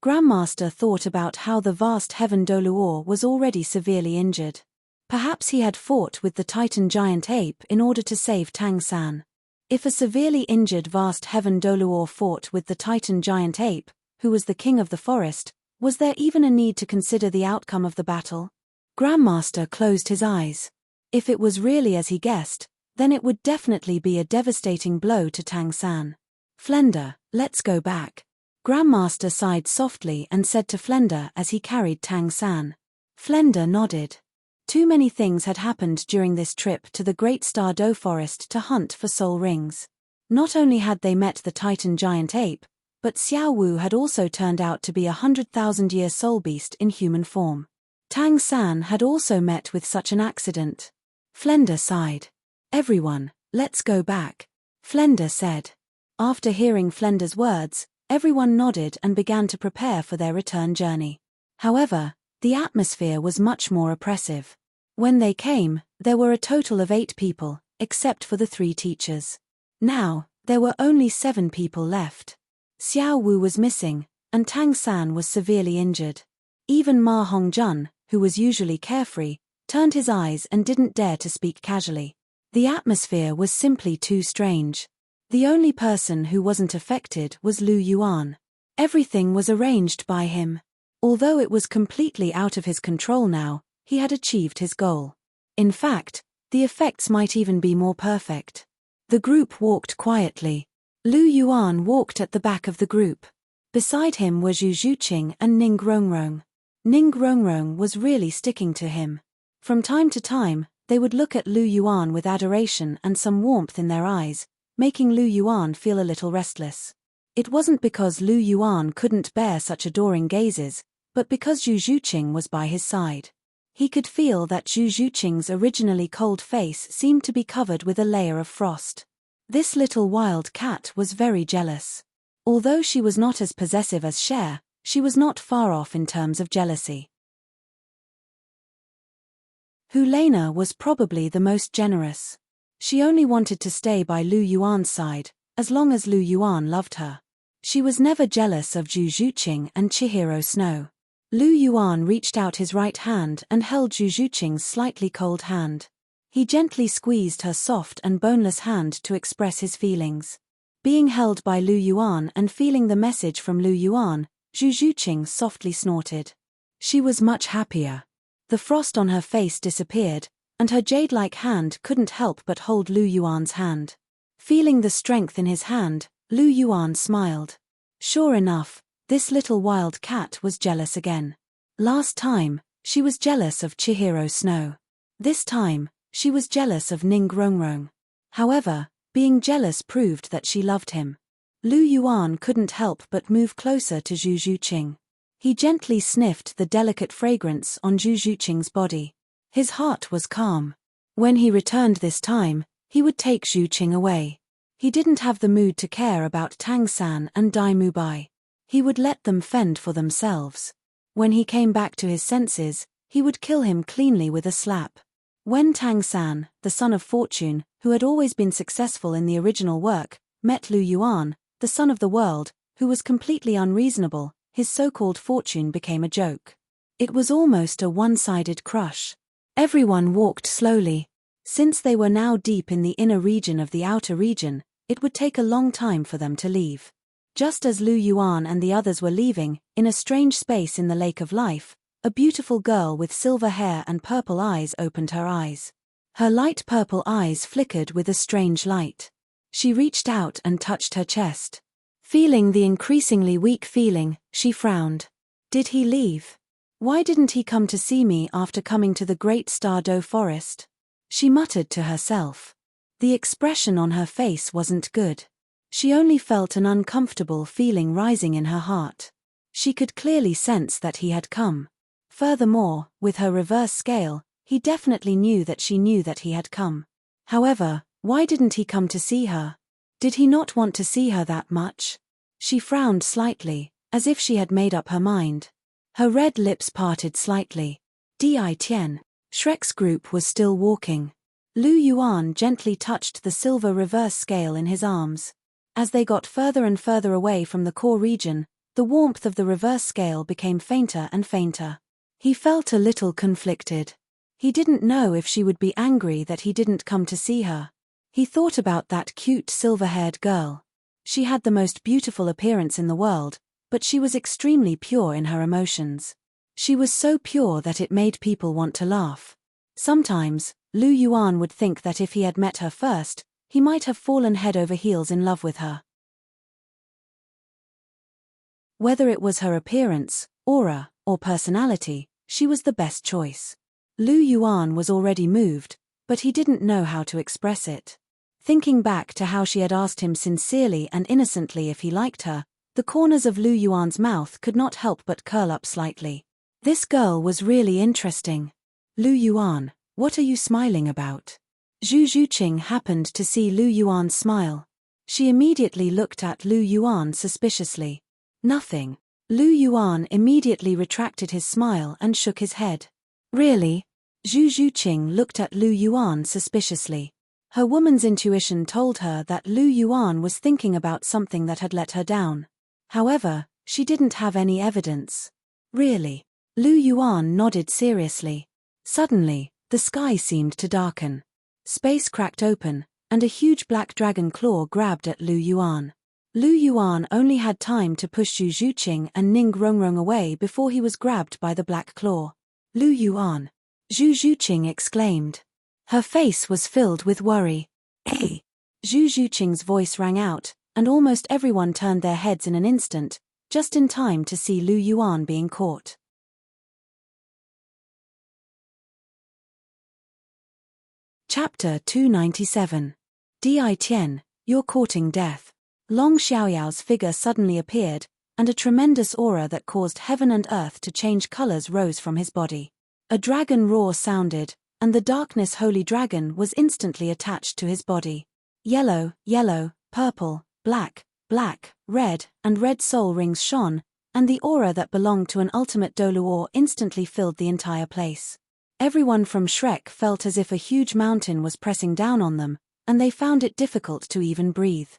Grandmaster thought about how the vast heaven Douluo was already severely injured. Perhaps he had fought with the titan giant ape in order to save Tang San. If a severely injured vast heaven Douluo fought with the titan giant ape, who was the king of the forest, was there even a need to consider the outcome of the battle? Grandmaster closed his eyes. If it was really as he guessed, then it would definitely be a devastating blow to Tang San. "Flender, let's go back." Grandmaster sighed softly and said to Flender as he carried Tang San. Flender nodded. Too many things had happened during this trip to the Great Star Do Forest to hunt for soul rings. Not only had they met the titan giant ape, but Xiao Wu had also turned out to be a 100,000-year soul beast in human form. Tang San had also met with such an accident. Flender sighed. "Everyone, let's go back," Flender said. After hearing Flender's words, everyone nodded and began to prepare for their return journey. However, the atmosphere was much more oppressive. When they came, there were a total of 8 people, except for the 3 teachers. Now, There were only 7 people left. Xiao Wu was missing, and Tang San was severely injured. Even Ma Hongjun, who was usually carefree, turned his eyes and didn't dare to speak casually. The atmosphere was simply too strange. The only person who wasn't affected was Lu Yuan. Everything was arranged by him. Although it was completely out of his control now, he had achieved his goal. In fact, the effects might even be more perfect. The group walked quietly. Lu Yuan walked at the back of the group. Beside him were Zhu Zhuqing and Ning Rongrong. Ning Rongrong was really sticking to him. From time to time, they would look at Lu Yuan with adoration and some warmth in their eyes, making Lu Yuan feel a little restless. It wasn't because Lu Yuan couldn't bear such adoring gazes, but because Zhu Zhuqing was by his side. He could feel that Zhu Zhuqing's originally cold face seemed to be covered with a layer of frost. This little wild cat was very jealous. Although she was not as possessive as Cher, she was not far off in terms of jealousy. Helena was probably the most generous. She only wanted to stay by Lu Yuan's side, as long as Lu Yuan loved her. She was never jealous of Zhu Zhuqing and Chihiro Snow. Lu Yuan reached out his right hand and held Zhu Zhuqing's slightly cold hand. He gently squeezed her soft and boneless hand to express his feelings. Being held by Lu Yuan and feeling the message from Lu Yuan, Zhu Zhuqing softly snorted. She was much happier. The frost on her face disappeared, and her jade-like hand couldn't help but hold Lu Yuan's hand. Feeling the strength in his hand, Lu Yuan smiled. Sure enough, this little wild cat was jealous again. Last time, she was jealous of Chihiro Snow. This time, she was jealous of Ning Rongrong. However, being jealous proved that she loved him. Lu Yuan couldn't help but move closer to Zhu Zhuqing. He gently sniffed the delicate fragrance on Zhu Zhuqing's body. His heart was calm. When he returned this time, he would take Zhu Qing away. He didn't have the mood to care about Tang San and Dai Mubai. He would let them fend for themselves. When he came back to his senses, he would kill him cleanly with a slap. When Tang San, the son of fortune, who had always been successful in the original work, met Lu Yuan, the son of the world, who was completely unreasonable, his so-called fortune became a joke. It was almost a one-sided crush. Everyone walked slowly. Since they were now deep in the inner region of the outer region, it would take a long time for them to leave. Just as Lu Yuan and the others were leaving, in a strange space in the Lake of Life, a beautiful girl with silver hair and purple eyes opened her eyes. Her light purple eyes flickered with a strange light. She reached out and touched her chest. Feeling the increasingly weak feeling, she frowned. Did he leave? Why didn't he come to see me after coming to the Great Douluo forest? She muttered to herself. The expression on her face wasn't good. She only felt an uncomfortable feeling rising in her heart. She could clearly sense that he had come. Furthermore, with her reverse scale, he definitely knew that she knew that he had come. However, why didn't he come to see her? Did he not want to see her that much? She frowned slightly, as if she had made up her mind. Her red lips parted slightly. Di Tian. Shrek's group was still walking. Lu Yuan gently touched the silver reverse scale in his arms. As they got further and further away from the core region, the warmth of the reverse scale became fainter and fainter. He felt a little conflicted. He didn't know if she would be angry that he didn't come to see her. He thought about that cute silver-haired girl. She had the most beautiful appearance in the world, but she was extremely pure in her emotions. She was so pure that it made people want to laugh. Sometimes, Lu Yuan would think that if he had met her first, he might have fallen head over heels in love with her. Whether it was her appearance, aura, or personality, she was the best choice. Lu Yuan was already moved, but he didn't know how to express it. Thinking back to how she had asked him sincerely and innocently if he liked her, the corners of Lu Yuan's mouth could not help but curl up slightly. This girl was really interesting. Lu Yuan, what are you smiling about? Zhu Zhuqing happened to see Lu Yuan smile. She immediately looked at Lu Yuan suspiciously. Nothing. Lu Yuan immediately retracted his smile and shook his head. Really? Zhu Zhuqing looked at Lu Yuan suspiciously. Her woman's intuition told her that Lu Yuan was thinking about something that had let her down. However, she didn't have any evidence. Really? Lu Yuan nodded seriously. Suddenly, the sky seemed to darken. Space cracked open, and a huge black dragon claw grabbed at Lu Yuan. Lu Yuan only had time to push Zhu Zhuqing and Ning Rongrong away before he was grabbed by the black claw. Lu Yuan! Zhu Zhuqing exclaimed. Her face was filled with worry. Hey! Zhu Zhuqing's voice rang out, and almost everyone turned their heads in an instant, just in time to see Lu Yuan being caught. Chapter 297. Di Tian, you're courting death. Long Xiaoyao's figure suddenly appeared, and a tremendous aura that caused heaven and earth to change colors rose from his body. A dragon roar sounded, and the darkness holy dragon was instantly attached to his body. Yellow, yellow, purple, black, black, red, and red soul rings shone, and the aura that belonged to an ultimate Douluo instantly filled the entire place. Everyone from Shrek felt as if a huge mountain was pressing down on them, and they found it difficult to even breathe.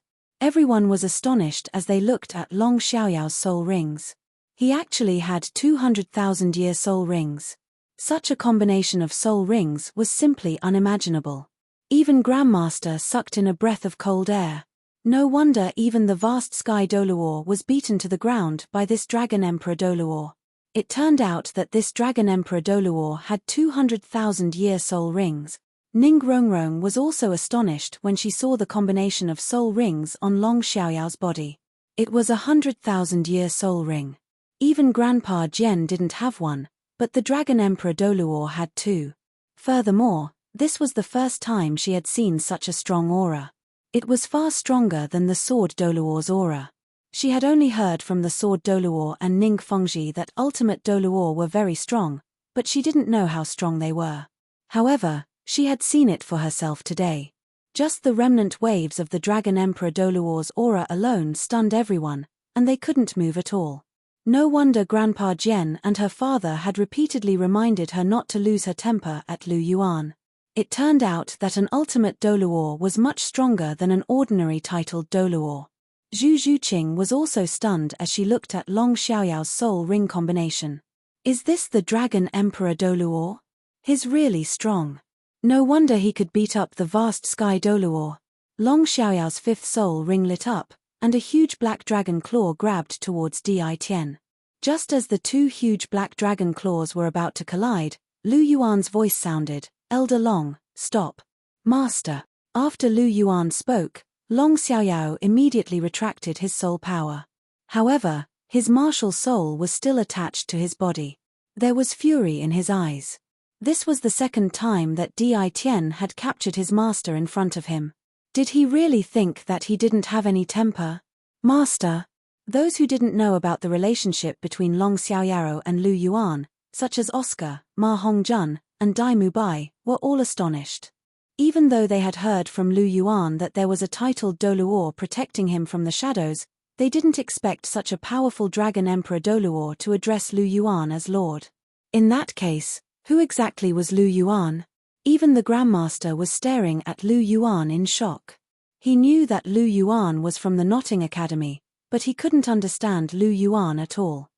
Everyone was astonished as they looked at Long Xiaoyao's soul rings. He actually had 200,000-year soul rings. Such a combination of soul rings was simply unimaginable. Even Grandmaster sucked in a breath of cold air. No wonder even the vast sky Douluo was beaten to the ground by this Dragon Emperor Douluo. It turned out that this Dragon Emperor Douluo had 200,000-year soul rings. Ning Rongrong was also astonished when she saw the combination of soul rings on Long Xiaoyao's body. It was a 100,000-year soul ring. Even Grandpa Jian didn't have one, but the Dragon Emperor Douluo had two. Furthermore, this was the first time she had seen such a strong aura. It was far stronger than the Sword Douluo's aura. She had only heard from the Sword Douluo and Ning Fengji that Ultimate Douluo were very strong, but she didn't know how strong they were. However, she had seen it for herself today. Just the remnant waves of the Dragon Emperor Douluo's aura alone stunned everyone, and they couldn't move at all. No wonder Grandpa Jian and her father had repeatedly reminded her not to lose her temper at Lu Yuan. It turned out that an ultimate Douluo was much stronger than an ordinary titled Douluo. Zhu Zhuqing was also stunned as she looked at Long Xiaoyao's soul ring combination. Is this the Dragon Emperor Douluo? He's really strong. No wonder he could beat up the vast sky Douluo. Long Xiaoyao's fifth soul ring lit up, and a huge black dragon claw grabbed towards Di Tian. Just as the two huge black dragon claws were about to collide, Lu Yuan's voice sounded, "Elder Long, stop." Master. After Lu Yuan spoke, Long Xiaoyao immediately retracted his soul power. However, his martial soul was still attached to his body. There was fury in his eyes. This was the second time that Di Tian had captured his master in front of him. Did he really think that he didn't have any temper? Master. Those who didn't know about the relationship between Long Xiaoyao and Lu Yuan, such as Oscar, Ma Hongjun, and Dai Mubai, were all astonished. Even though they had heard from Lu Yuan that there was a titled Douluo protecting him from the shadows, they didn't expect such a powerful Dragon Emperor Douluo to address Lu Yuan as Lord. In that case, who exactly was Lu Yuan? Even the Grandmaster was staring at Lu Yuan in shock. He knew that Lu Yuan was from the Notting Academy, but he couldn't understand Lu Yuan at all.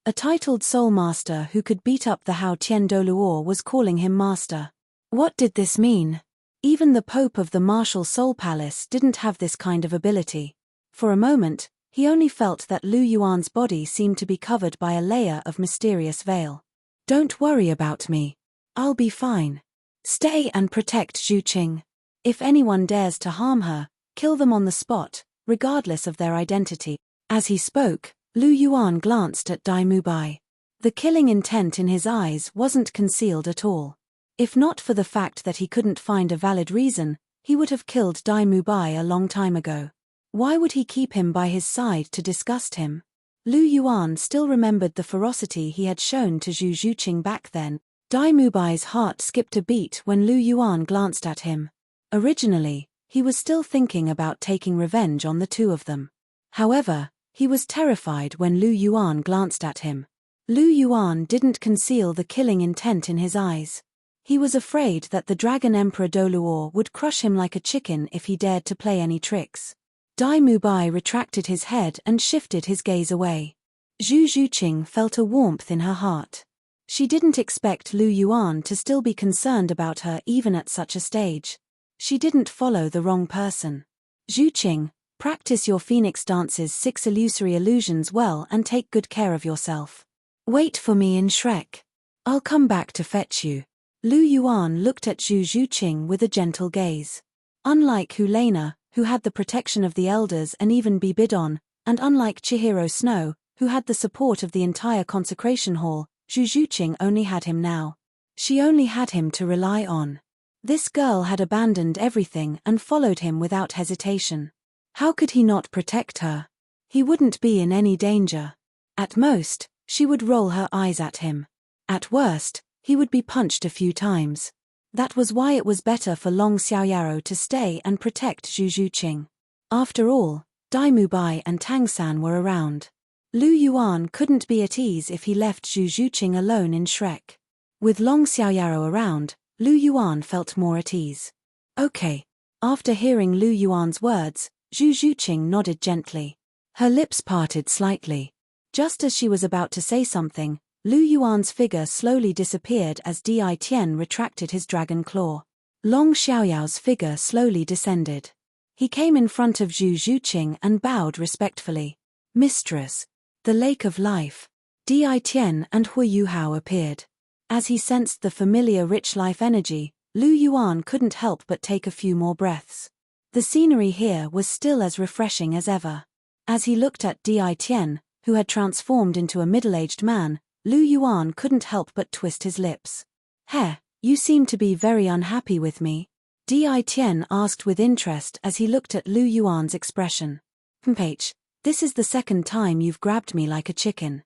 A titled soul master who could beat up the Hao Tian Douluo was calling him master. What did this mean? Even the Pope of the Martial Soul Palace didn't have this kind of ability. For a moment, he only felt that Lu Yuan's body seemed to be covered by a layer of mysterious veil. Don't worry about me. I'll be fine. Stay and protect Zhuqing. If anyone dares to harm her, kill them on the spot, regardless of their identity. As he spoke, Lu Yuan glanced at Dai Mubai. The killing intent in his eyes wasn't concealed at all. If not for the fact that he couldn't find a valid reason, he would have killed Dai Mubai a long time ago. Why would he keep him by his side to disgust him? Lu Yuan still remembered the ferocity he had shown to Zhu Zhuqing back then. Dai Mubai's heart skipped a beat when Lu Yuan glanced at him. Originally, he was still thinking about taking revenge on the two of them. However, he was terrified when Lu Yuan glanced at him. Lu Yuan didn't conceal the killing intent in his eyes. He was afraid that the Dragon Emperor Douluo would crush him like a chicken if he dared to play any tricks. Dai Mubai retracted his head and shifted his gaze away. Zhu Zhuqing felt a warmth in her heart. She didn't expect Lu Yuan to still be concerned about her even at such a stage. She didn't follow the wrong person. Zhuqing, practice your phoenix dance's 6 illusory illusions well and take good care of yourself. Wait for me in Shrek. I'll come back to fetch you. Lu Yuan looked at Zhu Zhuqing with a gentle gaze. Unlike Hulena, who had the protection of the elders and even Bibidon, and unlike Chihiro Snow, who had the support of the entire consecration hall, Zhu Zhuqing only had him now. She only had him to rely on. This girl had abandoned everything and followed him without hesitation. How could he not protect her? He wouldn't be in any danger. At most, she would roll her eyes at him. At worst, he would be punched a few times. That was why it was better for Long Xiaoyaro to stay and protect Zhu Zhuqing. After all, Dai Mubai and Tang San were around. Lu Yuan couldn't be at ease if he left Zhu Zhuqing alone in Shrek. With Long Xiaoyaro around, Lu Yuan felt more at ease. Okay. After hearing Lu Yuan's words, Zhu Zhuqing nodded gently. Her lips parted slightly. Just as she was about to say something, Lu Yuan's figure slowly disappeared as Di Tian retracted his dragon claw. Long Xiaoyao's figure slowly descended. He came in front of Zhu Zhuqing and bowed respectfully. Mistress. The Lake of Life. Di Tian and Hui Yuhao appeared. As he sensed the familiar rich life energy, Lu Yuan couldn't help but take a few more breaths. The scenery here was still as refreshing as ever. As he looked at Di Tian, who had transformed into a middle-aged man, Lu Yuan couldn't help but twist his lips. Heh, you seem to be very unhappy with me. Di Tian asked with interest as he looked at Lu Yuan's expression. Mph, this is the second time you've grabbed me like a chicken.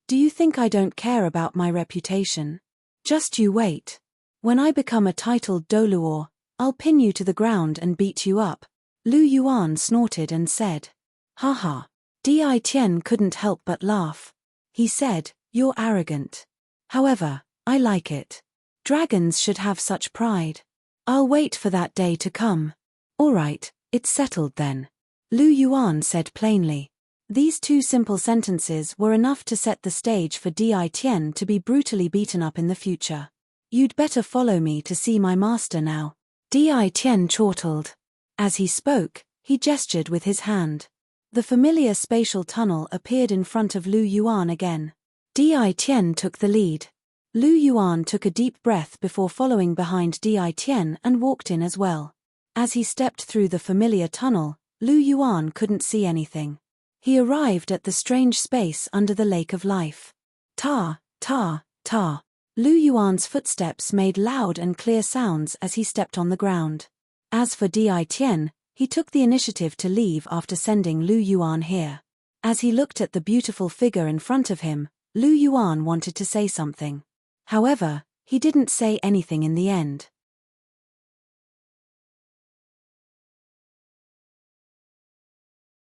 Do you think I don't care about my reputation? Just you wait. When I become a titled Douluo, I'll pin you to the ground and beat you up. Lu Yuan snorted and said. Haha. Di Tian couldn't help but laugh. He said, you're arrogant. However, I like it. Dragons should have such pride. I'll wait for that day to come. Alright, it's settled then. Lu Yuan said plainly. These 2 simple sentences were enough to set the stage for Di Tian to be brutally beaten up in the future. You'd better follow me to see my master now. Di Tian chortled. As he spoke, he gestured with his hand. The familiar spatial tunnel appeared in front of Lu Yuan again. Di Tian took the lead. Lu Yuan took a deep breath before following behind Di Tian and walked in as well. As he stepped through the familiar tunnel, Lu Yuan couldn't see anything. He arrived at the strange space under the Lake of Life. Ta, ta, ta. Lu Yuan's footsteps made loud and clear sounds as he stepped on the ground. As for Di Tian, he took the initiative to leave after sending Lu Yuan here. As he looked at the beautiful figure in front of him, Lu Yuan wanted to say something. However, he didn't say anything in the end.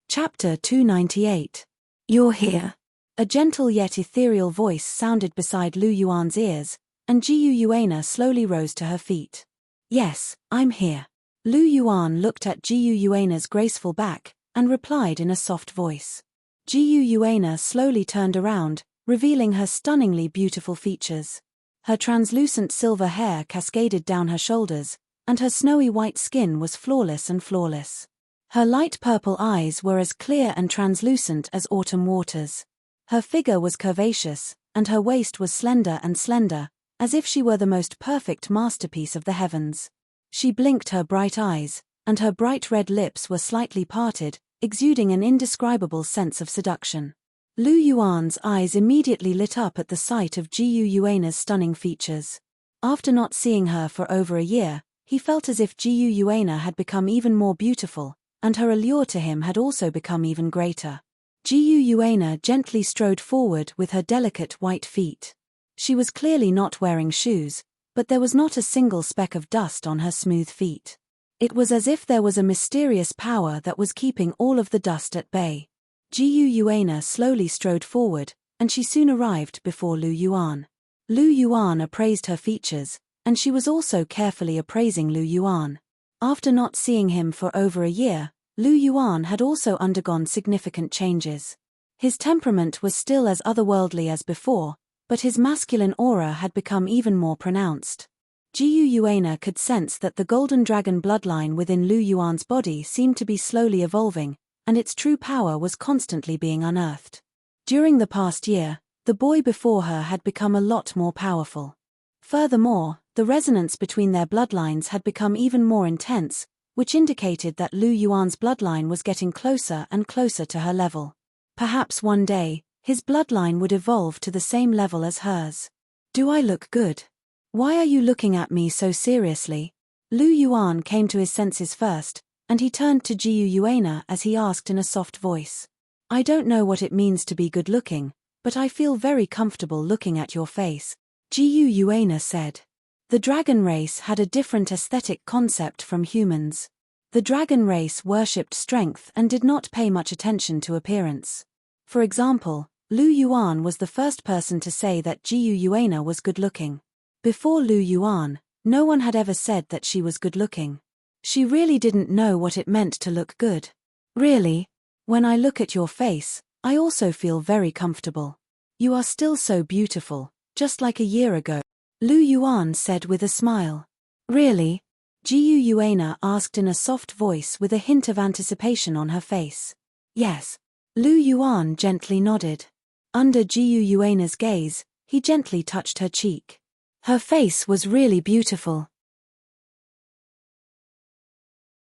Chapter 298. You're here. A gentle yet ethereal voice sounded beside Lu Yuan's ears, and Jiyu Yuana slowly rose to her feet. Yes, I'm here. Lu Yuan looked at Jiyu Yuana's graceful back, and replied in a soft voice. Jiyu Yuana slowly turned around, revealing her stunningly beautiful features. Her translucent silver hair cascaded down her shoulders, and her snowy white skin was flawless and flawless. Her light purple eyes were as clear and translucent as autumn waters. Her figure was curvaceous, and her waist was slender and slender, as if she were the most perfect masterpiece of the heavens. She blinked her bright eyes, and her bright red lips were slightly parted, exuding an indescribable sense of seduction. Lu Yuan's eyes immediately lit up at the sight of Jiyu Yuana's stunning features. After not seeing her for over a year, he felt as if Jiyu Yuana had become even more beautiful, and her allure to him had also become even greater. Jiyu Yuana gently strode forward with her delicate white feet. She was clearly not wearing shoes, but there was not a single speck of dust on her smooth feet. It was as if there was a mysterious power that was keeping all of the dust at bay. Jiyu Yuana slowly strode forward, and she soon arrived before Lu Yuan. Lu Yuan appraised her features, and she was also carefully appraising Lu Yuan. After not seeing him for over a year, Lu Yuan had also undergone significant changes. His temperament was still as otherworldly as before, but his masculine aura had become even more pronounced. Jiyu Yuana could sense that the golden dragon bloodline within Lu Yuan's body seemed to be slowly evolving, and its true power was constantly being unearthed. During the past year, the boy before her had become a lot more powerful. Furthermore, the resonance between their bloodlines had become even more intense, which indicated that Lu Yuan's bloodline was getting closer and closer to her level. Perhaps one day, his bloodline would evolve to the same level as hers. Do I look good? Why are you looking at me so seriously? Lu Yuan came to his senses first, and he turned to Jiyu Yuana as he asked in a soft voice. I don't know what it means to be good-looking, but I feel very comfortable looking at your face, Jiyu Yuana said. The dragon race had a different aesthetic concept from humans. The dragon race worshipped strength and did not pay much attention to appearance. For example, Lu Yuan was the first person to say that Jiyu Yuana was good-looking. Before Lu Yuan, no one had ever said that she was good-looking. She really didn't know what it meant to look good. Really? When I look at your face, I also feel very comfortable. You are still so beautiful, just like a year ago, Lu Yuan said with a smile. Really? Jiyu Yuana asked in a soft voice with a hint of anticipation on her face. Yes. Lu Yuan gently nodded. Under Jiyu Yuana's gaze, he gently touched her cheek. Her face was really beautiful.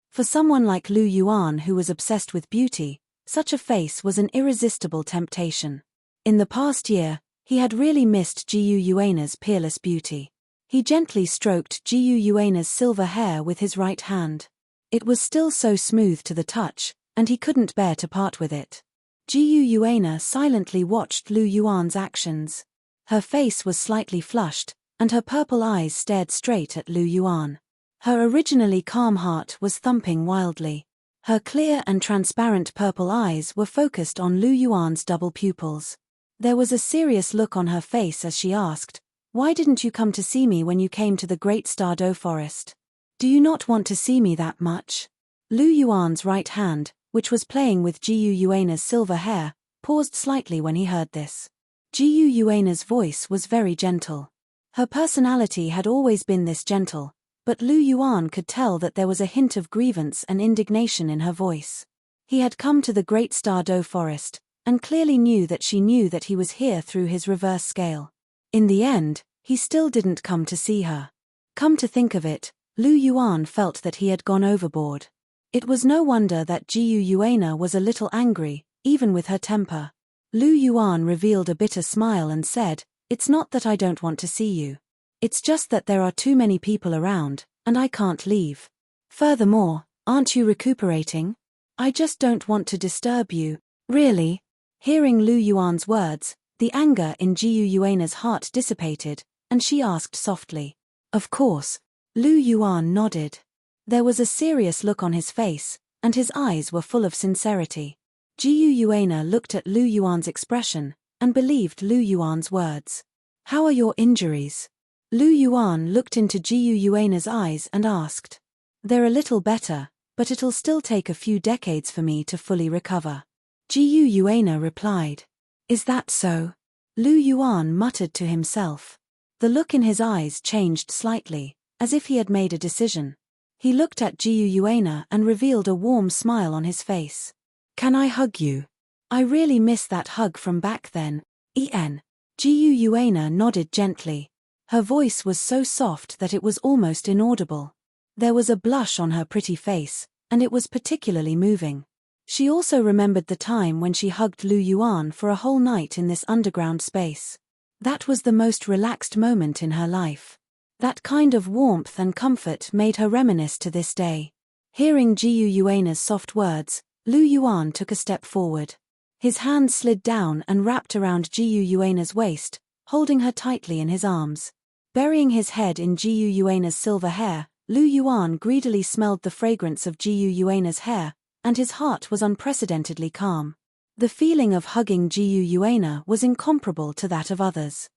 For someone like Lu Yuan who was obsessed with beauty, such a face was an irresistible temptation. In the past year, he had really missed Jiyu Yuana's peerless beauty. He gently stroked Jiyu Yuana's silver hair with his right hand. It was still so smooth to the touch, and he couldn't bear to part with it. Jiyu Yuana silently watched Lu Yuan's actions. Her face was slightly flushed, and her purple eyes stared straight at Lu Yuan. Her originally calm heart was thumping wildly. Her clear and transparent purple eyes were focused on Lu Yuan's double pupils. There was a serious look on her face as she asked, "Why didn't you come to see me when you came to the Great Douluo forest? Do you not want to see me that much?" Lu Yuan's right hand, which was playing with Jiyu Yuana's silver hair, paused slightly when he heard this. Jiyu Yuana's voice was very gentle. Her personality had always been this gentle, but Lu Yuan could tell that there was a hint of grievance and indignation in her voice. He had come to the Great Douluo forest, and clearly knew that she knew that he was here through his reverse scale. In the end, he still didn't come to see her. Come to think of it, Lu Yuan felt that he had gone overboard. It was no wonder that Jiyu Yuana was a little angry, even with her temper. Lu Yuan revealed a bitter smile and said, "It's not that I don't want to see you. It's just that there are too many people around, and I can't leave. Furthermore, aren't you recuperating? I just don't want to disturb you." Really? Hearing Lu Yuan's words, the anger in Jiyu Yuana's heart dissipated, and she asked softly. Of course. Lu Yuan nodded. There was a serious look on his face, and his eyes were full of sincerity. Jiyu Yuana looked at Lu Yuan's expression, and believed Lu Yuan's words. How are your injuries? Lu Yuan looked into Jiyu Yuana's eyes and asked. They're a little better, but it'll still take a few decades for me to fully recover. Jiyu Yuana replied. Is that so? Lu Yuan muttered to himself. The look in his eyes changed slightly, as if he had made a decision. He looked at Jiyu Yuana and revealed a warm smile on his face. Can I hug you? I really miss that hug from back then. Jiyu Yuana nodded gently. Her voice was so soft that it was almost inaudible. There was a blush on her pretty face, and it was particularly moving. She also remembered the time when she hugged Lu Yuan for a whole night in this underground space. That was the most relaxed moment in her life. That kind of warmth and comfort made her reminisce to this day. Hearing Jiyu Yuana's soft words, Lu Yuan took a step forward. His hand slid down and wrapped around Jiyu Yuana's waist, holding her tightly in his arms. Burying his head in Jiyu Yuana's silver hair, Lu Yuan greedily smelled the fragrance of Jiyu Yuana's hair, and his heart was unprecedentedly calm. The feeling of hugging Jiyu Yuana was incomparable to that of others.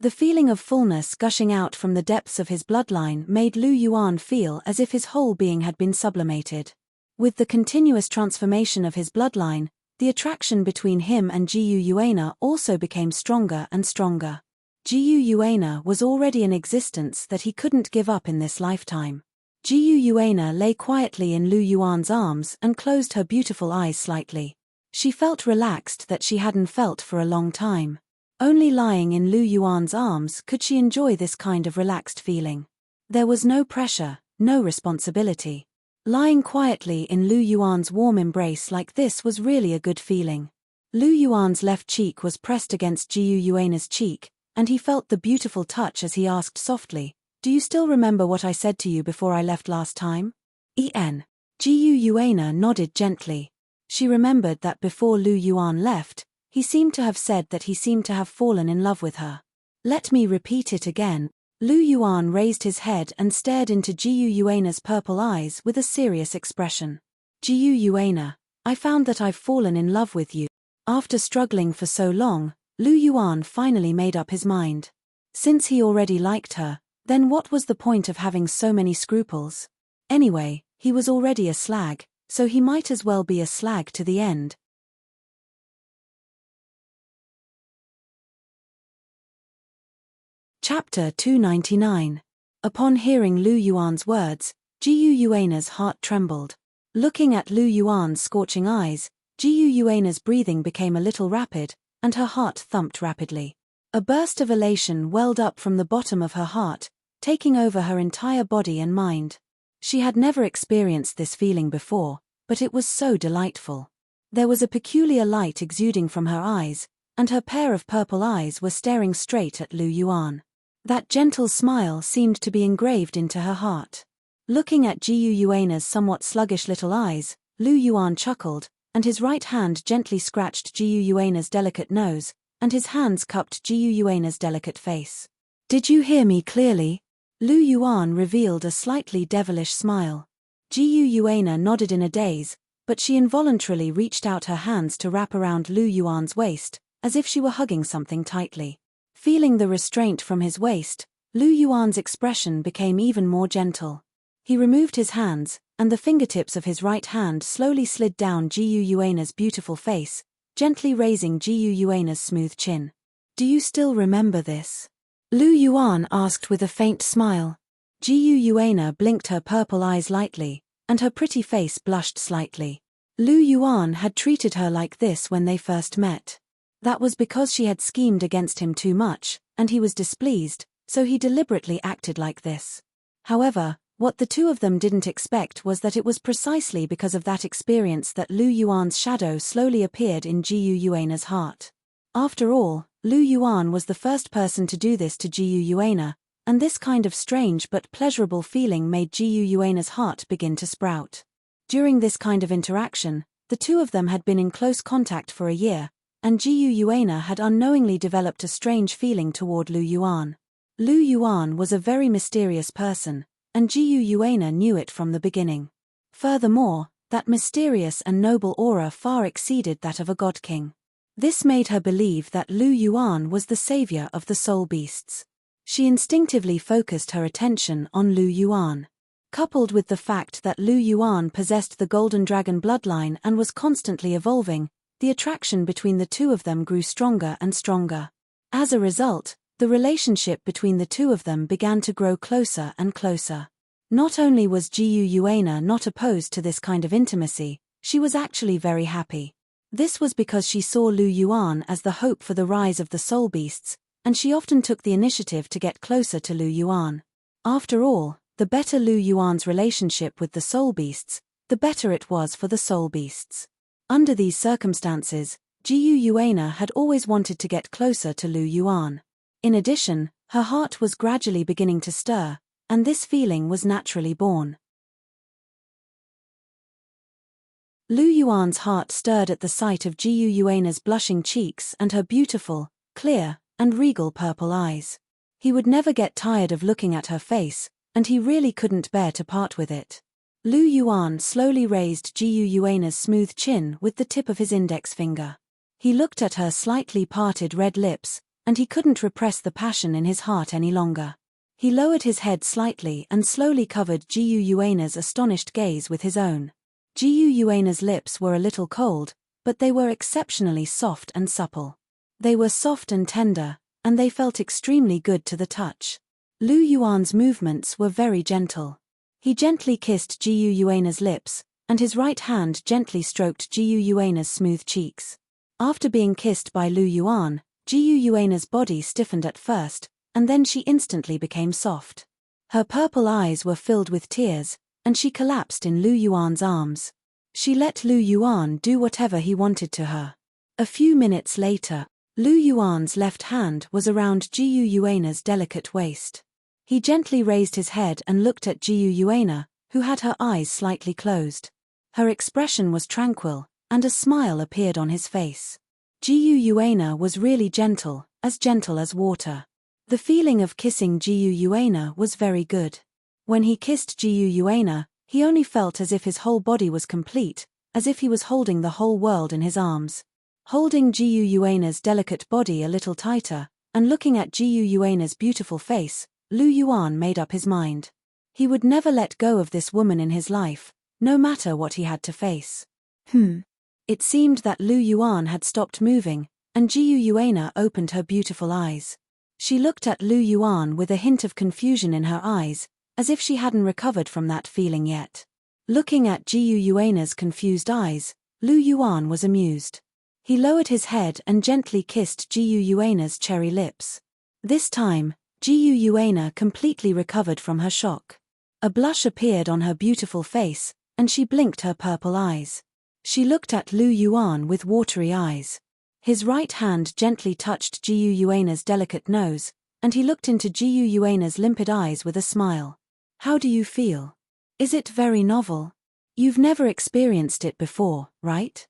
The feeling of fullness gushing out from the depths of his bloodline made Lu Yuan feel as if his whole being had been sublimated. With the continuous transformation of his bloodline, the attraction between him and Jiyu Yuana also became stronger and stronger. Jiyu Yuana was already an existence that he couldn't give up in this lifetime. Jiyu Yuana lay quietly in Lu Yuan's arms and closed her beautiful eyes slightly. She felt relaxed that she hadn't felt for a long time. Only lying in Lu Yuan's arms could she enjoy this kind of relaxed feeling. There was no pressure, no responsibility. Lying quietly in Lu Yuan's warm embrace like this was really a good feeling. Lu Yuan's left cheek was pressed against Jiyu Yuana's cheek, and he felt the beautiful touch as he asked softly, "Do you still remember what I said to you before I left last time?" En. Jiyu Yuana nodded gently. She remembered that before Lu Yuan left, he seemed to have said that he seemed to have fallen in love with her. "Let me repeat it again." Lu Yuan raised his head and stared into Jiyu Yuana's purple eyes with a serious expression. "Jiyu Yuana, I found that I've fallen in love with you." After struggling for so long, Lu Yuan finally made up his mind. Since he already liked her, then what was the point of having so many scruples? Anyway, he was already a slag, so he might as well be a slag to the end. Chapter 299. Upon hearing Lu Yuan's words, Jiyu Yuana's heart trembled. Looking at Lu Yuan's scorching eyes, Jiyu Yuana's breathing became a little rapid, and her heart thumped rapidly. A burst of elation welled up from the bottom of her heart, taking over her entire body and mind. She had never experienced this feeling before, but it was so delightful. There was a peculiar light exuding from her eyes, and her pair of purple eyes were staring straight at Lu Yuan. That gentle smile seemed to be engraved into her heart. Looking at Jiyu Yuana's somewhat sluggish little eyes, Lu Yuan chuckled, and his right hand gently scratched Jiyu Yuana's delicate nose, and his hands cupped Jiyu Yuana's delicate face. "Did you hear me clearly?" Lu Yuan revealed a slightly devilish smile. Jiyu Yuana nodded in a daze, but she involuntarily reached out her hands to wrap around Lu Yuan's waist, as if she were hugging something tightly. Feeling the restraint from his waist, Lu Yuan's expression became even more gentle. He removed his hands, and the fingertips of his right hand slowly slid down Jiyu Yuana's beautiful face, gently raising Jiyu Yuana's smooth chin. "Do you still remember this?" Lu Yuan asked with a faint smile. Jiyu Yuana blinked her purple eyes lightly, and her pretty face blushed slightly. Lu Yuan had treated her like this when they first met. That was because she had schemed against him too much, and he was displeased, so he deliberately acted like this. However, what the two of them didn't expect was that it was precisely because of that experience that Lu Yuan's shadow slowly appeared in Jiyu Yuana's heart. After all, Lu Yuan was the first person to do this to Jiyu Yuana, and this kind of strange but pleasurable feeling made Jiyu Yuana's heart begin to sprout. During this kind of interaction, the two of them had been in close contact for a year, and Jiyu Yuana had unknowingly developed a strange feeling toward Lu Yuan. Lu Yuan was a very mysterious person, and Jiyu Yuana knew it from the beginning. Furthermore, that mysterious and noble aura far exceeded that of a god king. This made her believe that Lu Yuan was the savior of the soul beasts. She instinctively focused her attention on Lu Yuan. Coupled with the fact that Lu Yuan possessed the golden dragon bloodline and was constantly evolving, the attraction between the two of them grew stronger and stronger. As a result, the relationship between the two of them began to grow closer and closer. Not only was Jiyu Yuana not opposed to this kind of intimacy, she was actually very happy. This was because she saw Lu Yuan as the hope for the rise of the soul beasts, and she often took the initiative to get closer to Lu Yuan. After all, the better Lu Yuan's relationship with the soul beasts, the better it was for the soul beasts. Under these circumstances, Jiyu Yuana had always wanted to get closer to Lu Yuan. In addition, her heart was gradually beginning to stir, and this feeling was naturally born. Lu Yuan's heart stirred at the sight of Jiyu Yuana's blushing cheeks and her beautiful, clear, and regal purple eyes. He would never get tired of looking at her face, and he really couldn't bear to part with it. Lu Yuan slowly raised Jiyu Yuana's smooth chin with the tip of his index finger. He looked at her slightly parted red lips, and he couldn't repress the passion in his heart any longer. He lowered his head slightly and slowly covered Jiu Yuana's astonished gaze with his own. Jiu Yuana's lips were a little cold, but they were exceptionally soft and supple. They were soft and tender, and they felt extremely good to the touch. Lu Yuan's movements were very gentle. He gently kissed Jiu Yuana's lips, and his right hand gently stroked Jiu Yuana's smooth cheeks. After being kissed by Lu Yuan, Jiu Yuana's body stiffened at first, and then she instantly became soft. Her purple eyes were filled with tears, and she collapsed in Lu Yuan's arms. She let Lu Yuan do whatever he wanted to her. A few minutes later, Lu Yuan's left hand was around Jiu Yuana's delicate waist. He gently raised his head and looked at Jiu Yuana, who had her eyes slightly closed. Her expression was tranquil, and a smile appeared on his face. Jiu Yuana was really gentle as water. The feeling of kissing Jiu Yuana was very good. When he kissed Jiu Yuana, he only felt as if his whole body was complete, as if he was holding the whole world in his arms. Holding Jiu Yuana's delicate body a little tighter, and looking at Jiu Yuana's beautiful face, Lu Yuan made up his mind. He would never let go of this woman in his life, no matter what he had to face. It seemed that Lu Yuan had stopped moving, and Jiu Yuana opened her beautiful eyes. She looked at Lu Yuan with a hint of confusion in her eyes, as if she hadn't recovered from that feeling yet. Looking at Jiu Yuana's confused eyes, Lu Yuan was amused. He lowered his head and gently kissed Jiu Yuana's cherry lips. This time, Jiu Yuana completely recovered from her shock. A blush appeared on her beautiful face, and she blinked her purple eyes. She looked at Lu Yuan with watery eyes. His right hand gently touched Jiu Yuana's delicate nose, and he looked into Jiu Yuana's limpid eyes with a smile. How do you feel? Is it very novel? You've never experienced it before, right?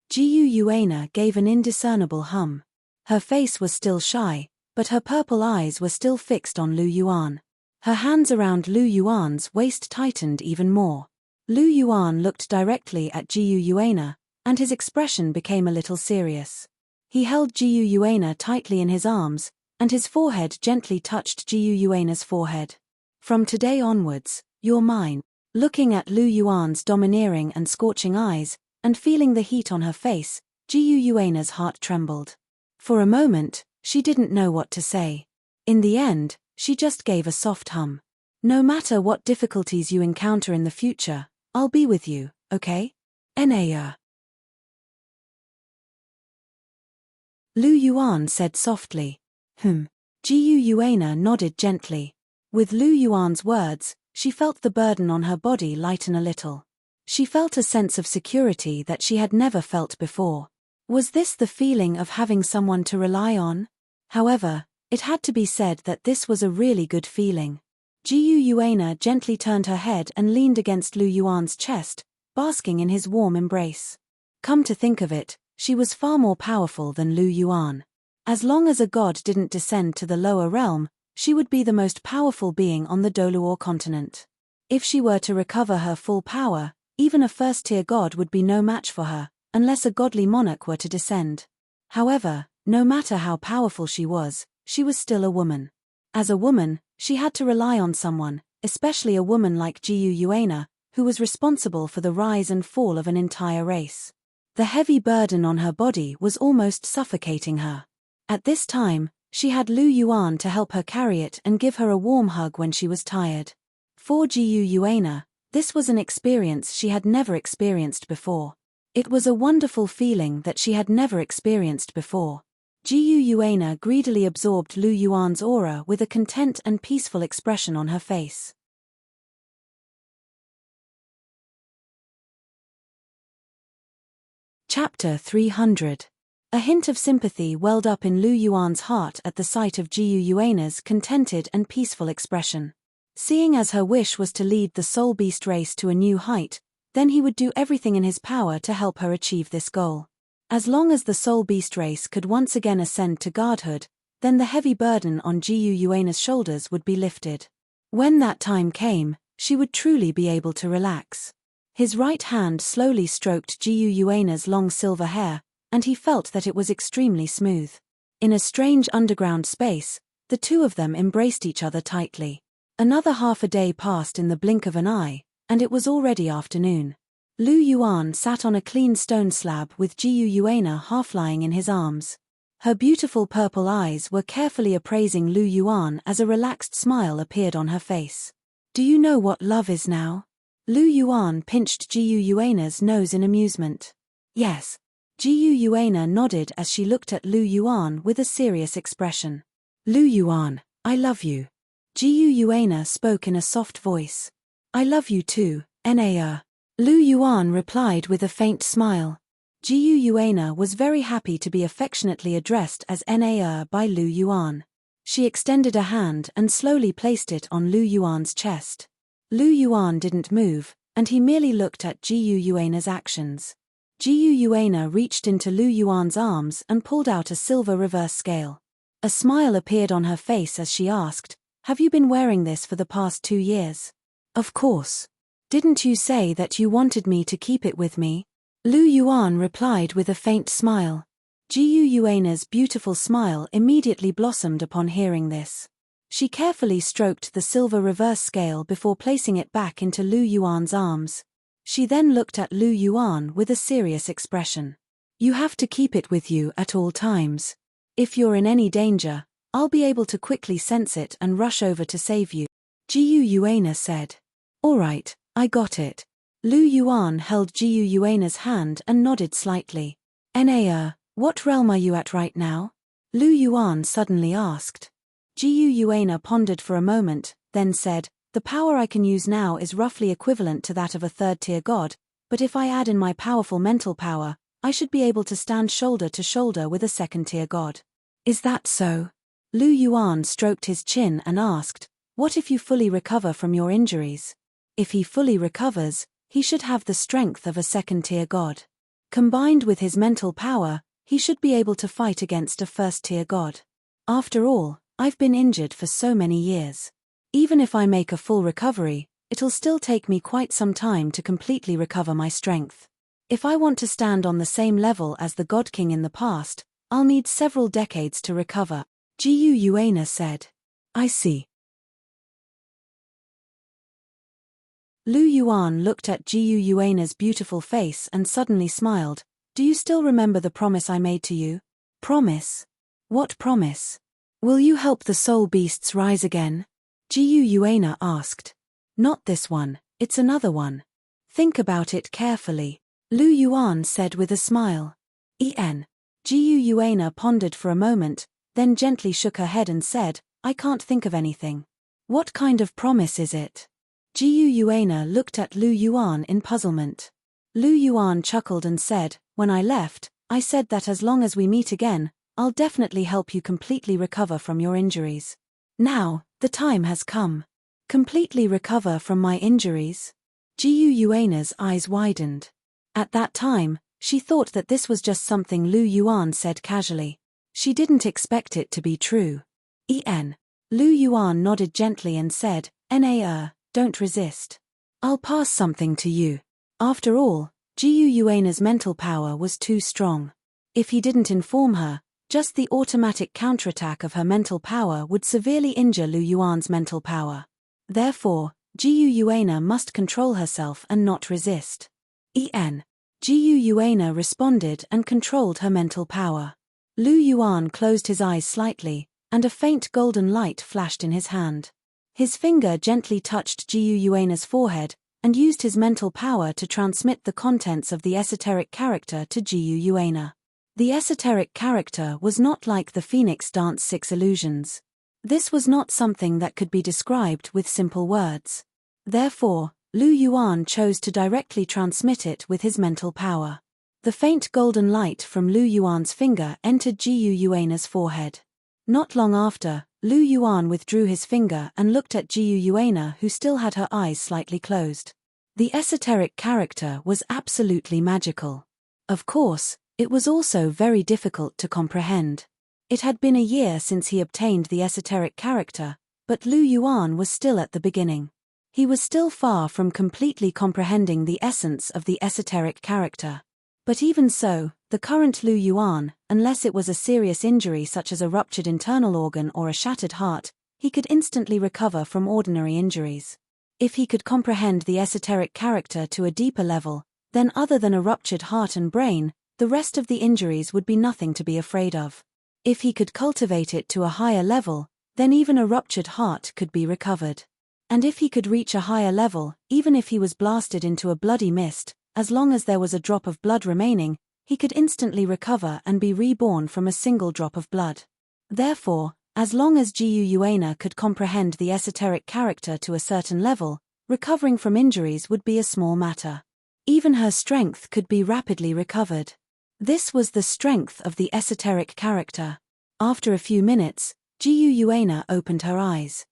Jiu Yuana gave an indiscernible hum. Her face was still shy, but her purple eyes were still fixed on Lu Yuan. Her hands around Lu Yuan's waist tightened even more. Lu Yuan looked directly at Jiu Yuana, and his expression became a little serious. He held Jiu Yuana tightly in his arms, and his forehead gently touched Jiu Yuana's forehead. From today onwards, you're mine. Looking at Lu Yuan's domineering and scorching eyes, and feeling the heat on her face, Jiu Yuana's heart trembled. For a moment, she didn't know what to say. In the end, she just gave a soft hum. No matter what difficulties you encounter in the future, I'll be with you, okay? Naya. Lu Yuan said softly. Jiu Yuana nodded gently. With Lu Yuan's words, she felt the burden on her body lighten a little. She felt a sense of security that she had never felt before. Was this the feeling of having someone to rely on? However, it had to be said that this was a really good feeling. Jiu Yuana gently turned her head and leaned against Lu Yuan's chest, basking in his warm embrace. Come to think of it, she was far more powerful than Lu Yuan. As long as a god didn't descend to the lower realm, she would be the most powerful being on the Douluo continent. If she were to recover her full power, even a first-tier god would be no match for her, unless a godly monarch were to descend. However, no matter how powerful she was still a woman. As a woman, she had to rely on someone, especially a woman like Jiu Yuana, who was responsible for the rise and fall of an entire race. The heavy burden on her body was almost suffocating her. At this time, she had Lu Yuan to help her carry it and give her a warm hug when she was tired. For Jiu Yuana, this was an experience she had never experienced before. It was a wonderful feeling that she had never experienced before. Jiu Yuana greedily absorbed Lu Yuan's aura with a content and peaceful expression on her face. Chapter 300. A hint of sympathy welled up in Lu Yuan's heart at the sight of Jiu Yuana's contented and peaceful expression. Seeing as her wish was to lead the soul beast race to a new height, then he would do everything in his power to help her achieve this goal. As long as the soul beast race could once again ascend to godhood, then the heavy burden on Jiu Yuana's shoulders would be lifted. When that time came, she would truly be able to relax. His right hand slowly stroked Jiu Yuana's long silver hair, and he felt that it was extremely smooth. In a strange underground space, the two of them embraced each other tightly. Another half a day passed in the blink of an eye, and it was already afternoon. Lu Yuan sat on a clean stone slab with Jiyu Yuana half lying in his arms. Her beautiful purple eyes were carefully appraising Lu Yuan as a relaxed smile appeared on her face. Do you know what love is now? Lu Yuan pinched Jiyu Yuana's nose in amusement. Yes. Jiyu Yuana nodded as she looked at Lu Yuan with a serious expression. Lu Yuan, I love you. Jiyu Yuana spoke in a soft voice. I love you too, Na. Lu Yuan replied with a faint smile. Jiyu Yuana was very happy to be affectionately addressed as Na by Lu Yuan. She extended a hand and slowly placed it on Lu Yuan's chest. Lu Yuan didn't move, and he merely looked at Jiyu Yuana's actions. Jiyu Yuana reached into Lu Yuan's arms and pulled out a silver reverse scale. A smile appeared on her face as she asked, Have you been wearing this for the past 2 years? Of course. Didn't you say that you wanted me to keep it with me? Lu Yuan replied with a faint smile. Jiyu Yuana's beautiful smile immediately blossomed upon hearing this. She carefully stroked the silver reverse scale before placing it back into Lu Yuan's arms. She then looked at Lu Yuan with a serious expression. You have to keep it with you at all times. If you're in any danger, I'll be able to quickly sense it and rush over to save you. Jiyu Yuana said. All right, I got it. Lu Yuan held Jiyu Yuana's hand and nodded slightly. Na, what realm are you at right now? Lu Yuan suddenly asked. Jiyu Yuana pondered for a moment, then said, The power I can use now is roughly equivalent to that of a third-tier god, but if I add in my powerful mental power, I should be able to stand shoulder to shoulder with a second-tier god. Is that so? Lu Yuan stroked his chin and asked, What if you fully recover from your injuries? If he fully recovers, he should have the strength of a second-tier god. Combined with his mental power, he should be able to fight against a first-tier god. After all, I've been injured for so many years. Even if I make a full recovery, it'll still take me quite some time to completely recover my strength. If I want to stand on the same level as the Godking in the past, I'll need several decades to recover, Jiyu Yuana said. I see. Lu Yuan looked at Jiyu Yuana's beautiful face and suddenly smiled. Do you still remember the promise I made to you? Promise? What promise? Will you help the soul beasts rise again? Jiyu Yuana asked. Not this one, it's another one. Think about it carefully, Lu Yuan said with a smile. Jiyu Yuana pondered for a moment, then gently shook her head and said, I can't think of anything. What kind of promise is it? Jiyu Yuana looked at Lu Yuan in puzzlement. Lu Yuan chuckled and said, When I left, I said that as long as we meet again, I'll definitely help you completely recover from your injuries. Now, the time has come. Completely recover from my injuries? Jiyu Yuana's eyes widened. At that time, she thought that this was just something Lu Yuan said casually. She didn't expect it to be true. Lu Yuan nodded gently and said, Don't resist. I'll pass something to you. After all, Jiyu Yuana's mental power was too strong. If he didn't inform her, just the automatic counterattack of her mental power would severely injure Lu Yuan's mental power. Therefore, Jiyu Yuana must control herself and not resist. Jiyu Yuana responded and controlled her mental power. Lu Yuan closed his eyes slightly, and a faint golden light flashed in his hand. His finger gently touched Jiyu Yuana's forehead, and used his mental power to transmit the contents of the esoteric character to Jiyu Yuana. The esoteric character was not like the Phoenix Dance 6 illusions. This was not something that could be described with simple words. Therefore, Lu Yuan chose to directly transmit it with his mental power. The faint golden light from Lu Yuan's finger entered Jiyu Yuana's forehead. Not long after, Lu Yuan withdrew his finger and looked at Jiyu Yuana, who still had her eyes slightly closed. The esoteric character was absolutely magical. Of course, it was also very difficult to comprehend. It had been a year since he obtained the esoteric character, but Lu Yuan was still at the beginning. He was still far from completely comprehending the essence of the esoteric character. But even so, The current Lu Yuan, unless it was a serious injury such as a ruptured internal organ or a shattered heart, he could instantly recover from ordinary injuries. If he could comprehend the esoteric character to a deeper level, then other than a ruptured heart and brain, the rest of the injuries would be nothing to be afraid of. If he could cultivate it to a higher level, then even a ruptured heart could be recovered. And if he could reach a higher level, even if he was blasted into a bloody mist, as long as there was a drop of blood remaining, he could instantly recover and be reborn from a single drop of blood. Therefore, as long as Jiu Yuana could comprehend the esoteric character to a certain level, recovering from injuries would be a small matter. Even her strength could be rapidly recovered. This was the strength of the esoteric character. After a few minutes, Jiu Yuana opened her eyes.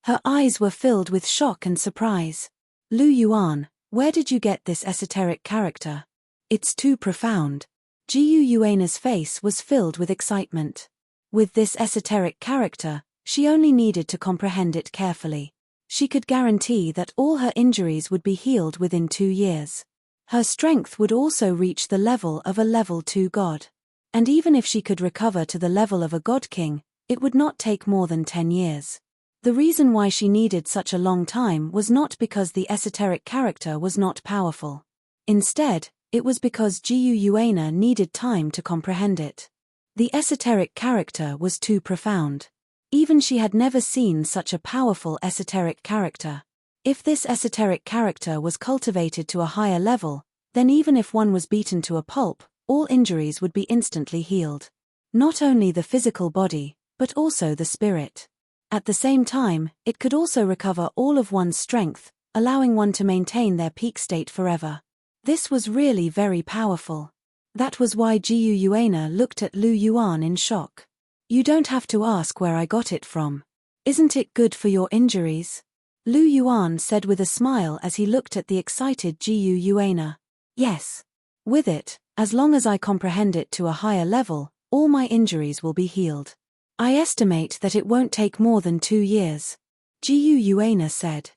Her eyes were filled with shock and surprise. Lu Yuan, where did you get this esoteric character? It's too profound. Jiu Yuana's face was filled with excitement. With this esoteric character, she only needed to comprehend it carefully. She could guarantee that all her injuries would be healed within 2 years. Her strength would also reach the level of a level 2 god. And even if she could recover to the level of a Godking, it would not take more than 10 years. The reason why she needed such a long time was not because the esoteric character was not powerful. Instead, it was because Jiu Yuana needed time to comprehend it. The esoteric character was too profound. Even she had never seen such a powerful esoteric character. If this esoteric character was cultivated to a higher level, then even if one was beaten to a pulp, all injuries would be instantly healed. Not only the physical body, but also the spirit. At the same time, it could also recover all of one's strength, allowing one to maintain their peak state forever. This was really very powerful. That was why Jiu Yuana looked at Lu Yuan in shock. You don't have to ask where I got it from. Isn't it good for your injuries? Lu Yuan said with a smile as he looked at the excited Jiu Yuana. Yes. With it, as long as I comprehend it to a higher level, all my injuries will be healed. I estimate that it won't take more than 2 years. Jiu Yuana said.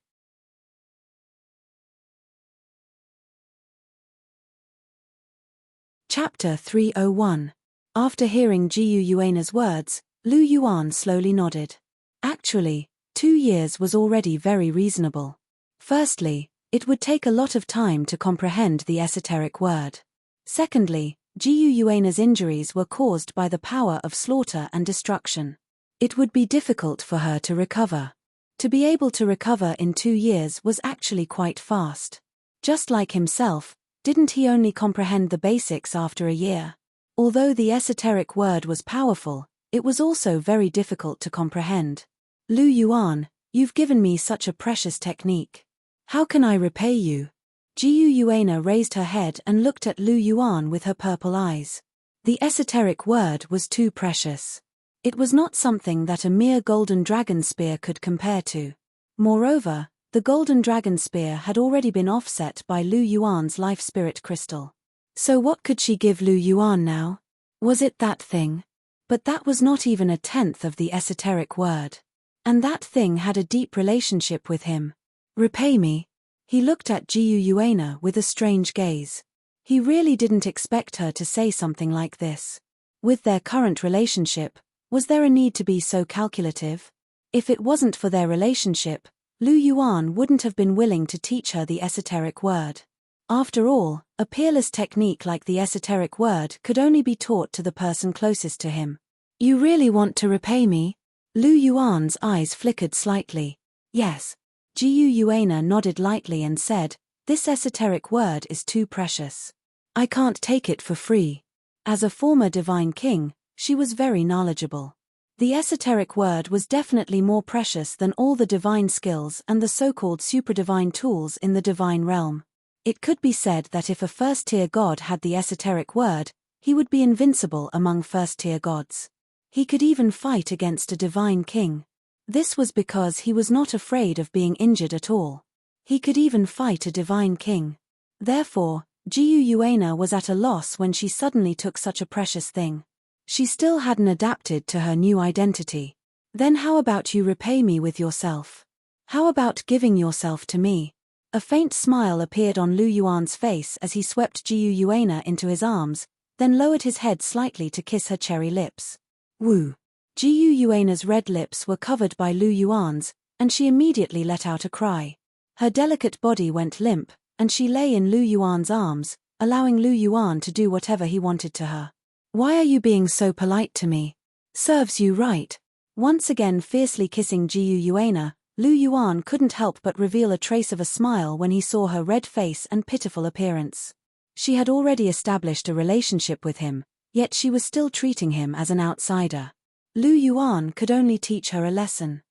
Chapter 301. After hearing Jiu Yuana's words, Lu Yuan slowly nodded. Actually, 2 years was already very reasonable. Firstly, it would take a lot of time to comprehend the esoteric word. Secondly, Jiu Yuana's injuries were caused by the power of slaughter and destruction. It would be difficult for her to recover. To be able to recover in 2 years was actually quite fast. Just like himself, didn't he only comprehend the basics after a year? Although the esoteric word was powerful, it was also very difficult to comprehend. Lu Yuan, you've given me such a precious technique. How can I repay you? Jiu Yuana raised her head and looked at Lu Yuan with her purple eyes. The esoteric word was too precious. It was not something that a mere golden dragon spear could compare to. Moreover, the golden dragon spear had already been offset by Lu Yuan's life spirit crystal. So what could she give Lu Yuan now? Was it that thing? But that was not even 1/10 of the esoteric word. And that thing had a deep relationship with him. Repay me. He looked at Jiu Yuana with a strange gaze. He really didn't expect her to say something like this. With their current relationship, was there a need to be so calculative? If it wasn't for their relationship, Lu Yuan wouldn't have been willing to teach her the esoteric word. After all, a peerless technique like the esoteric word could only be taught to the person closest to him. You really want to repay me? Lu Yuan's eyes flickered slightly. Yes. Jiu Yuana nodded lightly and said, this esoteric word is too precious. I can't take it for free. As a former divine king, she was very knowledgeable. The esoteric word was definitely more precious than all the divine skills and the so-called superdivine tools in the divine realm. It could be said that if a first-tier god had the esoteric word, he would be invincible among first-tier gods. He could even fight against a divine king. This was because he was not afraid of being injured at all. He could even fight a divine king. Therefore, Jiu Yuana was at a loss when she suddenly took such a precious thing. She still hadn't adapted to her new identity. Then how about you repay me with yourself? How about giving yourself to me? A faint smile appeared on Lu Yuan's face as he swept Jiu Yuana into his arms, then lowered his head slightly to kiss her cherry lips. Woo! Jiu Yuana's red lips were covered by Lu Yuan's, and she immediately let out a cry. Her delicate body went limp, and she lay in Lu Yuan's arms, allowing Lu Yuan to do whatever he wanted to her. Why are you being so polite to me? Serves you right. Once again fiercely kissing Jiu Yuana, Lu Yuan couldn't help but reveal a trace of a smile when he saw her red face and pitiful appearance. She had already established a relationship with him, yet she was still treating him as an outsider. Lu Yuan could only teach her a lesson.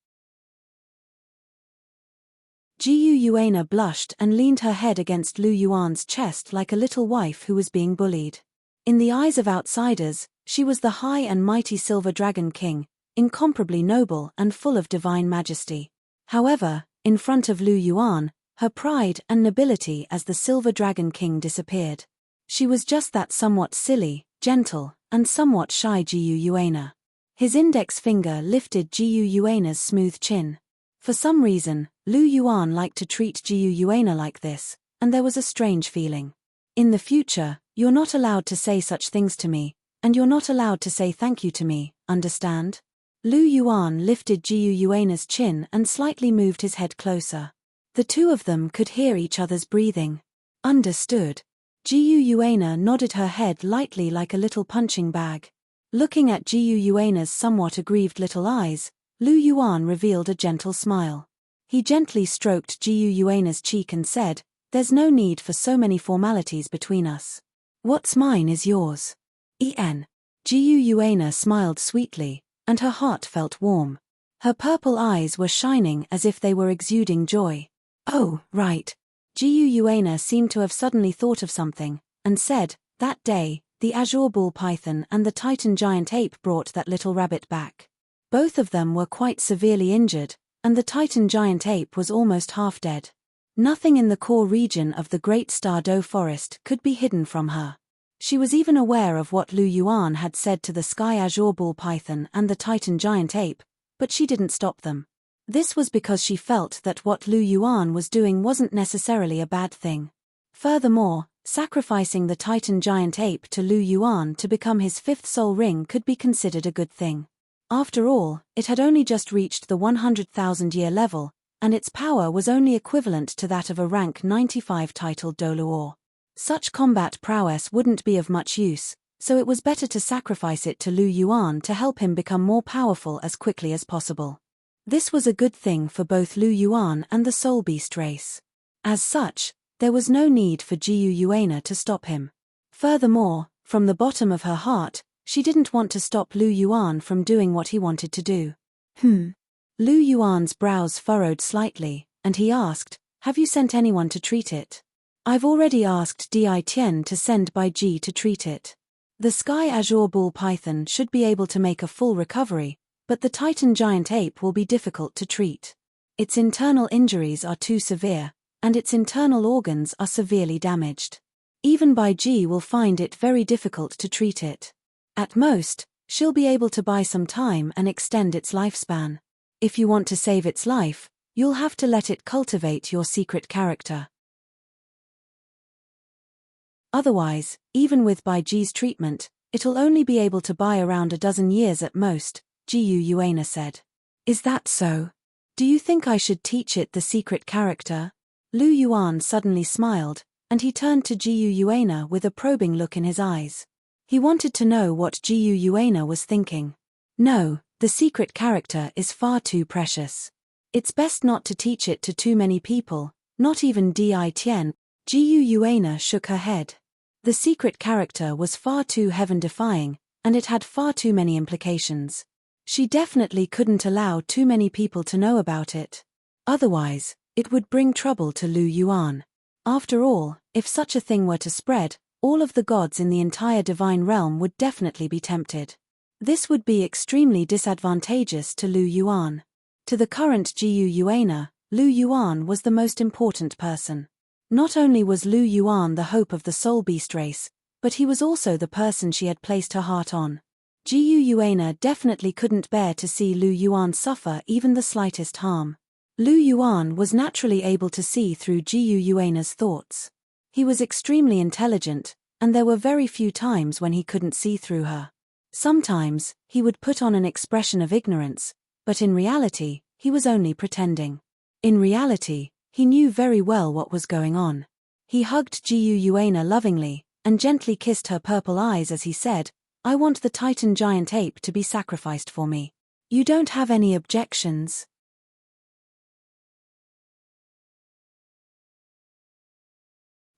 Jiu Yuana blushed and leaned her head against Lu Yuan's chest like a little wife who was being bullied. In the eyes of outsiders, she was the high and mighty Silver Dragon King, incomparably noble and full of divine majesty. However, in front of Lu Yuan, her pride and nobility as the Silver Dragon King disappeared. She was just that somewhat silly, gentle, and somewhat shy Jiu Yuana. His index finger lifted Jiu Yuana's smooth chin. For some reason, Lu Yuan liked to treat Jiu Yuana like this, and there was a strange feeling. In the future, you're not allowed to say such things to me, and you're not allowed to say thank you to me, understand? Lu Yuan lifted Jiu Yuana's chin and slightly moved his head closer. The two of them could hear each other's breathing. Understood. Jiu Yuana nodded her head lightly like a little punching bag. Looking at Jiu Yuana's somewhat aggrieved little eyes, Lu Yuan revealed a gentle smile. He gently stroked Jiu Yuana's cheek and said, "There's no need for so many formalities between us. What's mine is yours." Jiu Yuana smiled sweetly, and her heart felt warm. Her purple eyes were shining as if they were exuding joy. Oh, right. Jiu Yuana seemed to have suddenly thought of something, and said, "That day, the azure bull python and the titan giant ape brought that little rabbit back. Both of them were quite severely injured, and the titan giant ape was almost half dead. Nothing in the core region of the Great Star Do Forest could be hidden from her. She was even aware of what Lu Yuan had said to the sky azure bull python and the titan giant ape, but she didn't stop them. This was because she felt that what Lu Yuan was doing wasn't necessarily a bad thing. Furthermore, sacrificing the titan giant ape to Lu Yuan to become his fifth soul ring could be considered a good thing. After all, it had only just reached the 100,000-year level, and its power was only equivalent to that of a rank 95 titled Douluo. Such combat prowess wouldn't be of much use, so it was better to sacrifice it to Lu Yuan to help him become more powerful as quickly as possible. This was a good thing for both Lu Yuan and the Soul Beast race. As such, there was no need for Jiu Yuana to stop him. Furthermore, from the bottom of her heart, she didn't want to stop Lu Yuan from doing what he wanted to do. Lu Yuan's brows furrowed slightly, and he asked, "Have you sent anyone to treat it?" "I've already asked Di Tian to send Bai Ji to treat it. The sky azure bull python should be able to make a full recovery, but the titan giant ape will be difficult to treat. Its internal injuries are too severe, and its internal organs are severely damaged. Even Bai Ji will find it very difficult to treat it. At most, she'll be able to buy some time and extend its lifespan. If you want to save its life, you'll have to let it cultivate your secret character. Otherwise, even with Bai Ji's treatment, it'll only be able to buy around a dozen years at most," Jiu Yuana said. "Is that so? Do you think I should teach it the secret character?" Lu Yuan suddenly smiled, and he turned to Jiu Yuana with a probing look in his eyes. He wanted to know what Jiu Yuana was thinking. "No, the secret character is far too precious. It's best not to teach it to too many people, not even Di Tian." Jiu Yuana shook her head. The secret character was far too heaven-defying, and it had far too many implications. She definitely couldn't allow too many people to know about it. Otherwise, it would bring trouble to Lu Yuan. After all, if such a thing were to spread, all of the gods in the entire divine realm would definitely be tempted. This would be extremely disadvantageous to Lu Yuan. To the current Jiu Yuana, Lu Yuan was the most important person. Not only was Lu Yuan the hope of the Soul Beast race, but he was also the person she had placed her heart on. Jiu Yuana definitely couldn't bear to see Lu Yuan suffer even the slightest harm. Lu Yuan was naturally able to see through Jiu Yuana's thoughts. He was extremely intelligent, and there were very few times when he couldn't see through her. Sometimes, he would put on an expression of ignorance, but in reality, he was only pretending. In reality, he knew very well what was going on. He hugged Jiu Yuana lovingly, and gently kissed her purple eyes as he said, "I want the Titan giant ape to be sacrificed for me. You don't have any objections?"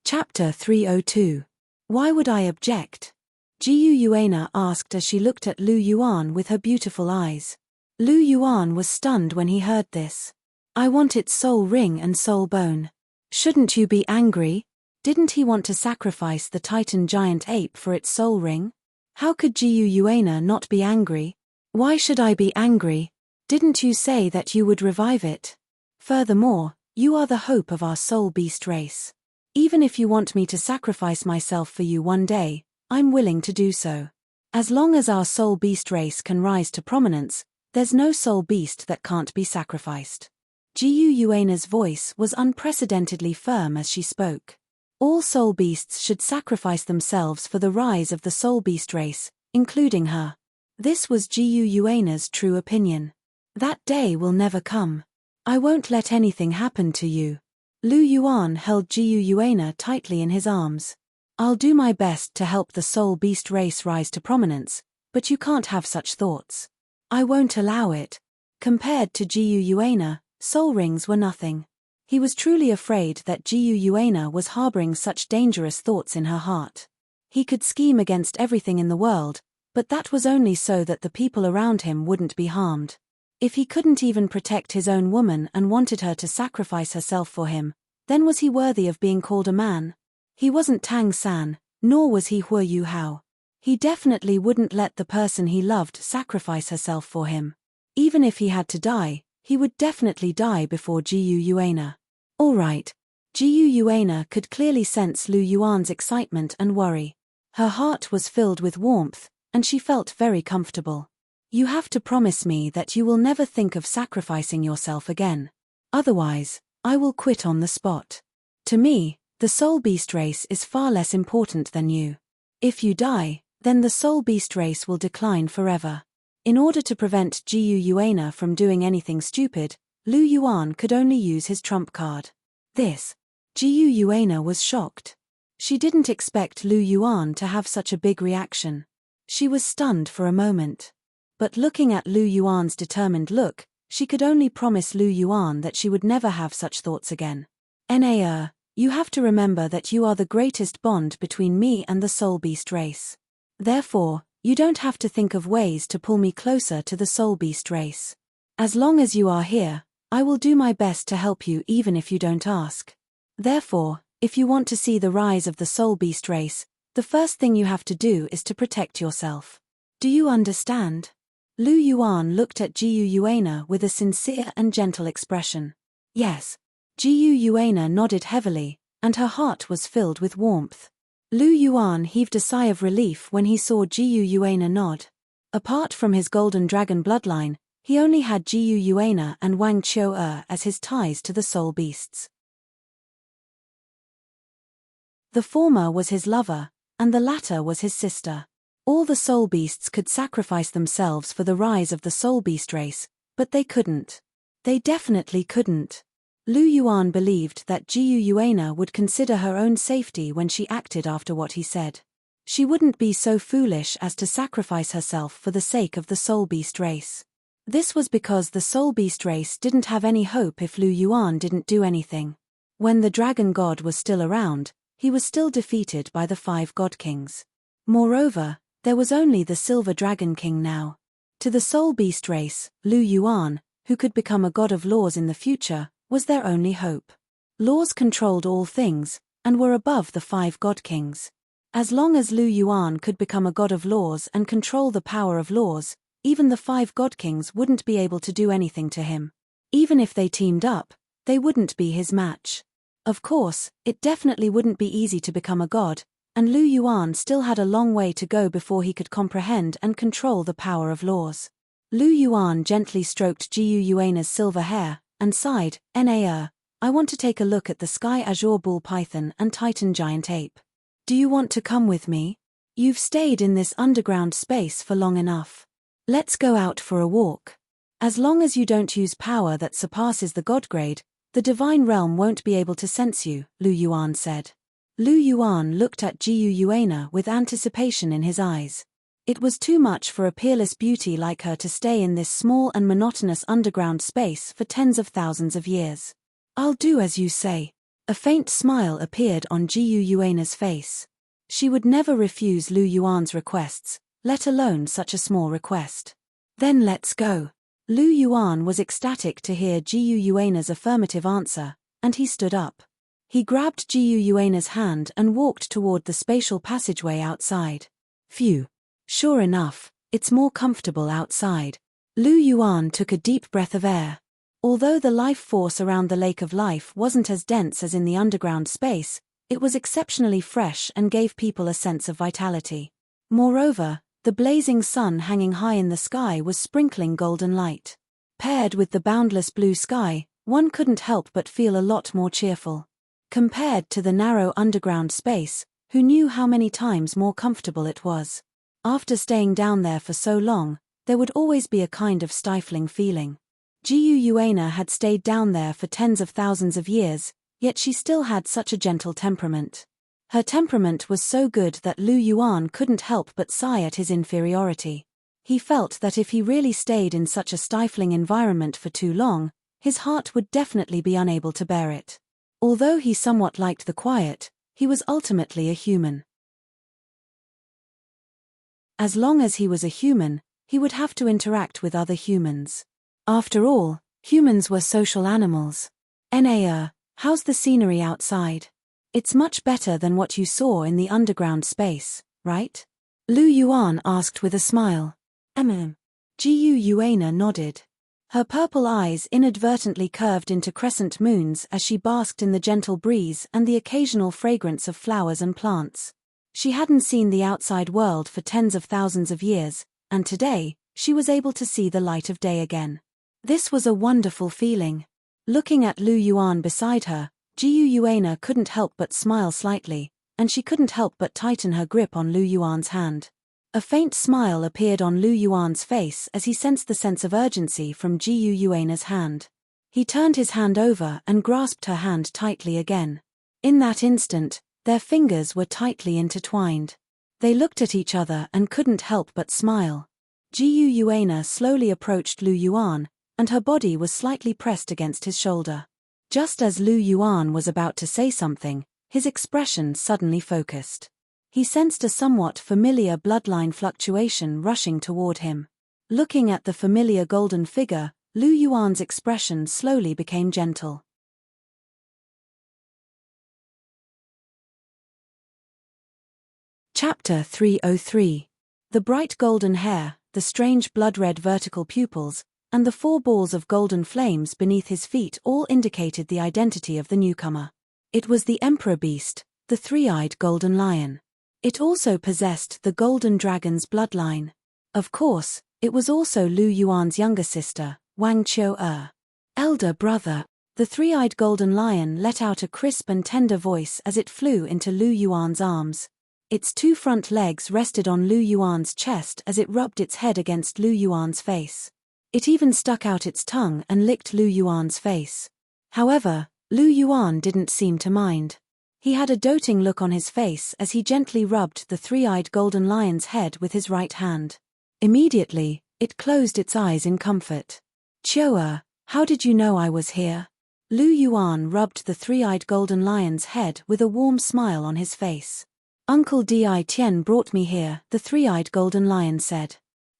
Chapter 302. Why would I object? Jiu Yuana asked as she looked at Lu Yuan with her beautiful eyes. Lu Yuan was stunned when he heard this. "I want its soul ring and soul bone." Shouldn't you be angry? Didn't he want to sacrifice the Titan giant ape for its soul ring? How could Jiu Yuana not be angry? Why should I be angry? Didn't you say that you would revive it? Furthermore, you are the hope of our soul beast race. Even if you want me to sacrifice myself for you one day, I'm willing to do so. As long as our soul beast race can rise to prominence, there's no soul beast that can't be sacrificed. Jiu Yuana's voice was unprecedentedly firm as she spoke. All soul beasts should sacrifice themselves for the rise of the soul beast race, including her. This was Jiu Yuana's true opinion. That day will never come. I won't let anything happen to you. Lu Yuan held Jiu Yuana tightly in his arms. I'll do my best to help the soul beast race rise to prominence, but you can't have such thoughts. I won't allow it. Compared to Jiu Yuana, soul rings were nothing. He was truly afraid that Jiu Yuana was harboring such dangerous thoughts in her heart. He could scheme against everything in the world, but that was only so that the people around him wouldn't be harmed. If he couldn't even protect his own woman and wanted her to sacrifice herself for him, then was he worthy of being called a man? He wasn't Tang San, nor was he Hua Yu Hao. He definitely wouldn't let the person he loved sacrifice herself for him. Even if he had to die, he would definitely die before Jiu Yuana. All right. Jiu Yuana could clearly sense Lu Yuan's excitement and worry. Her heart was filled with warmth, and she felt very comfortable. You have to promise me that you will never think of sacrificing yourself again. Otherwise, I will quit on the spot. To me, the soul beast race is far less important than you. If you die, then the soul beast race will decline forever. In order to prevent Jiu Yuana from doing anything stupid, Lu Yuan could only use his trump card. This. Jiu Yuana was shocked. She didn't expect Lu Yuan to have such a big reaction. She was stunned for a moment. But looking at Lu Yuan's determined look, she could only promise Lu Yuan that she would never have such thoughts again. You have to remember that you are the greatest bond between me and the soul beast race. Therefore, you don't have to think of ways to pull me closer to the soul beast race. As long as you are here, I will do my best to help you even if you don't ask. Therefore, if you want to see the rise of the soul beast race, the first thing you have to do is to protect yourself. Do you understand? Lu Yuan looked at Jiu Yuana with a sincere and gentle expression. Yes. Jiu Yuana nodded heavily, and her heart was filled with warmth. Lu Yuan heaved a sigh of relief when he saw Jiu Yuana nod. Apart from his golden dragon bloodline, he only had Jiu Yuana and Wang Qiu as his ties to the soul beasts. The former was his lover, and the latter was his sister. All the soul beasts could sacrifice themselves for the rise of the soul beast race, but they couldn't. They definitely couldn't. Lu Yuan believed that Jiu Yuana would consider her own safety when she acted after what he said. She wouldn't be so foolish as to sacrifice herself for the sake of the soul beast race. This was because the soul beast race didn't have any hope if Lu Yuan didn't do anything. When the dragon god was still around, he was still defeated by the 5 god kings. Moreover, there was only the Silver Dragon King now. To the soul beast race, Lu Yuan, who could become a god of laws in the future, was their only hope. Laws controlled all things, and were above the 5 god kings. As long as Lu Yuan could become a god of laws and control the power of laws, even the 5 god kings wouldn't be able to do anything to him. Even if they teamed up, they wouldn't be his match. Of course, it definitely wouldn't be easy to become a god, and Lu Yuan still had a long way to go before he could comprehend and control the power of laws. Lu Yuan gently stroked Jiu Yuana's silver hair, and sighed, I want to take a look at the sky azure bull python and titan giant ape. Do you want to come with me? You've stayed in this underground space for long enough. Let's go out for a walk. As long as you don't use power that surpasses the god grade, the divine realm won't be able to sense you, Lu Yuan said. Lu Yuan looked at Jiu Yuana with anticipation in his eyes. It was too much for a peerless beauty like her to stay in this small and monotonous underground space for tens of thousands of years. I'll do as you say. A faint smile appeared on Jiu Yuana's face. She would never refuse Lu Yuan's requests, let alone such a small request. Then let's go. Lu Yuan was ecstatic to hear Jiu Yuana's affirmative answer, and he stood up. He grabbed Jiu Yuana's hand and walked toward the spatial passageway outside. Phew. Sure enough, it's more comfortable outside. Lu Yuan took a deep breath of air. Although the life force around the Lake of Life wasn't as dense as in the underground space, it was exceptionally fresh and gave people a sense of vitality. Moreover, the blazing sun hanging high in the sky was sprinkling golden light. Paired with the boundless blue sky, one couldn't help but feel a lot more cheerful. Compared to the narrow underground space, who knew how many times more comfortable it was? After staying down there for so long, there would always be a kind of stifling feeling. Jiu Yuana had stayed down there for tens of thousands of years, yet she still had such a gentle temperament. Her temperament was so good that Lu Yuan couldn't help but sigh at his inferiority. He felt that if he really stayed in such a stifling environment for too long, his heart would definitely be unable to bear it. Although he somewhat liked the quiet, he was ultimately a human. As long as he was a human, he would have to interact with other humans. After all, humans were social animals. How's the scenery outside? It's much better than what you saw in the underground space, right? Lu Yuan asked with a smile. Jiu Yuana nodded. Her purple eyes inadvertently curved into crescent moons as she basked in the gentle breeze and the occasional fragrance of flowers and plants. She hadn't seen the outside world for tens of thousands of years, and today, she was able to see the light of day again. This was a wonderful feeling. Looking at Lu Yuan beside her, Jiu Yuana couldn't help but smile slightly, and she couldn't help but tighten her grip on Lu Yuan's hand. A faint smile appeared on Lu Yuan's face as he sensed the sense of urgency from Jiu Yuana's hand. He turned his hand over and grasped her hand tightly again. In that instant, their fingers were tightly intertwined. They looked at each other and couldn't help but smile. Jiu Yuana slowly approached Lu Yuan, and her body was slightly pressed against his shoulder. Just as Lu Yuan was about to say something, his expression suddenly focused. He sensed a somewhat familiar bloodline fluctuation rushing toward him. Looking at the familiar golden figure, Lu Yuan's expression slowly became gentle. Chapter 303. The bright golden hair, the strange blood-red vertical pupils, and the 4 balls of golden flames beneath his feet all indicated the identity of the newcomer. It was the emperor beast, the 3-eyed golden lion. It also possessed the golden dragon's bloodline. Of course, it was also Lu Yuan's younger sister, Wang Qiu. Elder brother. The 3-eyed golden lion let out a crisp and tender voice as it flew into Lu Yuan's arms. Its 2 front legs rested on Lu Yuan's chest as it rubbed its head against Lu Yuan's face. It even stuck out its tongue and licked Lu Yuan's face. However, Lu Yuan didn't seem to mind. He had a doting look on his face as he gently rubbed the 3-eyed golden lion's head with his right hand. Immediately, it closed its eyes in comfort. Qiu, how did you know I was here? Lu Yuan rubbed the 3-eyed golden lion's head with a warm smile on his face. Uncle Di Tian brought me here, the 3-eyed golden lion said.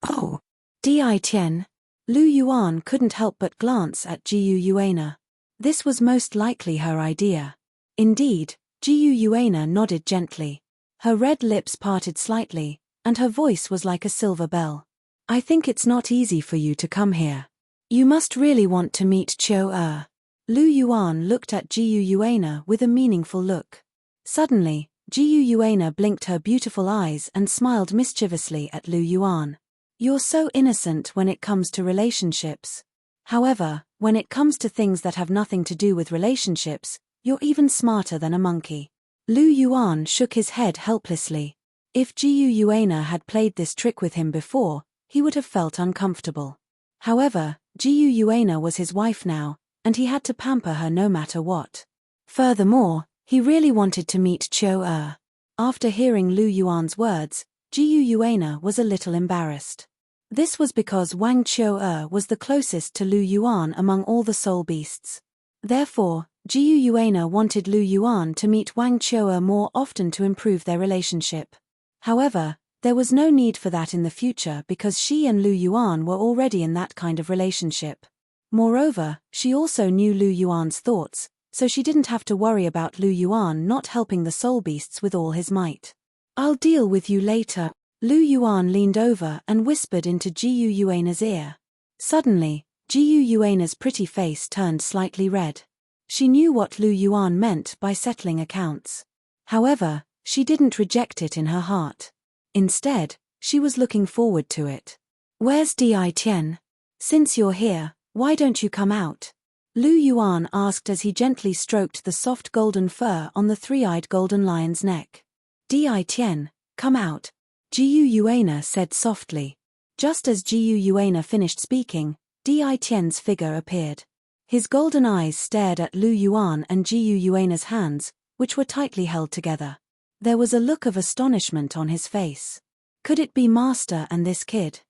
Oh, Di Tian? Lu Yuan couldn't help but glance at Jiu Yuana. This was most likely her idea. Indeed, Jiu Yuana nodded gently. Her red lips parted slightly, and her voice was like a silver bell. I think it's not easy for you to come here. You must really want to meet Qiu. Lu Yuan looked at Jiu Yuana with a meaningful look. Suddenly, Jiu Yuana blinked her beautiful eyes and smiled mischievously at Lu Yuan. You're so innocent when it comes to relationships. However, When it comes to things that have nothing to do with relationships, you're even smarter than a monkey. Lu Yuan shook his head helplessly. If Jiu Yuana had played this trick with him before, he would have felt uncomfortable. However, Jiu Yuana was his wife now, and he had to pamper her no matter what. Furthermore, he really wanted to meet Chou. After hearing Lu Yuan's words, Jiu Yuana was a little embarrassed. This was because Wang Chou was the closest to Lu Yuan among all the soul beasts. Therefore, Jiu Yuana wanted Lu Yuan to meet Wang Chou more often to improve their relationship. However, there was no need for that in the future because she and Lu Yuan were already in that kind of relationship. Moreover, she also knew Lu Yuan's thoughts, so she didn't have to worry about Lu Yuan not helping the soul beasts with all his might. "I'll deal with you later." Lu Yuan leaned over and whispered into Jiu Yuana's ear. Suddenly, Jiu Yuana's pretty face turned slightly red. She knew what Lu Yuan meant by settling accounts. However, she didn't reject it in her heart. Instead, she was looking forward to it. "Where's Di Tian? Since you're here, why don't you come out?" Lu Yuan asked as he gently stroked the soft golden fur on the three-eyed golden lion's neck. "Di Tian, come out," Jiu Yuana said softly. Just as Jiu Yuana finished speaking, Di Tian's figure appeared. His golden eyes stared at Lu Yuan and Jiu Yuana's hands, which were tightly held together. There was a look of astonishment on his face. Could it be Master and this kid?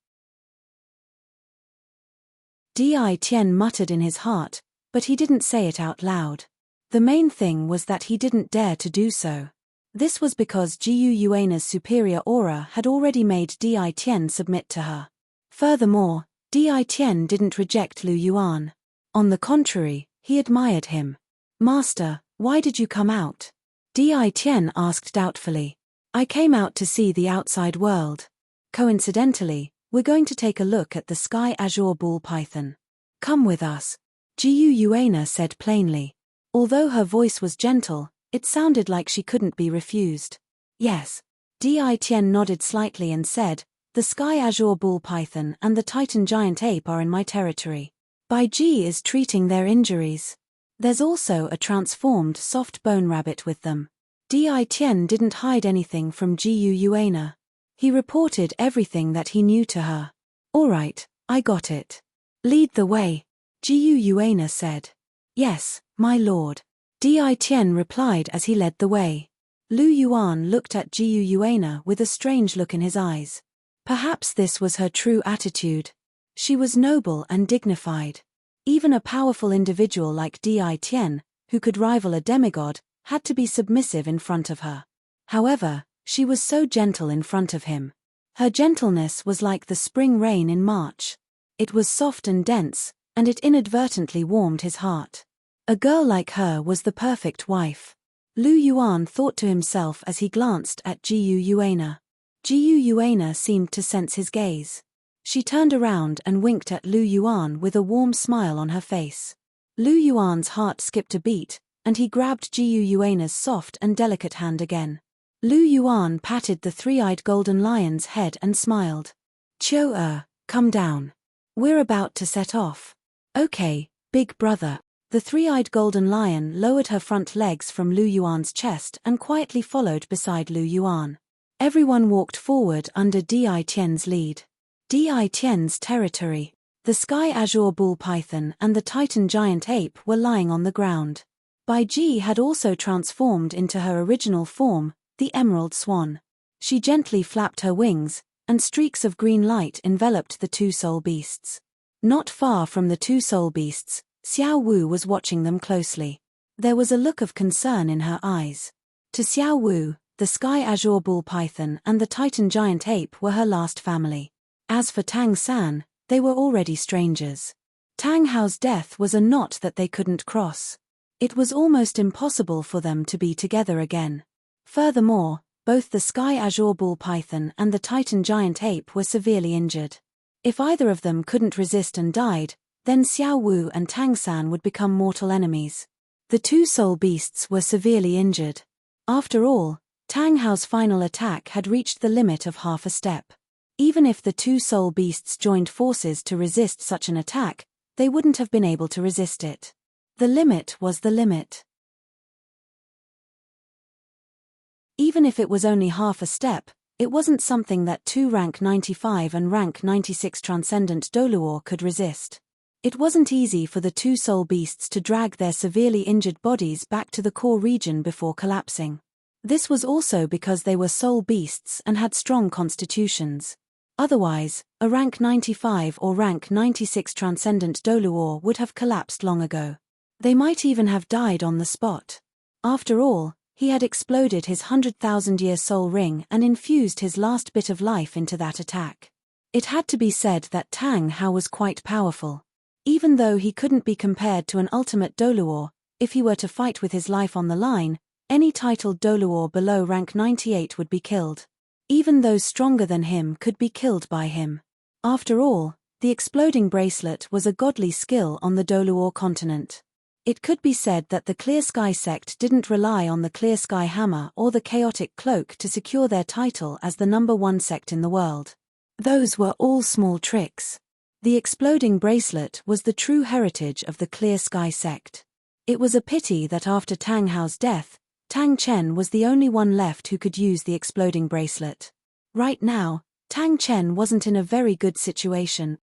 Di Tian muttered in his heart, but he didn't say it out loud. The main thing was that he didn't dare to do so. This was because Jiu Yuana's superior aura had already made Di Tian submit to her. Furthermore, Di Tian didn't reject Lu Yuan. On the contrary, he admired him. "Master, why did you come out?" Di Tian asked doubtfully. "I came out to see the outside world. Coincidentally, we're going to take a look at the sky azure ball python. Come with us," Jiu Yuana said plainly. Although her voice was gentle, it sounded like she couldn't be refused. "Yes." Di Tian nodded slightly and said, "The sky azure ball python and the titan giant ape are in my territory. Bai Ji is treating their injuries. There's also a transformed soft bone rabbit with them." Di Tian didn't hide anything from Jiu Yuana. He reported everything that he knew to her. "All right, I got it. Lead the way," Jiu Yuana said. "Yes, my lord," Di Tian replied as he led the way. Lu Yuan looked at Jiu Yuana with a strange look in his eyes. Perhaps this was her true attitude. She was noble and dignified. Even a powerful individual like Di Tian, who could rival a demigod, had to be submissive in front of her. However, she was so gentle in front of him. Her gentleness was like the spring rain in March. It was soft and dense, and it inadvertently warmed his heart. A girl like her was the perfect wife. Lu Yuan thought to himself as he glanced at Jiu Yuana. Jiu Yuana seemed to sense his gaze. She turned around and winked at Lu Yuan with a warm smile on her face. Lu Yuan's heart skipped a beat, and he grabbed Jiu Yuana's soft and delicate hand again. Lu Yuan patted the three-eyed golden lion's head and smiled. "Chou, come down. We're about to set off." "Okay, big brother." The three-eyed golden lion lowered her front legs from Lu Yuan's chest and quietly followed beside Lu Yuan. Everyone walked forward under Di Tian's lead. Di Tian's territory. The sky azure bull python and the titan giant ape were lying on the ground. Bai Ji had also transformed into her original form, the emerald swan. She gently flapped her wings, and streaks of green light enveloped the two soul beasts. Not far from the two soul beasts, Xiao Wu was watching them closely. There was a look of concern in her eyes. To Xiao Wu, the sky azure bull python and the titan giant ape were her last family. As for Tang San, they were already strangers. Tang Hao's death was a knot that they couldn't cross. It was almost impossible for them to be together again. Furthermore, both the sky azure bull python and the titan giant ape were severely injured. If either of them couldn't resist and died, then Xiao Wu and Tang San would become mortal enemies. The two soul beasts were severely injured. After all, Tang Hao's final attack had reached the limit of half a step. Even if the two soul beasts joined forces to resist such an attack, they wouldn't have been able to resist it. The limit was the limit. Even if it was only half a step, it wasn't something that two rank 95 and rank 96 transcendent Douluo could resist. It wasn't easy for the two soul beasts to drag their severely injured bodies back to the core region before collapsing. This was also because they were soul beasts and had strong constitutions. Otherwise, a rank 95 or rank 96 transcendent Douluo would have collapsed long ago. They might even have died on the spot. After all, he had exploded his 100,000-year soul ring and infused his last bit of life into that attack. It had to be said that Tang Hao was quite powerful. Even though he couldn't be compared to an ultimate Douluo, if he were to fight with his life on the line, any titled Douluo below rank 98 would be killed. Even those stronger than him could be killed by him. After all, the exploding bracelet was a godly skill on the Douluo continent. It could be said that the Clear Sky sect didn't rely on the Clear Sky hammer or the chaotic cloak to secure their title as the #1 sect in the world. Those were all small tricks. The exploding bracelet was the true heritage of the Clear Sky sect. It was a pity that after Tang Hao's death, Tang Chen was the only one left who could use the exploding bracelet. Right now, Tang Chen wasn't in a very good situation.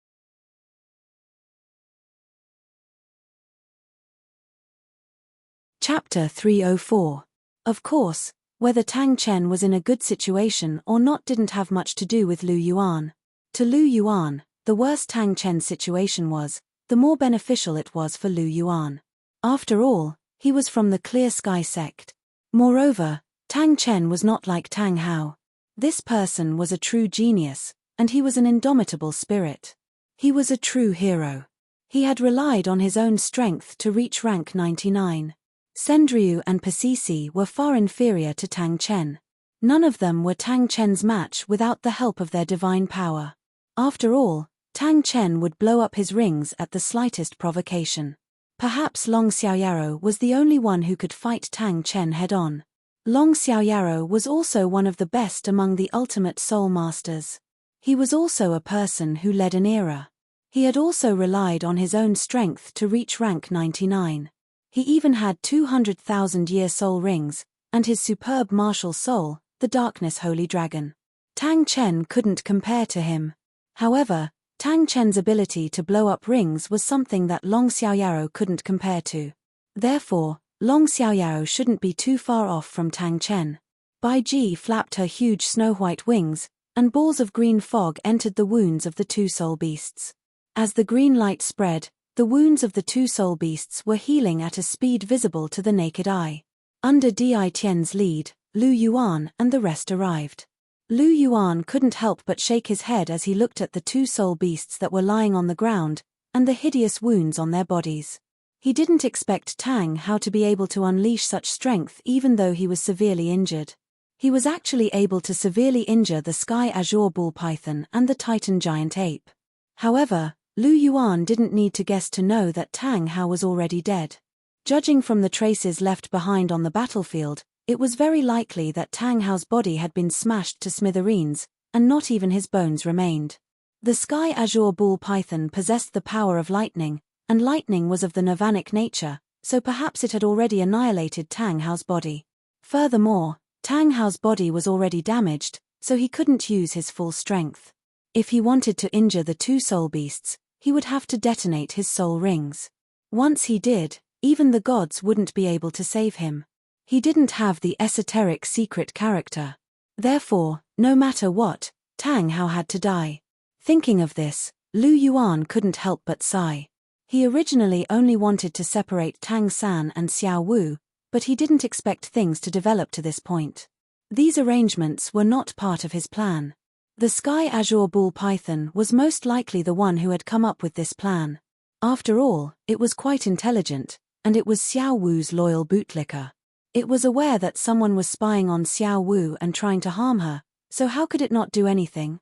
Chapter 304. Of course, whether Tang Chen was in a good situation or not didn't have much to do with Lu Yuan. To Lu Yuan, the worse Tang Chen's situation was, the more beneficial it was for Lu Yuan. After all, he was from the Clear Sky sect. Moreover, Tang Chen was not like Tang Hao. This person was a true genius, and he was an indomitable spirit. He was a true hero. He had relied on his own strength to reach rank 99. Sendryu and Pasisi were far inferior to Tang Chen. None of them were Tang Chen's match without the help of their divine power. After all, Tang Chen would blow up his rings at the slightest provocation. Perhaps Long Xiaoyaro was the only one who could fight Tang Chen head-on. Long Xiaoyaro was also one of the best among the ultimate soul masters. He was also a person who led an era. He had also relied on his own strength to reach rank 99. He even had 200,000-year soul rings, and his superb martial soul, the Darkness Holy Dragon. Tang Chen couldn't compare to him. However, Tang Chen's ability to blow up rings was something that Long Xiaoyaro couldn't compare to. Therefore, Long Xiaoyaro shouldn't be too far off from Tang Chen. Bai Ji flapped her huge snow-white wings, and balls of green fog entered the wounds of the two soul beasts. As the green light spread, the wounds of the two soul beasts were healing at a speed visible to the naked eye. Under Di Tian's lead, Lu Yuan and the rest arrived. Lu Yuan couldn't help but shake his head as he looked at the two soul beasts that were lying on the ground, and the hideous wounds on their bodies. He didn't expect Tang Hao to be able to unleash such strength even though he was severely injured. He was actually able to severely injure the Sky Azure Bull Python and the Titan Giant Ape. However, Lu Yuan didn't need to guess to know that Tang Hao was already dead. Judging from the traces left behind on the battlefield, it was very likely that Tang Hao's body had been smashed to smithereens, and not even his bones remained. The Sky Azure Bull Python possessed the power of lightning, and lightning was of the nirvanic nature, so perhaps it had already annihilated Tang Hao's body. Furthermore, Tang Hao's body was already damaged, so he couldn't use his full strength. If he wanted to injure the two soul beasts, he would have to detonate his soul rings. Once he did, even the gods wouldn't be able to save him. He didn't have the esoteric secret character. Therefore, no matter what, Tang Hao had to die. Thinking of this, Lu Yuan couldn't help but sigh. He originally only wanted to separate Tang San and Xiao Wu, but he didn't expect things to develop to this point. These arrangements were not part of his plan. The Sky Azure Bull Python was most likely the one who had come up with this plan. After all, it was quite intelligent, and it was Xiao Wu's loyal bootlicker. It was aware that someone was spying on Xiao Wu and trying to harm her, so how could it not do anything?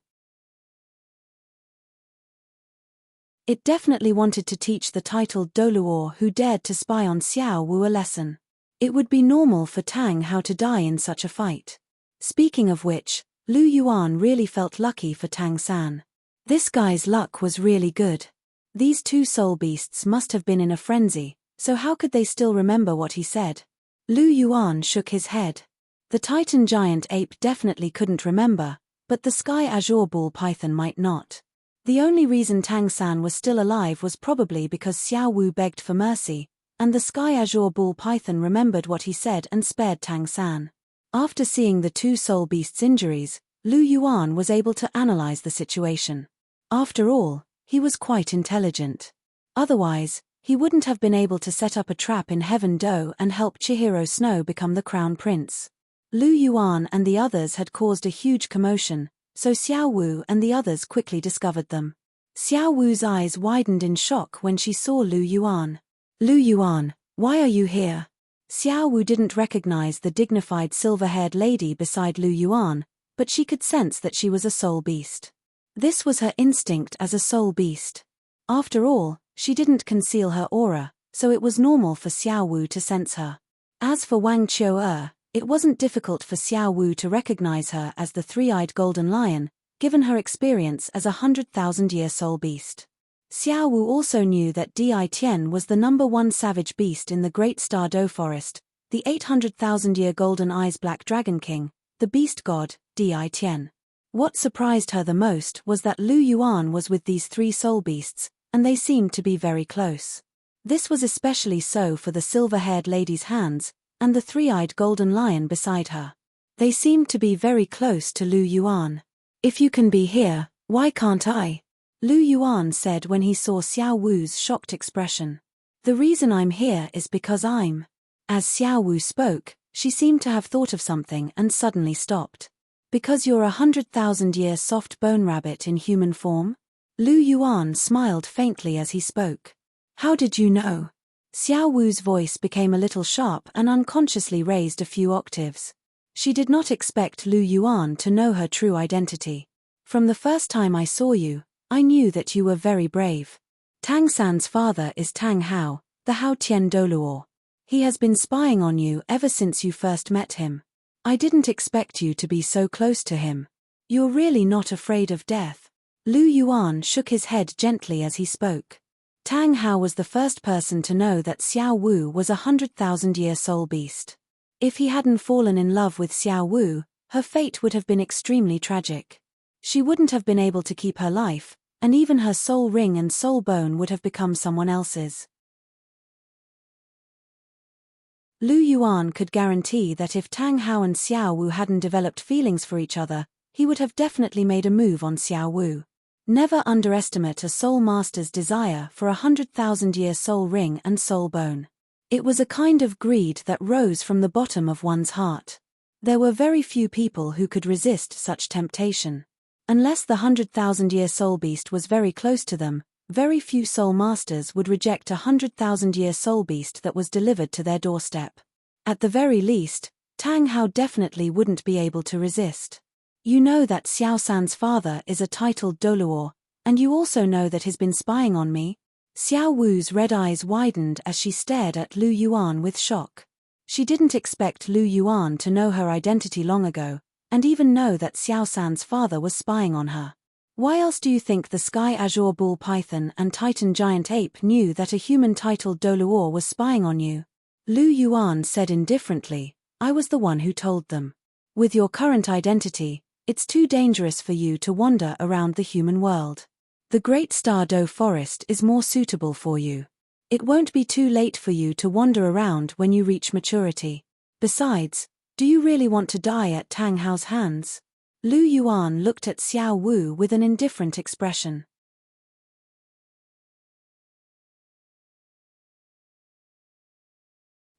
It definitely wanted to teach the titled Douluo who dared to spy on Xiao Wu a lesson. It would be normal for Tang Hao to die in such a fight. Speaking of which, Lu Yuan really felt lucky for Tang San. This guy's luck was really good. These two soul beasts must have been in a frenzy, so how could they still remember what he said? Lu Yuan shook his head. The Titan giant ape definitely couldn't remember, but the sky azure ball python might not. The only reason Tang San was still alive was probably because Xiao Wu begged for mercy, and the sky azure ball python remembered what he said and spared Tang San. After seeing the two soul beasts' injuries, Lu Yuan was able to analyze the situation. After all, he was quite intelligent. Otherwise, he wouldn't have been able to set up a trap in Heaven Do and help Chihiro Snow become the crown prince. Lu Yuan and the others had caused a huge commotion, so Xiao Wu and the others quickly discovered them. Xiao Wu's eyes widened in shock when she saw Lu Yuan. Lu Yuan, why are you here? Xiao Wu didn't recognize the dignified silver-haired lady beside Lu Yuan, but she could sense that she was a soul beast. This was her instinct as a soul beast. After all, she didn't conceal her aura, so it was normal for Xiao Wu to sense her. As for Wang Qiu, it wasn't difficult for Xiao Wu to recognize her as the three-eyed golden lion, given her experience as a 100,000-year soul beast. Xiao Wu also knew that Di Tian was the #1 savage beast in the Great Star Do Forest, the 800,000-year golden eyes black dragon king, the beast god, Di Tian. What surprised her the most was that Lu Yuan was with these three soul beasts, and they seemed to be very close. This was especially so for the silver-haired lady's hands, and the three-eyed golden lion beside her. They seemed to be very close to Lu Yuan. If you can be here, why can't I? Lu Yuan said when he saw Xiao Wu's shocked expression. The reason I'm here is because I'm. As Xiao Wu spoke, she seemed to have thought of something and suddenly stopped. Because you're a 100,000-year soft bone rabbit in human form? Lu Yuan smiled faintly as he spoke. How did you know? Xiao Wu's voice became a little sharp and unconsciously raised a few octaves. She did not expect Lu Yuan to know her true identity. From the first time I saw you, I knew that you were very brave. Tang San's father is Tang Hao, the Hao Tian Douluo. He has been spying on you ever since you first met him. I didn't expect you to be so close to him. You're really not afraid of death. Lu Yuan shook his head gently as he spoke. Tang Hao was the first person to know that Xiao Wu was a 100,000-year soul beast. If he hadn't fallen in love with Xiao Wu, her fate would have been extremely tragic. She wouldn't have been able to keep her life, and even her soul ring and soul bone would have become someone else's. Lu Yuan could guarantee that if Tang Hao and Xiao Wu hadn't developed feelings for each other, he would have definitely made a move on Xiao Wu. Never underestimate a soul master's desire for a 100,000-year soul ring and soul bone. It was a kind of greed that rose from the bottom of one's heart. There were very few people who could resist such temptation. Unless the 100,000-year soul beast was very close to them, very few soul masters would reject a 100,000-year soul beast that was delivered to their doorstep. At the very least, Tang Hao definitely wouldn't be able to resist. You know that Xiao San's father is a titled Douluo, and you also know that he's been spying on me? Xiao Wu's red eyes widened as she stared at Lu Yuan with shock. She didn't expect Lu Yuan to know her identity long ago, and even know that Xiao San's father was spying on her. Why else do you think the Sky Azure Bull Python and Titan Giant Ape knew that a human titled Douluo was spying on you? Lu Yuan said indifferently, I was the one who told them. With your current identity, it's too dangerous for you to wander around the human world. The Great Star Do Forest is more suitable for you. It won't be too late for you to wander around when you reach maturity. Besides, do you really want to die at Tang Hao's hands? Lu Yuan looked at Xiao Wu with an indifferent expression.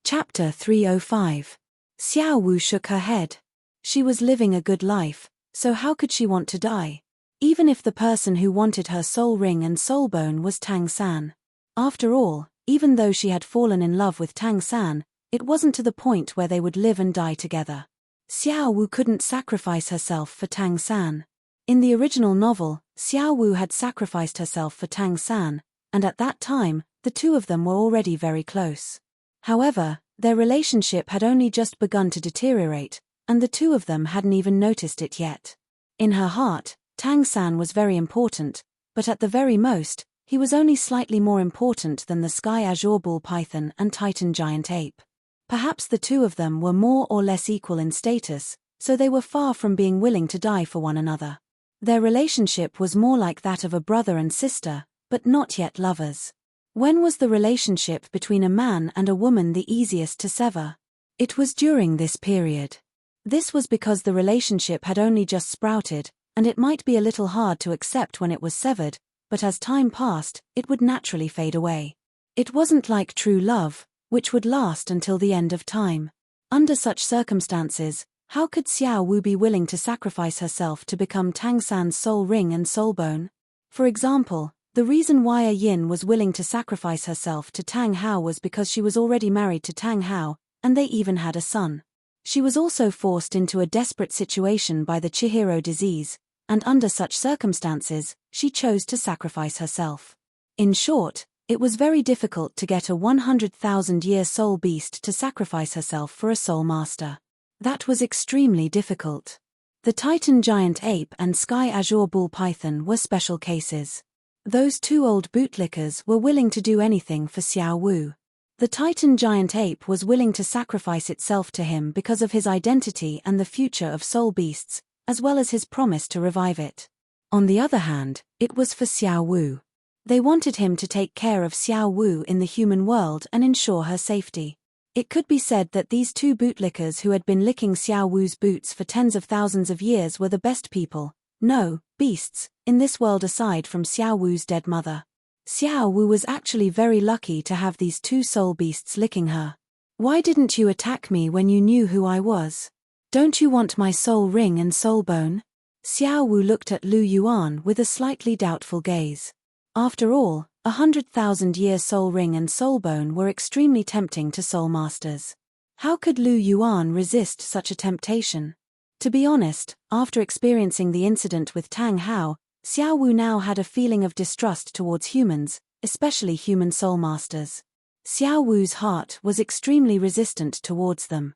Chapter 305. Xiao Wu shook her head. She was living a good life, so how could she want to die? Even if the person who wanted her soul ring and soul bone was Tang San. After all, even though she had fallen in love with Tang San, it wasn't to the point where they would live and die together. Xiao Wu couldn't sacrifice herself for Tang San. In the original novel, Xiao Wu had sacrificed herself for Tang San, and at that time, the two of them were already very close. However, their relationship had only just begun to deteriorate, and the two of them hadn't even noticed it yet. In her heart, Tang San was very important, but at the very most, He was only slightly more important than the sky azure bull python and titan giant ape. Perhaps the two of them were more or less equal in status, so they were far from being willing to die for one another. Their relationship was more like that of a brother and sister, but not yet lovers. When was the relationship between a man and a woman the easiest to sever? It was during this period. This was because the relationship had only just sprouted, and it might be a little hard to accept when it was severed, but as time passed, it would naturally fade away. It wasn't like true love, which would last until the end of time. Under such circumstances, how could Xiao Wu be willing to sacrifice herself to become Tang San's soul ring and soul bone? For example, the reason why a yin was willing to sacrifice herself to Tang Hao was because she was already married to Tang Hao, and they even had a son. She was also forced into a desperate situation by the Chihiro disease, and under such circumstances, she chose to sacrifice herself. In short, it was very difficult to get a 100,000-year soul beast to sacrifice herself for a soul master. That was extremely difficult. The Titan giant ape and sky azure bull python were special cases. Those two old bootlickers were willing to do anything for Xiao Wu. The Titan giant ape was willing to sacrifice itself to him because of his identity and the future of soul beasts, as well as his promise to revive it. On the other hand, it was for Xiao Wu. They wanted him to take care of Xiao Wu in the human world and ensure her safety. It could be said that these two bootlickers who had been licking Xiao Wu's boots for tens of thousands of years were the best people, no, beasts, in this world aside from Xiao Wu's dead mother. Xiao Wu was actually very lucky to have these two soul beasts licking her. Why didn't you attack me when you knew who I was? Don't you want my soul ring and soul bone? Xiao Wu looked at Lu Yuan with a slightly doubtful gaze. After all, 100,000-year soul ring and soul bone were extremely tempting to soul masters. How could Lu Yuan resist such a temptation? To be honest, after experiencing the incident with Tang Hao, Xiao Wu now had a feeling of distrust towards humans, especially human soul masters. Xiao Wu's heart was extremely resistant towards them.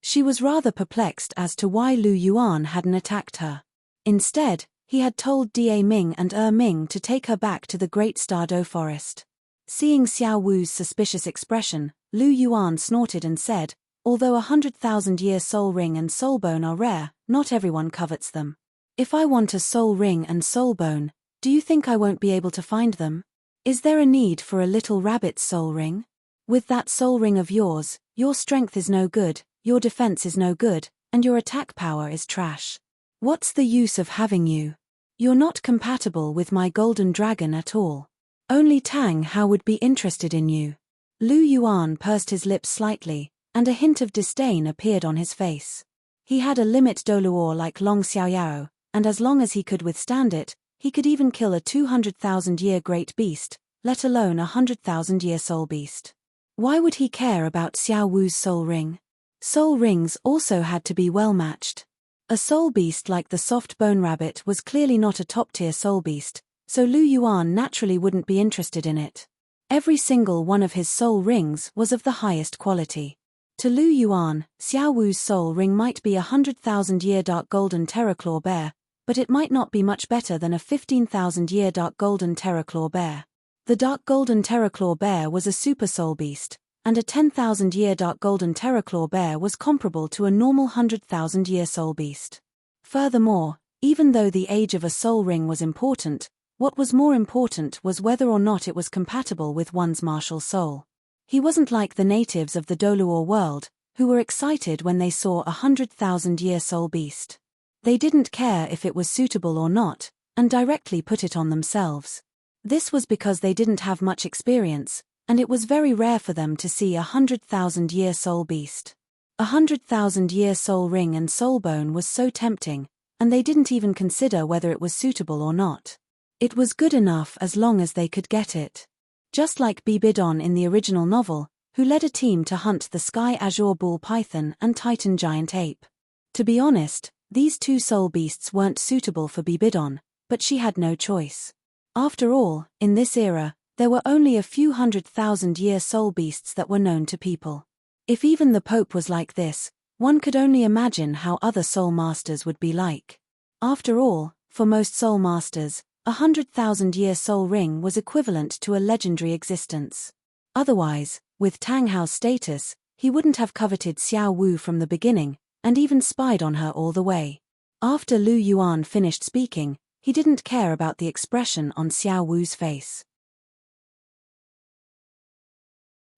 She was rather perplexed as to why Lu Yuan hadn't attacked her. Instead, he had told Da Ming and Ming to take her back to the Great Stardo Forest. Seeing Xiao Wu's suspicious expression, Lu Yuan snorted and said, although 100,000-year soul ring and soul bone are rare, not everyone covets them. If I want a soul ring and soul bone, do you think I won't be able to find them? Is there a need for a little rabbit's soul ring? With that soul ring of yours, your strength is no good, your defense is no good, and your attack power is trash. What's the use of having you? You're not compatible with my golden dragon at all. Only Tang Hao would be interested in you. Lu Yuan pursed his lips slightly, and a hint of disdain appeared on his face. He had a limit Douluo like Long Xiaoyao, and as long as he could withstand it, he could even kill a 200,000-year great beast, let alone a 100,000-year soul beast. Why would he care about Xiao Wu's soul ring? Soul rings also had to be well matched. A soul beast like the soft bone rabbit was clearly not a top-tier soul beast, so Lu Yuan naturally wouldn't be interested in it. Every single one of his soul rings was of the highest quality. To Lu Yuan, Xiao Wu's soul ring might be a 100,000-year dark golden terraclaw bear, but it might not be much better than a 15,000-year dark golden terraclaw bear. The dark golden terraclaw bear was a super soul beast, and a 10,000-year dark golden terraclaw bear was comparable to a normal 100,000-year soul beast. Furthermore, even though the age of a soul ring was important, what was more important was whether or not it was compatible with one's martial soul. He wasn't like the natives of the Douluo world, who were excited when they saw a 100,000-year soul beast. They didn't care if it was suitable or not, and directly put it on themselves. This was because they didn't have much experience, and it was very rare for them to see a 100,000-year soul beast. A 100,000-year soul ring and soul bone was so tempting, and they didn't even consider whether it was suitable or not. It was good enough as long as they could get it. Just like Bibidon in the original novel, who led a team to hunt the sky azure bull python and titan giant ape. To be honest, these two soul beasts weren't suitable for Bibidon, but she had no choice. After all, in this era, there were only a few 100,000-year soul beasts that were known to people. If even the Pope was like this, one could only imagine how other soul masters would be like. After all, For most soul masters, 100,000-year soul ring was equivalent to a legendary existence. Otherwise, with Tang Hao's status, he wouldn't have coveted Xiao Wu from the beginning, and even spied on her all the way. After Lu Yuan finished speaking, he didn't care about the expression on Xiao Wu's face.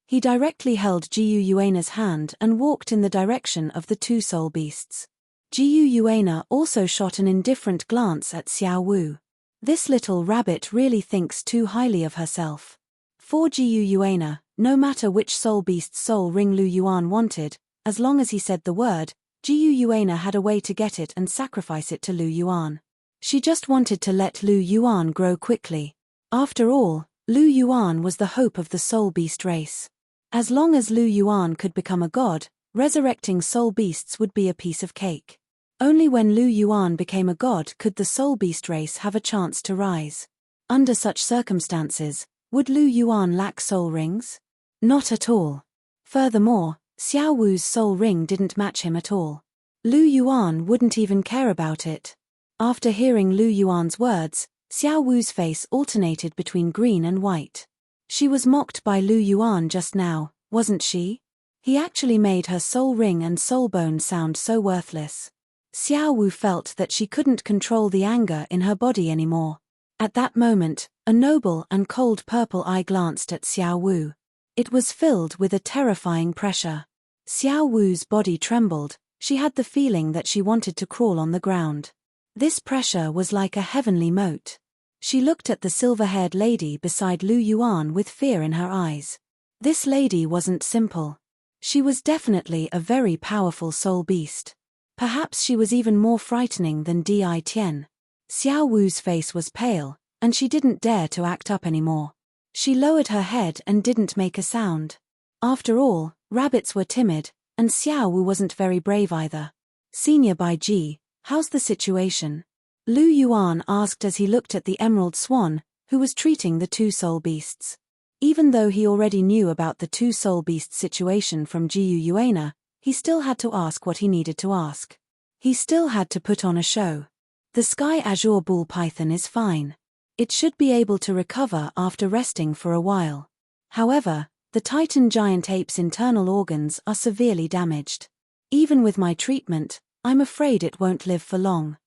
He directly held Jiyu Yuana's hand and walked in the direction of the two soul beasts. Jiyu Yuana also shot an indifferent glance at Xiao Wu. This little rabbit really thinks too highly of herself. For Jiyu Yuana, no matter which soul beast's soul ring Lu Yuan wanted, as long as he said the word, Jiyu Yuana had a way to get it and sacrifice it to Lu Yuan. She just wanted to let Lu Yuan grow quickly. After all, Lu Yuan was the hope of the soul beast race. As long as Lu Yuan could become a god, resurrecting soul beasts would be a piece of cake. Only when Lu Yuan became a god could the soul beast race have a chance to rise. Under such circumstances, would Lu Yuan lack soul rings? Not at all. Furthermore, Xiao Wu's soul ring didn't match him at all. Lu Yuan wouldn't even care about it. After hearing Lu Yuan's words, Xiao Wu's face alternated between green and white. She was mocked by Lu Yuan just now, wasn't she? He actually made her soul ring and soul bone sound so worthless. Xiao Wu felt that she couldn't control the anger in her body anymore. At that moment, a noble and cold purple eye glanced at Xiao Wu. It was filled with a terrifying pressure. Xiao Wu's body trembled, she had the feeling that she wanted to crawl on the ground. This pressure was like a heavenly moat. She looked at the silver-haired lady beside Lu Yuan with fear in her eyes. This lady wasn't simple. She was definitely a very powerful soul beast. Perhaps she was even more frightening than Di Tian. Xiao Wu's face was pale, and she didn't dare to act up anymore. She lowered her head and didn't make a sound. After all, rabbits were timid, and Xiao Wu wasn't very brave either. Senior Baiji, how's the situation? Lu Yuan asked as he looked at the emerald swan, who was treating the two soul beasts. Even though he already knew about the two soul beasts situation from Jiyu Yuana, he still had to ask what he needed to ask. He still had to put on a show. The sky azure ball python is fine. It should be able to recover after resting for a while. However, the Titan giant ape's internal organs are severely damaged. Even with my treatment, I'm afraid it won't live for long.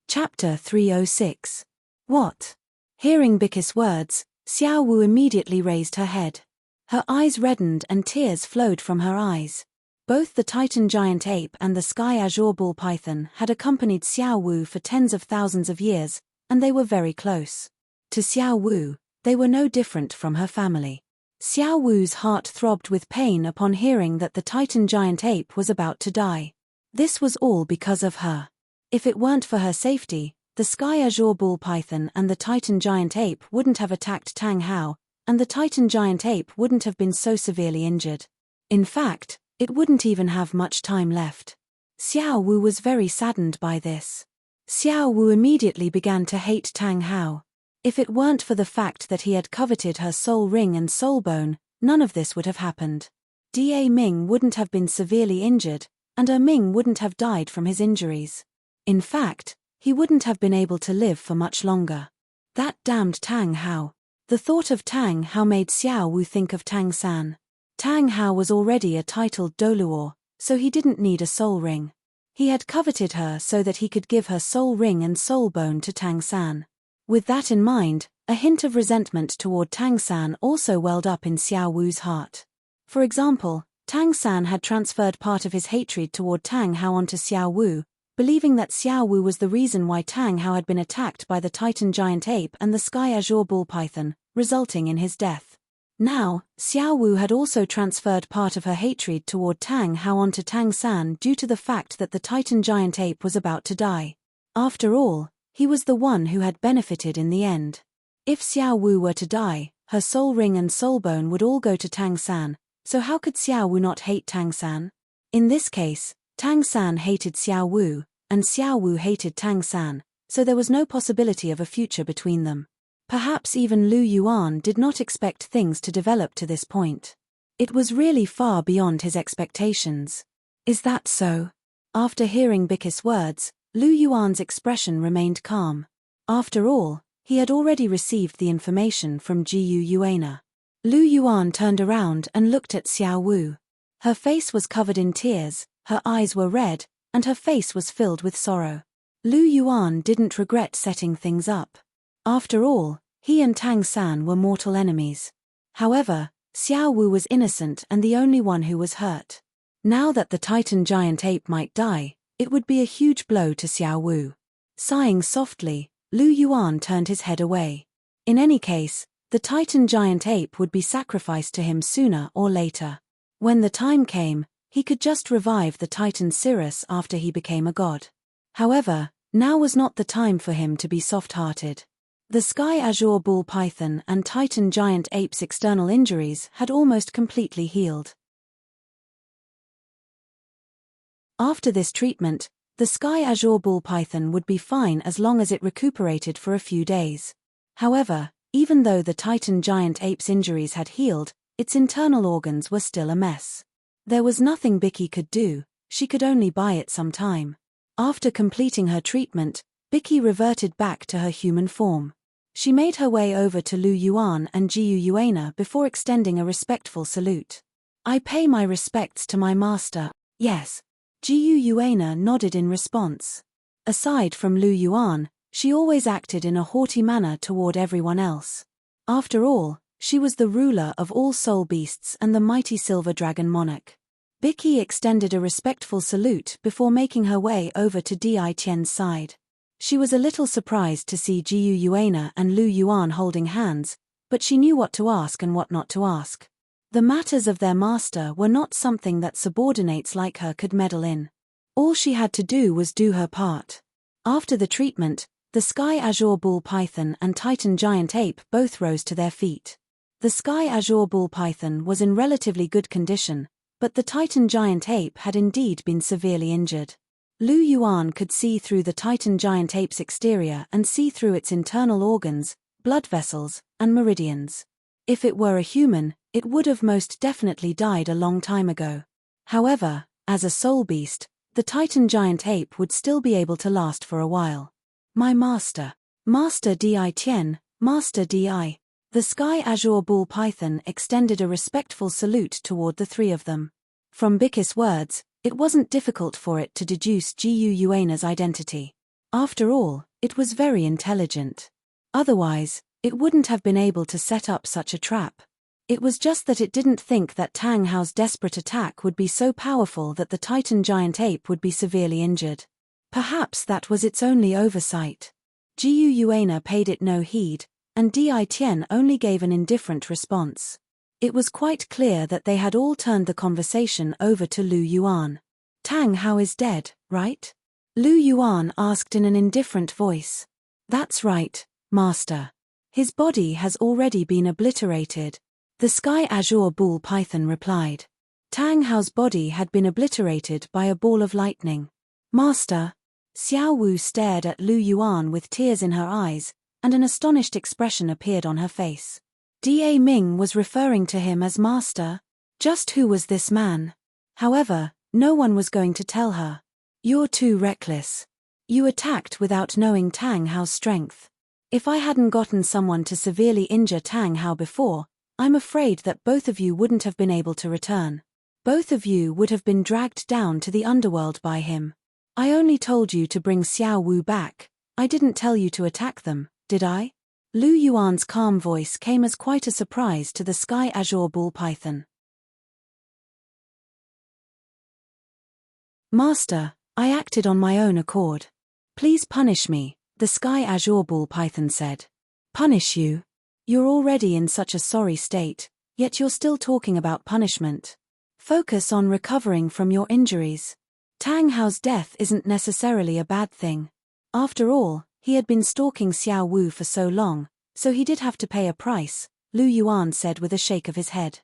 Chapter 306. What? Hearing Bickus' words, Xiao Wu immediately raised her head. Her eyes reddened and tears flowed from her eyes. Both the Titan giant ape and the sky azure ball python had accompanied Xiao Wu for tens of thousands of years, and they were very close. To Xiao Wu, they were no different from her family. Xiao Wu's heart throbbed with pain upon hearing that the Titan giant ape was about to die. This was all because of her. If it weren't for her safety, the sky azure ball python and the Titan giant ape wouldn't have attacked Tang Hao, and the Titan giant ape wouldn't have been so severely injured. In fact, it wouldn't even have much time left. Xiao Wu was very saddened by this. Xiao Wu immediately began to hate Tang Hao. If it weren't for the fact that he had coveted her soul ring and soul bone, none of this would have happened. Da Ming wouldn't have been severely injured, and Ming wouldn't have died from his injuries. In fact, he wouldn't have been able to live for much longer. That damned Tang Hao. The thought of Tang Hao made Xiao Wu think of Tang San. Tang Hao was already a titled Douluo, so he didn't need a soul ring. He had coveted her so that he could give her soul ring and soul bone to Tang San. With that in mind, a hint of resentment toward Tang San also welled up in Xiao Wu's heart. For example, Tang San had transferred part of his hatred toward Tang Hao onto Xiao Wu, believing that Xiao Wu was the reason why Tang Hao had been attacked by the Titan giant ape and the sky azure ball python, resulting in his death. Now, Xiao Wu had also transferred part of her hatred toward Tang Hao onto Tang San due to the fact that the Titan giant ape was about to die. After all, he was the one who had benefited in the end. If Xiao Wu were to die, her soul ring and soul bone would all go to Tang San, so how could Xiao Wu not hate Tang San? In this case, Tang San hated Xiao Wu, and Xiao Wu hated Tang San, so there was no possibility of a future between them. Perhaps even Lu Yuan did not expect things to develop to this point. It was really far beyond his expectations. Is that so? After hearing Bicky's words, Lu Yuan's expression remained calm. After all, he had already received the information from Jiu Yuana. Lu Yuan turned around and looked at Xiao Wu. Her face was covered in tears, her eyes were red, and her face was filled with sorrow. Lu Yuan didn't regret setting things up. After all, he and Tang San were mortal enemies. However, Xiao Wu was innocent and the only one who was hurt. Now that the Titan giant ape might die, it would be a huge blow to Xiao Wu. Sighing softly, Lu Yuan turned his head away. In any case, the Titan giant ape would be sacrificed to him sooner or later. When the time came, he could just revive the Titan Cirrus after he became a god. However, now was not the time for him to be soft-hearted. The Sky Azure Bull Python and Titan Giant Ape's external injuries had almost completely healed. After this treatment, the Sky Azure Bull Python would be fine as long as it recuperated for a few days. However, even though the Titan Giant Ape's injuries had healed, its internal organs were still a mess. There was nothing Bicky could do, she could only buy it some time. After completing her treatment, Bicky reverted back to her human form. She made her way over to Lu Yuan and Jiu Yuana before extending a respectful salute. I pay my respects to my master, yes. Jiu Yuana nodded in response. Aside from Lu Yuan, she always acted in a haughty manner toward everyone else. After all, she was the ruler of all soul beasts and the mighty silver dragon monarch. Bicky extended a respectful salute before making her way over to Di Tian's side. She was a little surprised to see Jiu Yuana and Lu Yuan holding hands, but she knew what to ask and what not to ask. The matters of their master were not something that subordinates like her could meddle in. All she had to do was do her part. After the treatment, the Sky Azure Bull Python and Titan Giant Ape both rose to their feet. The Sky Azure Bull Python was in relatively good condition, but the Titan Giant Ape had indeed been severely injured. Lu Yuan could see through the Titan Giant Ape's exterior and see through its internal organs, blood vessels, and meridians. If it were a human, it would have most definitely died a long time ago. However, as a soul beast, the Titan Giant Ape would still be able to last for a while. My master. Master Di Tian, Master Di. The Sky Azure Bull Python extended a respectful salute toward the three of them. From Bicky's words, it wasn't difficult for it to deduce Jiu Yuana's identity. After all, it was very intelligent. Otherwise, it wouldn't have been able to set up such a trap. It was just that it didn't think that Tang Hao's desperate attack would be so powerful that the Titan Giant Ape would be severely injured. Perhaps that was its only oversight. Jiu Yuana paid it no heed, and Di Tian only gave an indifferent response. It was quite clear that they had all turned the conversation over to Lu Yuan. Tang Hao is dead, right? Lu Yuan asked in an indifferent voice. That's right, master. His body has already been obliterated. The Sky Azure Bull Python replied. Tang Hao's body had been obliterated by a ball of lightning. Master. Xiao Wu stared at Lu Yuan with tears in her eyes, and an astonished expression appeared on her face. Da Ming was referring to him as master. Just who was this man? However, no one was going to tell her. You're too reckless. You attacked without knowing Tang Hao's strength. If I hadn't gotten someone to severely injure Tang Hao before, I'm afraid that both of you wouldn't have been able to return. Both of you would have been dragged down to the underworld by him. I only told you to bring Xiao Wu back. I didn't tell you to attack them, did I? Lu Yuan's calm voice came as quite a surprise to the Sky Azure Bull Python. Master, I acted on my own accord. Please punish me, the Sky Azure Bull Python said. Punish you? You're already in such a sorry state, yet you're still talking about punishment. Focus on recovering from your injuries. Tang Hao's death isn't necessarily a bad thing. After all, he had been stalking Xiao Wu for so long, so he did have to pay a price, Lu Yuan said with a shake of his head.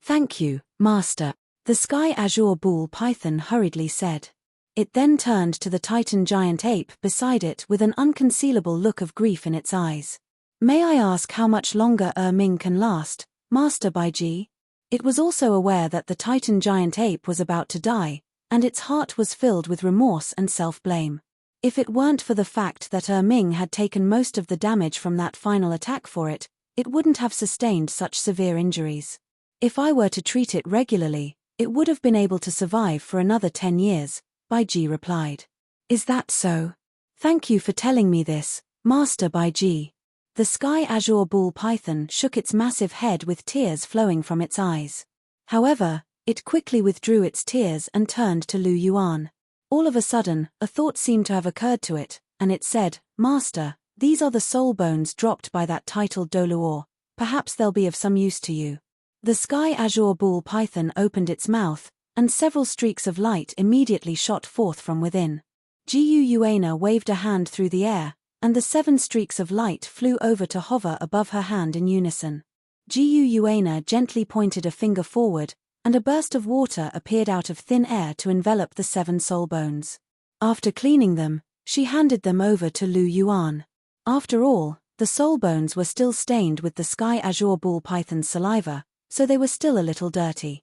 Thank you, master, the Sky Azure Bull Python hurriedly said. It then turned to the Titan Giant Ape beside it with an unconcealable look of grief in its eyes. May I ask how much longer Ming can last, Master Baiji? It was also aware that the Titan giant ape was about to die, and its heart was filled with remorse and self-blame. If it weren't for the fact that Ming had taken most of the damage from that final attack for it, it wouldn't have sustained such severe injuries. If I were to treat it regularly, it would have been able to survive for another 10 years, Baiji replied. Is that so? Thank you for telling me this, Master Baiji. The sky azure ball python shook its massive head with tears flowing from its eyes. However, it quickly withdrew its tears and turned to Lu Yuan. All of a sudden, a thought seemed to have occurred to it, and it said, Master, these are the soul bones dropped by that titled Douluo. Perhaps they'll be of some use to you. The sky azure ball python opened its mouth, and several streaks of light immediately shot forth from within. Jiu Yuana waved a hand through the air, and the 7 streaks of light flew over to hover above her hand in unison. Jiu Yuana gently pointed a finger forward, and a burst of water appeared out of thin air to envelop the 7 soul bones. After cleaning them, she handed them over to Lu Yuan. After all, the soul bones were still stained with the sky azure ball python's saliva, so they were still a little dirty.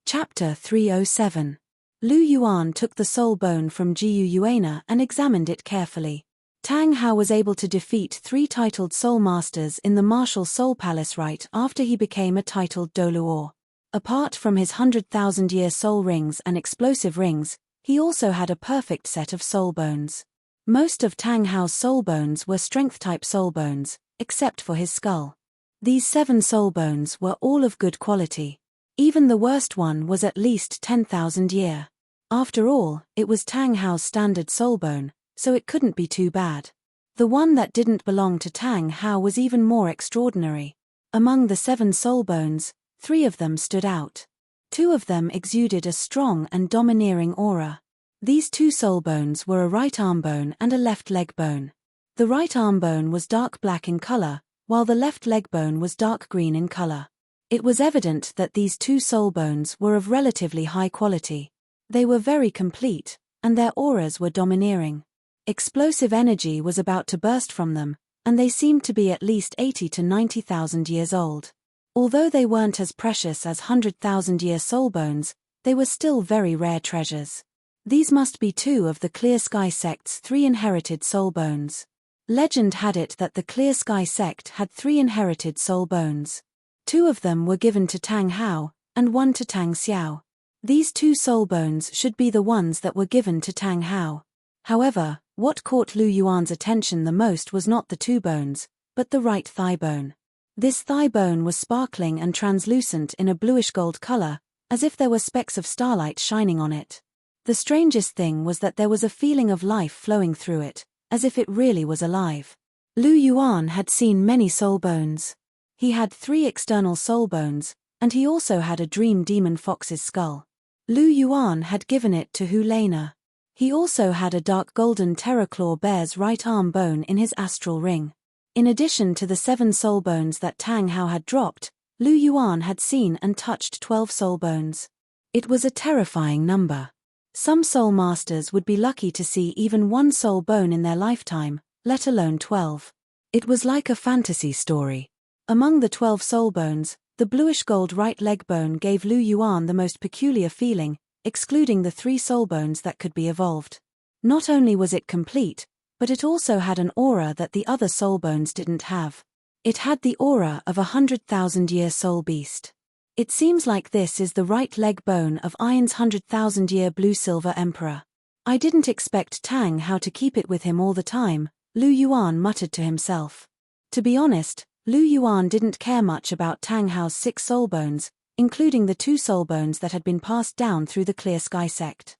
Chapter 307. Lu Yuan took the soul bone from Jiu Yuana and examined it carefully. Tang Hao was able to defeat 3 titled soul masters in the martial soul palace right after he became a titled Douluo. Apart from his 100,000-year soul rings and explosive rings, he also had a perfect set of soul bones. Most of Tang Hao's soul bones were strength-type soul bones, except for his skull. These 7 soul bones were all of good quality. Even the worst one was at least 10,000 year. After all, it was Tang Hao's standard soul bone, so it couldn't be too bad. The one that didn't belong to Tang Hao was even more extraordinary. Among the 7 soul bones, 3 of them stood out. 2 of them exuded a strong and domineering aura. These 2 soul bones were a right arm bone and a left leg bone. The right arm bone was dark black in color, while the left leg bone was dark green in color. It was evident that these 2 soul bones were of relatively high quality. They were very complete, and their auras were domineering. Explosive energy was about to burst from them, and they seemed to be at least 80 to 90,000 years old. Although they weren't as precious as 100,000-year soul bones, they were still very rare treasures. These must be 2 of the Clear Sky sect's 3 inherited soul bones. Legend had it that the Clear Sky sect had 3 inherited soul bones. 2 of them were given to Tang Hao, and 1 to Tang Xiao. These 2 soul bones should be the ones that were given to Tang Hao. However, what caught Lu Yuan's attention the most was not the 2 bones, but the right thigh bone. This thigh bone was sparkling and translucent in a bluish-gold color, as if there were specks of starlight shining on it. The strangest thing was that there was a feeling of life flowing through it, as if it really was alive. Lu Yuan had seen many soul bones. He had 3 external soul bones, and he also had a dream demon fox's skull. Lu Yuan had given it to Hu Lena. He also had a dark golden terraclaw bear's right arm bone in his astral ring. In addition to the 7 soul bones that Tang Hao had dropped, Lu Yuan had seen and touched 12 soul bones. It was a terrifying number. Some soul masters would be lucky to see even 1 soul bone in their lifetime, let alone 12. It was like a fantasy story. Among the 12 soul bones, the bluish-gold right leg bone gave Lu Yuan the most peculiar feeling, excluding the 3 soul bones that could be evolved. Not only was it complete, but it also had an aura that the other soul bones didn't have. It had the aura of a 100,000-year soul beast. It seems like this is the right leg bone of Iron's 100,000-year blue-silver emperor. I didn't expect Tang Hao to keep it with him all the time, Lu Yuan muttered to himself. To be honest, Lu Yuan didn't care much about Tang Hao's 6 soul bones, including the 2 soul bones that had been passed down through the Clear Sky sect.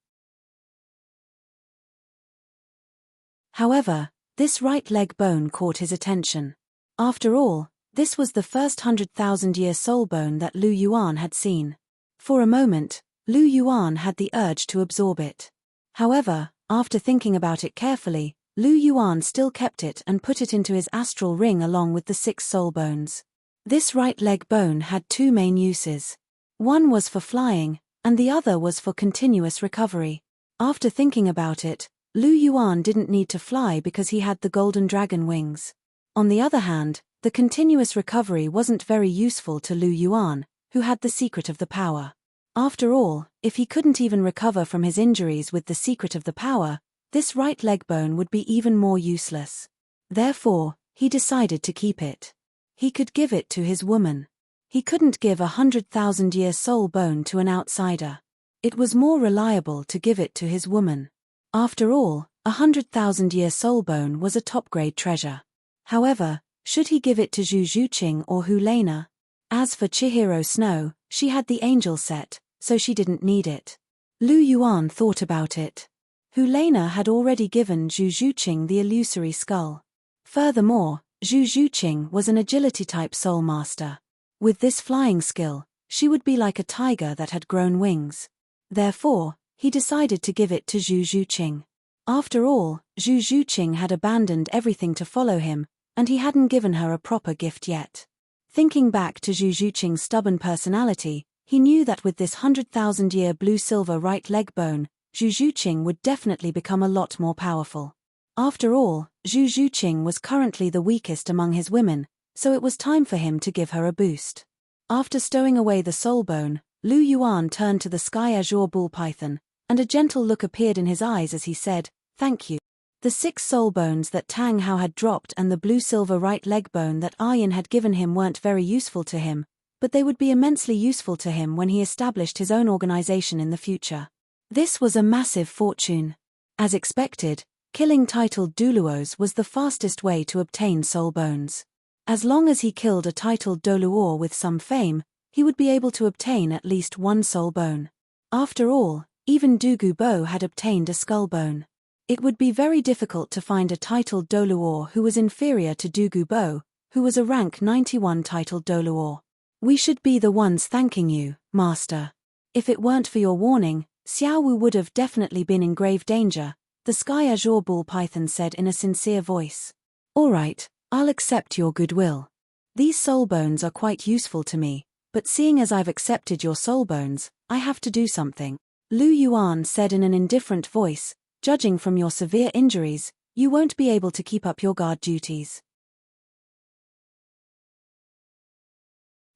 However, this right leg bone caught his attention. After all, this was the first 100,000-year soul bone that Lu Yuan had seen. For a moment, Lu Yuan had the urge to absorb it. However, after thinking about it carefully, Lu Yuan still kept it and put it into his astral ring along with the 6 soul bones. This right leg bone had 2 main uses. One was for flying, and the other was for continuous recovery. After thinking about it, Lu Yuan didn't need to fly because he had the golden dragon wings. On the other hand, the continuous recovery wasn't very useful to Lu Yuan, who had the secret of the power. After all, if he couldn't even recover from his injuries with the secret of the power, this right leg bone would be even more useless. Therefore, he decided to keep it. He could give it to his woman. He couldn't give 100,000-year soul bone to an outsider. It was more reliable to give it to his woman. After all, 100,000-year soul bone was a top-grade treasure. However, should he give it to Zhu Zhuqing or Hu Lena? As for Chihiro Snow, she had the angel set, so she didn't need it. Lu Yuan thought about it. Hu Lena had already given Zhu Zhuqing the illusory skull. Furthermore, Zhu Zhuqing was an agility-type soul master. With this flying skill, she would be like a tiger that had grown wings. Therefore, he decided to give it to Zhu Zhuqing. After all, Zhu Zhuqing had abandoned everything to follow him, and he hadn't given her a proper gift yet. Thinking back to Zhu Zhuqing's stubborn personality, he knew that with this 100,000-year blue-silver right leg bone, Zhu Zhuqing would definitely become a lot more powerful. After all, Zhu Zhuqing was currently the weakest among his women, so it was time for him to give her a boost. After stowing away the soul bone, Lu Yuan turned to the sky azure bull python, and a gentle look appeared in his eyes as he said, "Thank you." The 6 soul bones that Tang Hao had dropped and the blue-silver right leg bone that Aryan had given him weren't very useful to him, but they would be immensely useful to him when he established his own organization in the future. This was a massive fortune. As expected, killing titled Douluos was the fastest way to obtain soul bones. As long as he killed a titled Douluo with some fame, he would be able to obtain at least 1 soul bone. After all, even Du Gubo had obtained a skull bone. It would be very difficult to find a titled Douluo who was inferior to Du Gubo, who was a rank 91 titled Douluo. "We should be the ones thanking you, Master. If it weren't for your warning, Xiao Wu would have definitely been in grave danger," the sky azure bull python said in a sincere voice. "All right, I'll accept your goodwill. These soul bones are quite useful to me, but seeing as I've accepted your soul bones, I have to do something," Lu Yuan said in an indifferent voice. "Judging from your severe injuries, you won't be able to keep up your guard duties.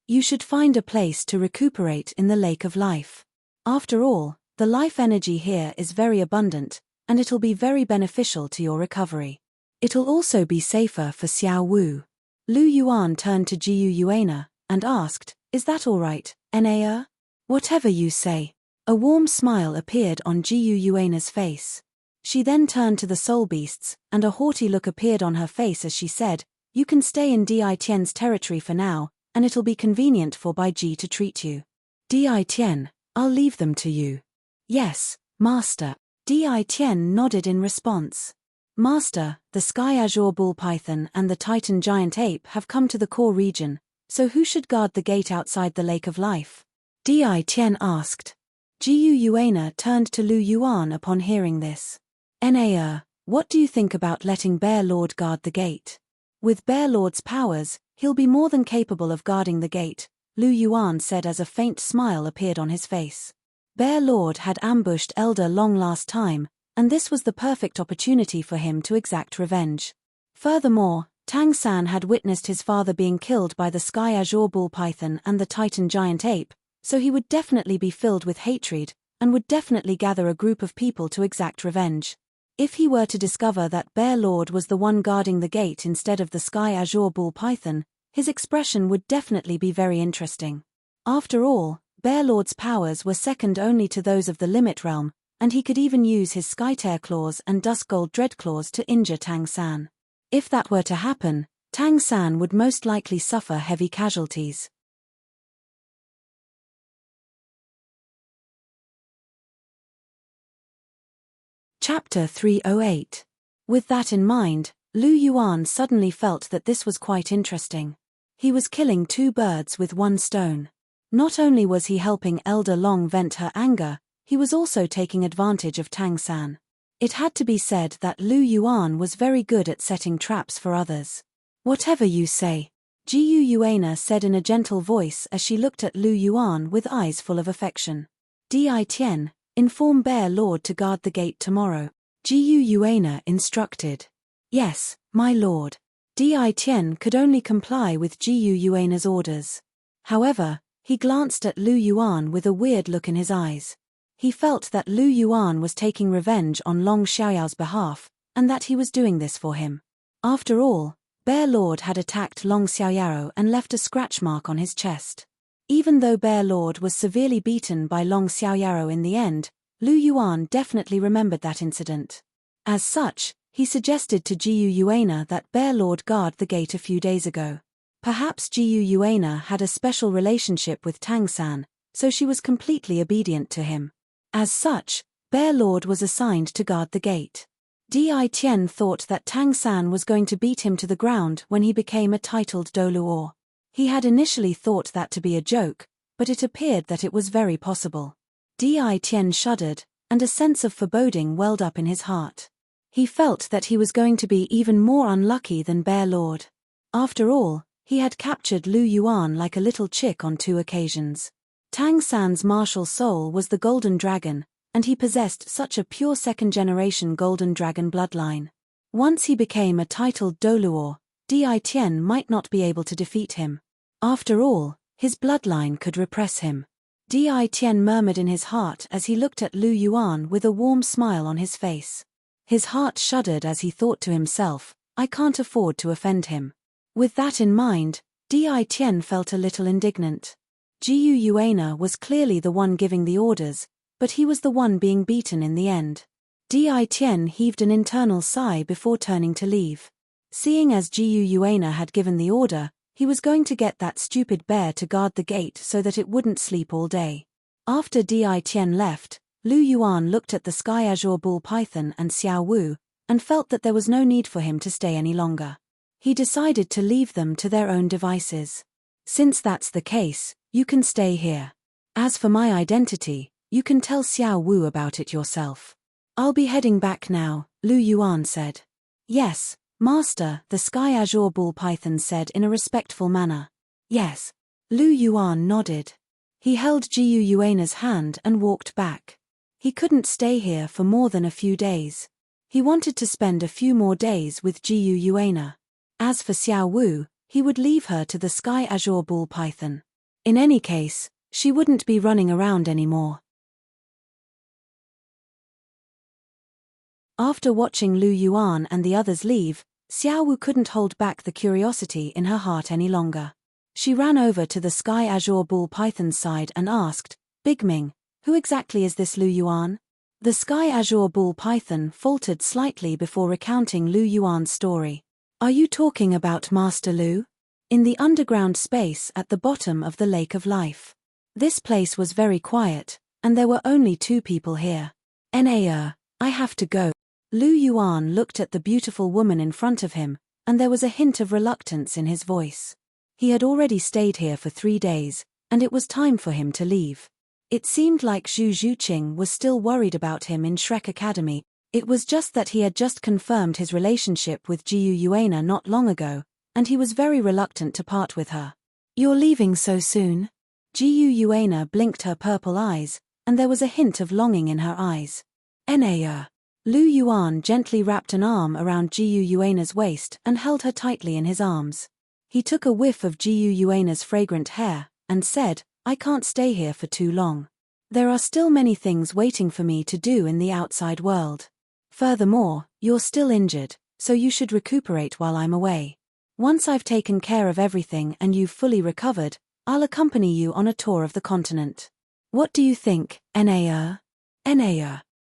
You should find a place to recuperate in the Lake of Life. After all, the life energy here is very abundant, and it'll be very beneficial to your recovery. It'll also be safer for Xiao Wu." Lu Yuan turned to Jiu Yuana and asked, "Is that all right, Nea?" "Whatever you say." A warm smile appeared on Jiu Yuana's face. She then turned to the soul beasts, and a haughty look appeared on her face as she said, "You can stay in Di Tian's territory for now, and it'll be convenient for Bai Ji to treat you. Di Tian, I'll leave them to you." "Yes, Master." Di Tian nodded in response. "Master, the sky azure bull python and the titan giant ape have come to the core region, so who should guard the gate outside the Lake of Life?" Di Tian asked. Jiu Yuana turned to Lu Yuan upon hearing this. "Nea, what do you think about letting Bear Lord guard the gate? With Bear Lord's powers, he'll be more than capable of guarding the gate," Lu Yuan said as a faint smile appeared on his face. Bear Lord had ambushed Elder Long last time, and this was the perfect opportunity for him to exact revenge. Furthermore, Tang San had witnessed his father being killed by the sky azure bull python and the titan giant ape, so he would definitely be filled with hatred, and would definitely gather a group of people to exact revenge. If he were to discover that Bear Lord was the one guarding the gate instead of the sky azure bull python, his expression would definitely be very interesting. After all, Bear Lord's powers were second only to those of the Limit Realm, and he could even use his Skytear Claws and Dusk Gold Dread Claws to injure Tang San. If that were to happen, Tang San would most likely suffer heavy casualties. Chapter 308. With that in mind, Lu Yuan suddenly felt that this was quite interesting. He was killing 2 birds with 1 stone. Not only was he helping Elder Long vent her anger, he was also taking advantage of Tang San. It had to be said that Lu Yuan was very good at setting traps for others. "Whatever you say," Jiu Yuana said in a gentle voice as she looked at Lu Yuan with eyes full of affection. "Di Tian, inform Bear Lord to guard the gate tomorrow." Jiu Yuana instructed. Yes, my lord. Di Tian could only comply with Jiu Yuana's orders. However, he glanced at Lu Yuan with a weird look in his eyes. He felt that Lu Yuan was taking revenge on Long Xiaoyao's behalf, and that he was doing this for him. After all, Bear Lord had attacked Long Xiaoyao and left a scratch mark on his chest. Even though Bear Lord was severely beaten by Long Xiaoyao in the end, Lu Yuan definitely remembered that incident. As such, he suggested to Jiu Yuana that Bear Lord guard the gate a few days ago. Perhaps Jiu Yuana had a special relationship with Tang San, so she was completely obedient to him. As such, Bear Lord was assigned to guard the gate. Di Tian thought that Tang San was going to beat him to the ground when he became a titled Douluo. He had initially thought that to be a joke, but it appeared that it was very possible. Di Tian shuddered, and a sense of foreboding welled up in his heart. He felt that he was going to be even more unlucky than Bear Lord. After all, he had captured Lu Yuan like a little chick on 2 occasions. Tang San's martial soul was the Golden Dragon, and he possessed such a pure second-generation Golden Dragon bloodline. Once he became a titled Douluo, Di Tian might not be able to defeat him. After all, his bloodline could repress him. Di Tian murmured in his heart as he looked at Lu Yuan with a warm smile on his face. His heart shuddered as he thought to himself, I can't afford to offend him. With that in mind, Di Tian felt a little indignant. Jiu Yuana was clearly the one giving the orders, but he was the one being beaten in the end. Di Tian heaved an internal sigh before turning to leave. Seeing as Jiu Yuana had given the order, he was going to get that stupid bear to guard the gate so that it wouldn't sleep all day. After Di Tian left, Lu Yuan looked at the Sky Azure Bull Python and Xiao Wu, and felt that there was no need for him to stay any longer. He decided to leave them to their own devices. Since that's the case, you can stay here. As for my identity, you can tell Xiao Wu about it yourself. I'll be heading back now, Lu Yuan said. Yes, Master, the Sky Azure Bull Python said in a respectful manner. Yes. Lu Yuan nodded. He held Jiu Yuana's hand and walked back. He couldn't stay here for more than a few days. He wanted to spend a few more days with Jiu Yuana. As for Xiao Wu, he would leave her to the Sky Azure Bull Python. In any case, she wouldn't be running around anymore. After watching Lu Yuan and the others leave, Xiao Wu couldn't hold back the curiosity in her heart any longer. She ran over to the Sky Azure Bull Python's side and asked, Big Ming, who exactly is this Lu Yuan? The Sky Azure Bull Python faltered slightly before recounting Lu Yuan's story. Are you talking about Master Lu? In the underground space at the bottom of the Lake of Life. This place was very quiet, and there were only 2 people here. I have to go. Lu Yuan looked at the beautiful woman in front of him, and there was a hint of reluctance in his voice. He had already stayed here for 3 days, and it was time for him to leave. It seemed like Zhu Zhuqing was still worried about him in Shrek Academy. It was just that he had just confirmed his relationship with Jiu Yuana not long ago, and he was very reluctant to part with her. You're leaving so soon? Jiu Yuana blinked her purple eyes, and there was a hint of longing in her eyes. Lu Yuan gently wrapped an arm around Jiu Yuana's waist and held her tightly in his arms. He took a whiff of Jiu Yuana's fragrant hair, and said, I can't stay here for too long. There are still many things waiting for me to do in the outside world. Furthermore, you're still injured, so you should recuperate while I'm away. Once I've taken care of everything and you've fully recovered, I'll accompany you on a tour of the continent. What do you think, Naya?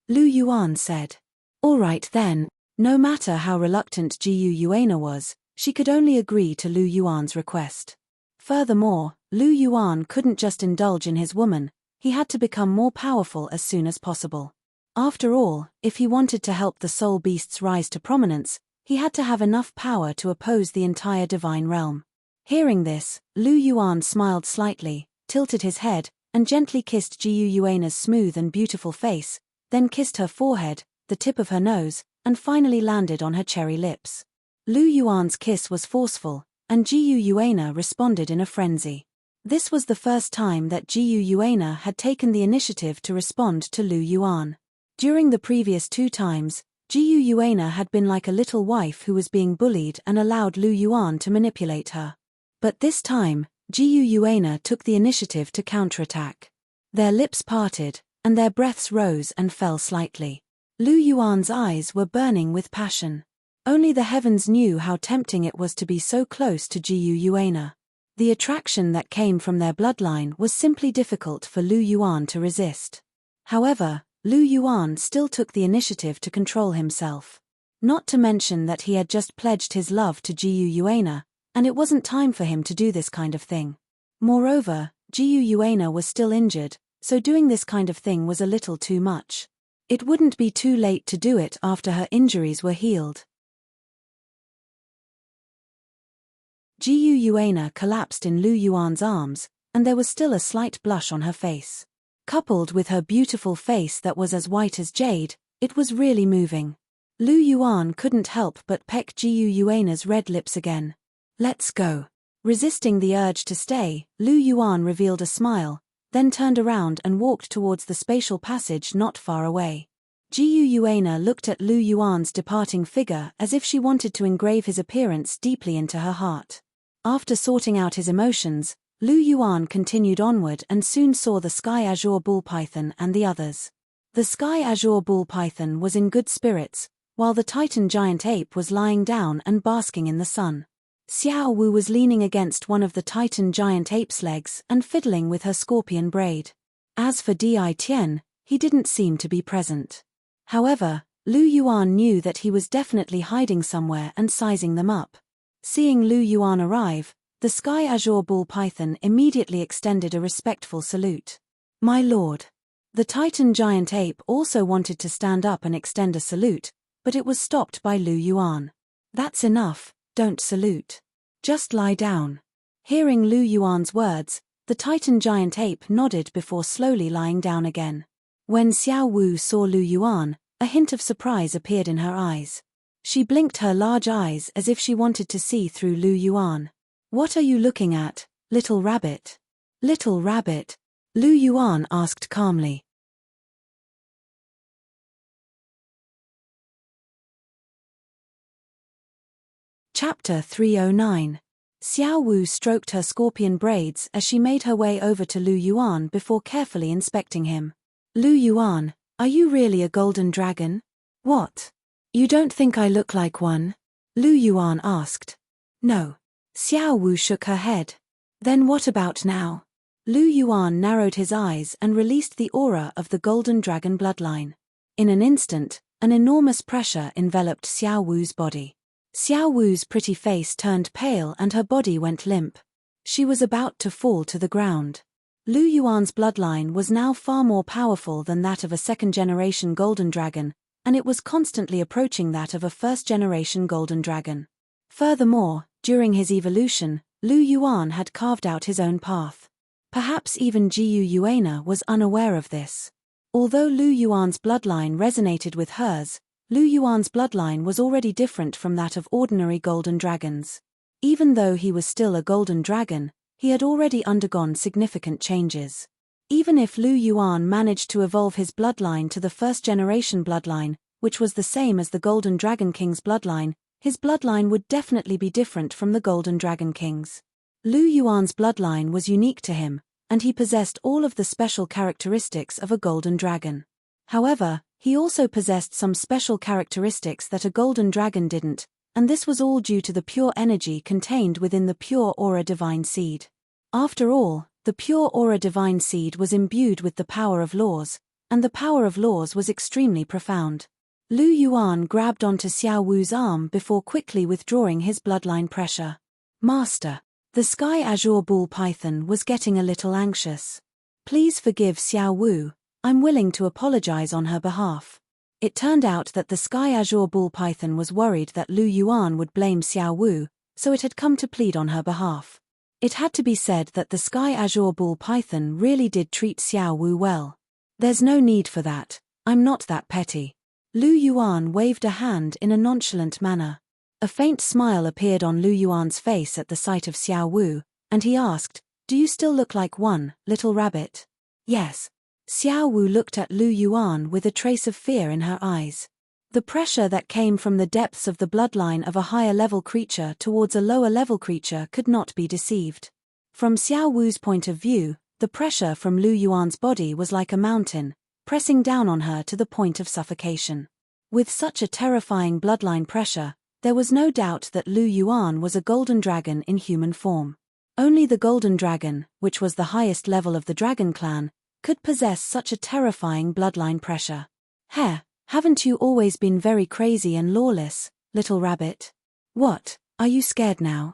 Lu Yuan said. All right then. No matter how reluctant Jiu Yuana was, she could only agree to Lu Yuan's request. Furthermore, Lu Yuan couldn't just indulge in his woman, he had to become more powerful as soon as possible. After all, if he wanted to help the soul beasts rise to prominence, he had to have enough power to oppose the entire divine realm. Hearing this, Lu Yuan smiled slightly, tilted his head, and gently kissed Jiu Yuana's smooth and beautiful face, then kissed her forehead, the tip of her nose, and finally landed on her cherry lips. Lu Yuan's kiss was forceful, and Jiu Yuana responded in a frenzy. This was the first time that Jiu Yuana had taken the initiative to respond to Lu Yuan. During the previous 2 times, Jiu Yuana had been like a little wife who was being bullied and allowed Lu Yuan to manipulate her. But this time, Jiu Yuana took the initiative to counterattack. Their lips parted, and their breaths rose and fell slightly. Lu Yuan's eyes were burning with passion. Only the heavens knew how tempting it was to be so close to Jiu Yuana. The attraction that came from their bloodline was simply difficult for Lu Yuan to resist. However, Lu Yuan still took the initiative to control himself. Not to mention that he had just pledged his love to Jiu Yuana, and it wasn't time for him to do this kind of thing. Moreover, Jiu Yuana was still injured, so doing this kind of thing was a little too much. It wouldn't be too late to do it after her injuries were healed. Jiu Yuana collapsed in Lu Yuan's arms, and there was still a slight blush on her face. Coupled with her beautiful face that was as white as jade, it was really moving. Lu Yuan couldn't help but peck Jiu Yuana's red lips again. "Let's go." Resisting the urge to stay, Lu Yuan revealed a smile, then turned around and walked towards the spatial passage not far away. Jiu Yuana looked at Lu Yuan's departing figure as if she wanted to engrave his appearance deeply into her heart. After sorting out his emotions, Lu Yuan continued onward and soon saw the Sky Azure Bull Python and the others. The Sky Azure Bull Python was in good spirits, while the Titan Giant Ape was lying down and basking in the sun. Xiao Wu was leaning against one of the Titan Giant Ape's legs and fiddling with her scorpion braid. As for Di Tian, he didn't seem to be present. However, Lu Yuan knew that he was definitely hiding somewhere and sizing them up. Seeing Lu Yuan arrive, the Sky Azure Bull Python immediately extended a respectful salute. "My lord." The Titan Giant Ape also wanted to stand up and extend a salute, but it was stopped by Lu Yuan. "That's enough, don't salute. Just lie down." Hearing Lu Yuan's words, the Titan Giant Ape nodded before slowly lying down again. When Xiao Wu saw Lu Yuan, a hint of surprise appeared in her eyes. She blinked her large eyes as if she wanted to see through Lu Yuan. "What are you looking at, little rabbit?" "Little rabbit?" Lu Yuan asked calmly. Chapter 309. Xiao Wu stroked her scorpion braids as she made her way over to Lu Yuan before carefully inspecting him. "Lu Yuan, are you really a golden dragon?" "What? You don't think I look like one?" Lu Yuan asked. "No." Xiao Wu shook her head. "Then what about now?" Lu Yuan narrowed his eyes and released the aura of the golden dragon bloodline. In an instant, an enormous pressure enveloped Xiao Wu's body. Xiao Wu's pretty face turned pale and her body went limp. She was about to fall to the ground. Lu Yuan's bloodline was now far more powerful than that of a second-generation golden dragon, and it was constantly approaching that of a first-generation golden dragon. Furthermore, during his evolution, Lu Yuan had carved out his own path. Perhaps even Jiu Yuana was unaware of this. Although Lu Yuan's bloodline resonated with hers, Lu Yuan's bloodline was already different from that of ordinary golden dragons. Even though he was still a golden dragon, he had already undergone significant changes. Even if Lu Yuan managed to evolve his bloodline to the first-generation bloodline, which was the same as the Golden Dragon King's bloodline, his bloodline would definitely be different from the Golden Dragon King's. Lu Yuan's bloodline was unique to him, and he possessed all of the special characteristics of a golden dragon. However, he also possessed some special characteristics that a golden dragon didn't, and this was all due to the pure energy contained within the pure aura divine seed. After all, the pure aura divine seed was imbued with the power of laws, and the power of laws was extremely profound. Lu Yuan grabbed onto Xiao Wu's arm before quickly withdrawing his bloodline pressure. "Master." The Sky Azure Bull Python was getting a little anxious. "Please forgive Xiao Wu, I'm willing to apologize on her behalf." It turned out that the Sky Azure Bull Python was worried that Lu Yuan would blame Xiao Wu, so it had come to plead on her behalf. It had to be said that the Sky Azure Bull Python really did treat Xiao Wu well. "There's no need for that, I'm not that petty." Lu Yuan waved a hand in a nonchalant manner. A faint smile appeared on Lu Yuan's face at the sight of Xiao Wu, and he asked, "Do you still look like one, little rabbit?" "Yes." Xiao Wu looked at Lu Yuan with a trace of fear in her eyes. The pressure that came from the depths of the bloodline of a higher-level creature towards a lower-level creature could not be deceived. From Xiao Wu's point of view, the pressure from Lu Yuan's body was like a mountain, pressing down on her to the point of suffocation. With such a terrifying bloodline pressure, there was no doubt that Lu Yuan was a golden dragon in human form. Only the golden dragon, which was the highest level of the dragon clan, could possess such a terrifying bloodline pressure. Haven't you always been very crazy and lawless, little rabbit? What, are you scared now?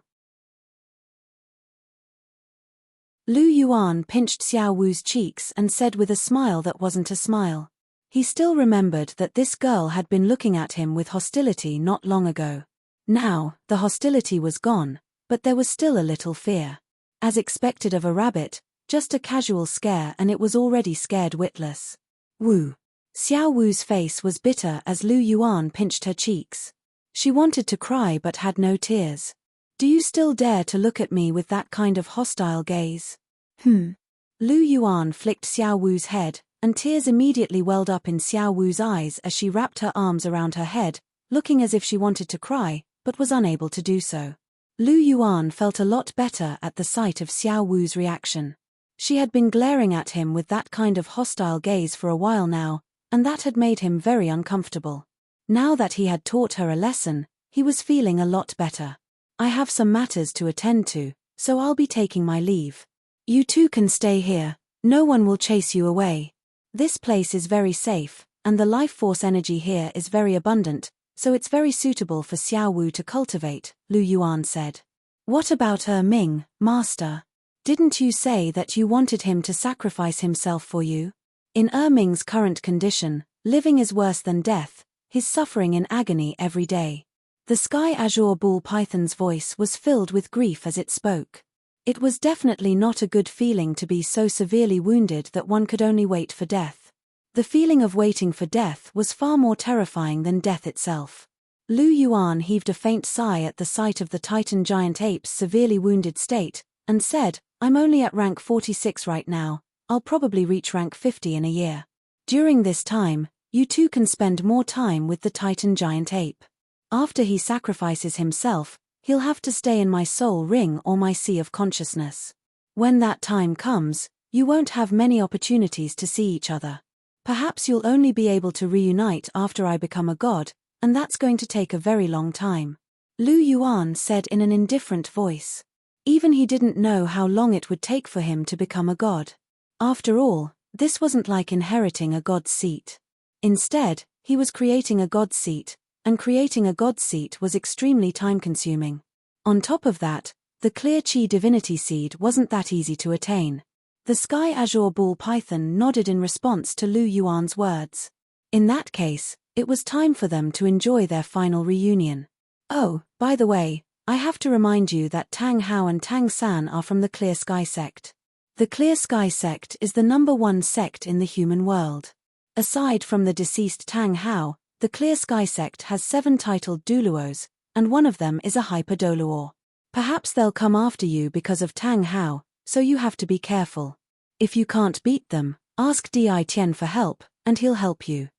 Lu Yuan pinched Xiao Wu's cheeks and said with a smile that wasn't a smile. He still remembered that this girl had been looking at him with hostility not long ago. Now, the hostility was gone, but there was still a little fear. As expected of a rabbit, just a casual scare, and it was already scared witless. Wu. Xiao Wu's face was bitter as Lu Yuan pinched her cheeks. She wanted to cry but had no tears. Do you still dare to look at me with that kind of hostile gaze? Lu Yuan flicked Xiao Wu's head, and tears immediately welled up in Xiao Wu's eyes as she wrapped her arms around her head, looking as if she wanted to cry, but was unable to do so. Lu Yuan felt a lot better at the sight of Xiao Wu's reaction. She had been glaring at him with that kind of hostile gaze for a while now, and that had made him very uncomfortable. Now that he had taught her a lesson, he was feeling a lot better. I have some matters to attend to, so I'll be taking my leave. You two can stay here, no one will chase you away. This place is very safe, and the life force energy here is very abundant, so it's very suitable for Xiao Wu to cultivate, Lu Yuan said. What about Ming, master? Didn't you say that you wanted him to sacrifice himself for you? In Ming's current condition, living is worse than death, he's suffering in agony every day. The sky azure bull python's voice was filled with grief as it spoke. It was definitely not a good feeling to be so severely wounded that one could only wait for death. The feeling of waiting for death was far more terrifying than death itself. Lu Yuan heaved a faint sigh at the sight of the Titan giant ape's severely wounded state, and said, I'm only at rank 46 right now, I'll probably reach rank 50 in a year. During this time, you two can spend more time with the Titan giant ape. After he sacrifices himself, he'll have to stay in my soul ring or my sea of consciousness. When that time comes, you won't have many opportunities to see each other. Perhaps you'll only be able to reunite after I become a god, and that's going to take a very long time. Lu Yuan said in an indifferent voice. Even he didn't know how long it would take for him to become a god. After all, this wasn't like inheriting a god's seat. Instead, he was creating a god's seat, and creating a god's seat was extremely time-consuming. On top of that, the clear chi divinity seed wasn't that easy to attain. The sky azure bull python nodded in response to Lu Yuan's words. In that case, it was time for them to enjoy their final reunion. Oh, by the way, I have to remind you that Tang Hao and Tang San are from the Clear Sky sect. The Clear Sky sect is the #1 sect in the human world. Aside from the deceased Tang Hao, the Clear Sky sect has 7 titled Douluos, and one of them is a hyper Douluo. Perhaps they'll come after you because of Tang Hao, so you have to be careful. If you can't beat them, ask Di Tian for help, and he'll help you.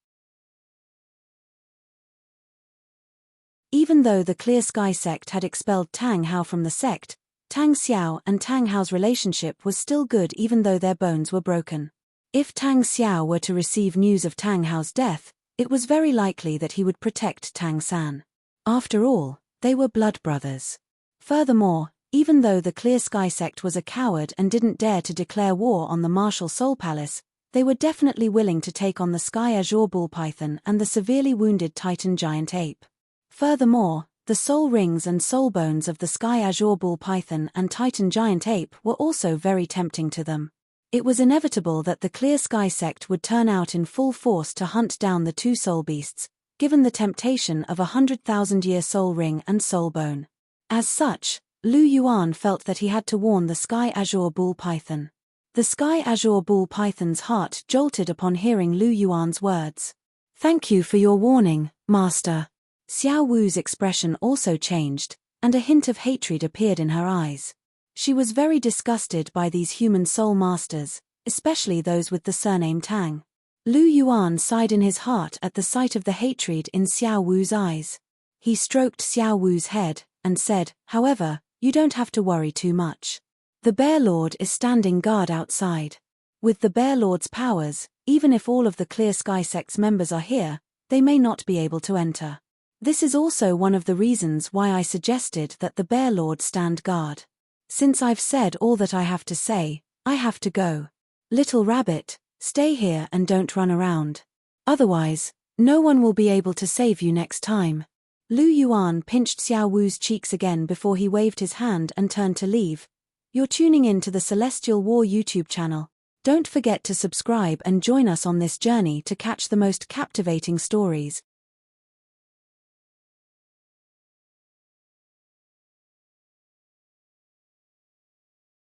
Even though the Clear Sky sect had expelled Tang Hao from the sect, Tang Xiao and Tang Hao's relationship was still good even though their bones were broken. If Tang Xiao were to receive news of Tang Hao's death, it was very likely that he would protect Tang San. After all, they were blood brothers. Furthermore, even though the Clear Sky sect was a coward and didn't dare to declare war on the martial Soul Palace, they were definitely willing to take on the Sky Azure Bull Python and the severely wounded Titan Giant Ape. Furthermore, the soul rings and soul bones of the Sky Azure Bull Python and Titan Giant Ape were also very tempting to them. It was inevitable that the Clear Sky sect would turn out in full force to hunt down the 2 soul beasts, given the temptation of a 100,000-year soul ring and soul bone. As such, Lu Yuan felt that he had to warn the Sky Azure Bull Python. The Sky Azure Bull Python's heart jolted upon hearing Lu Yuan's words. Thank you for your warning, Master. Xiao Wu's expression also changed, and a hint of hatred appeared in her eyes. She was very disgusted by these human soul masters, especially those with the surname Tang. Lu Yuan sighed in his heart at the sight of the hatred in Xiao Wu's eyes. He stroked Xiao Wu's head and said, "However, you don't have to worry too much. The Bear Lord is standing guard outside. With the Bear Lord's powers, even if all of the Clear Sky Sect's members are here, they may not be able to enter. This is also one of the reasons why I suggested that the Bear Lord stand guard. Since I've said all that I have to say, I have to go. Little Rabbit, stay here and don't run around. Otherwise, no one will be able to save you next time." Lu Yuan pinched Xiao Wu's cheeks again before he waved his hand and turned to leave. You're tuning in to the Celestial War YouTube channel. Don't forget to subscribe and join us on this journey to catch the most captivating stories.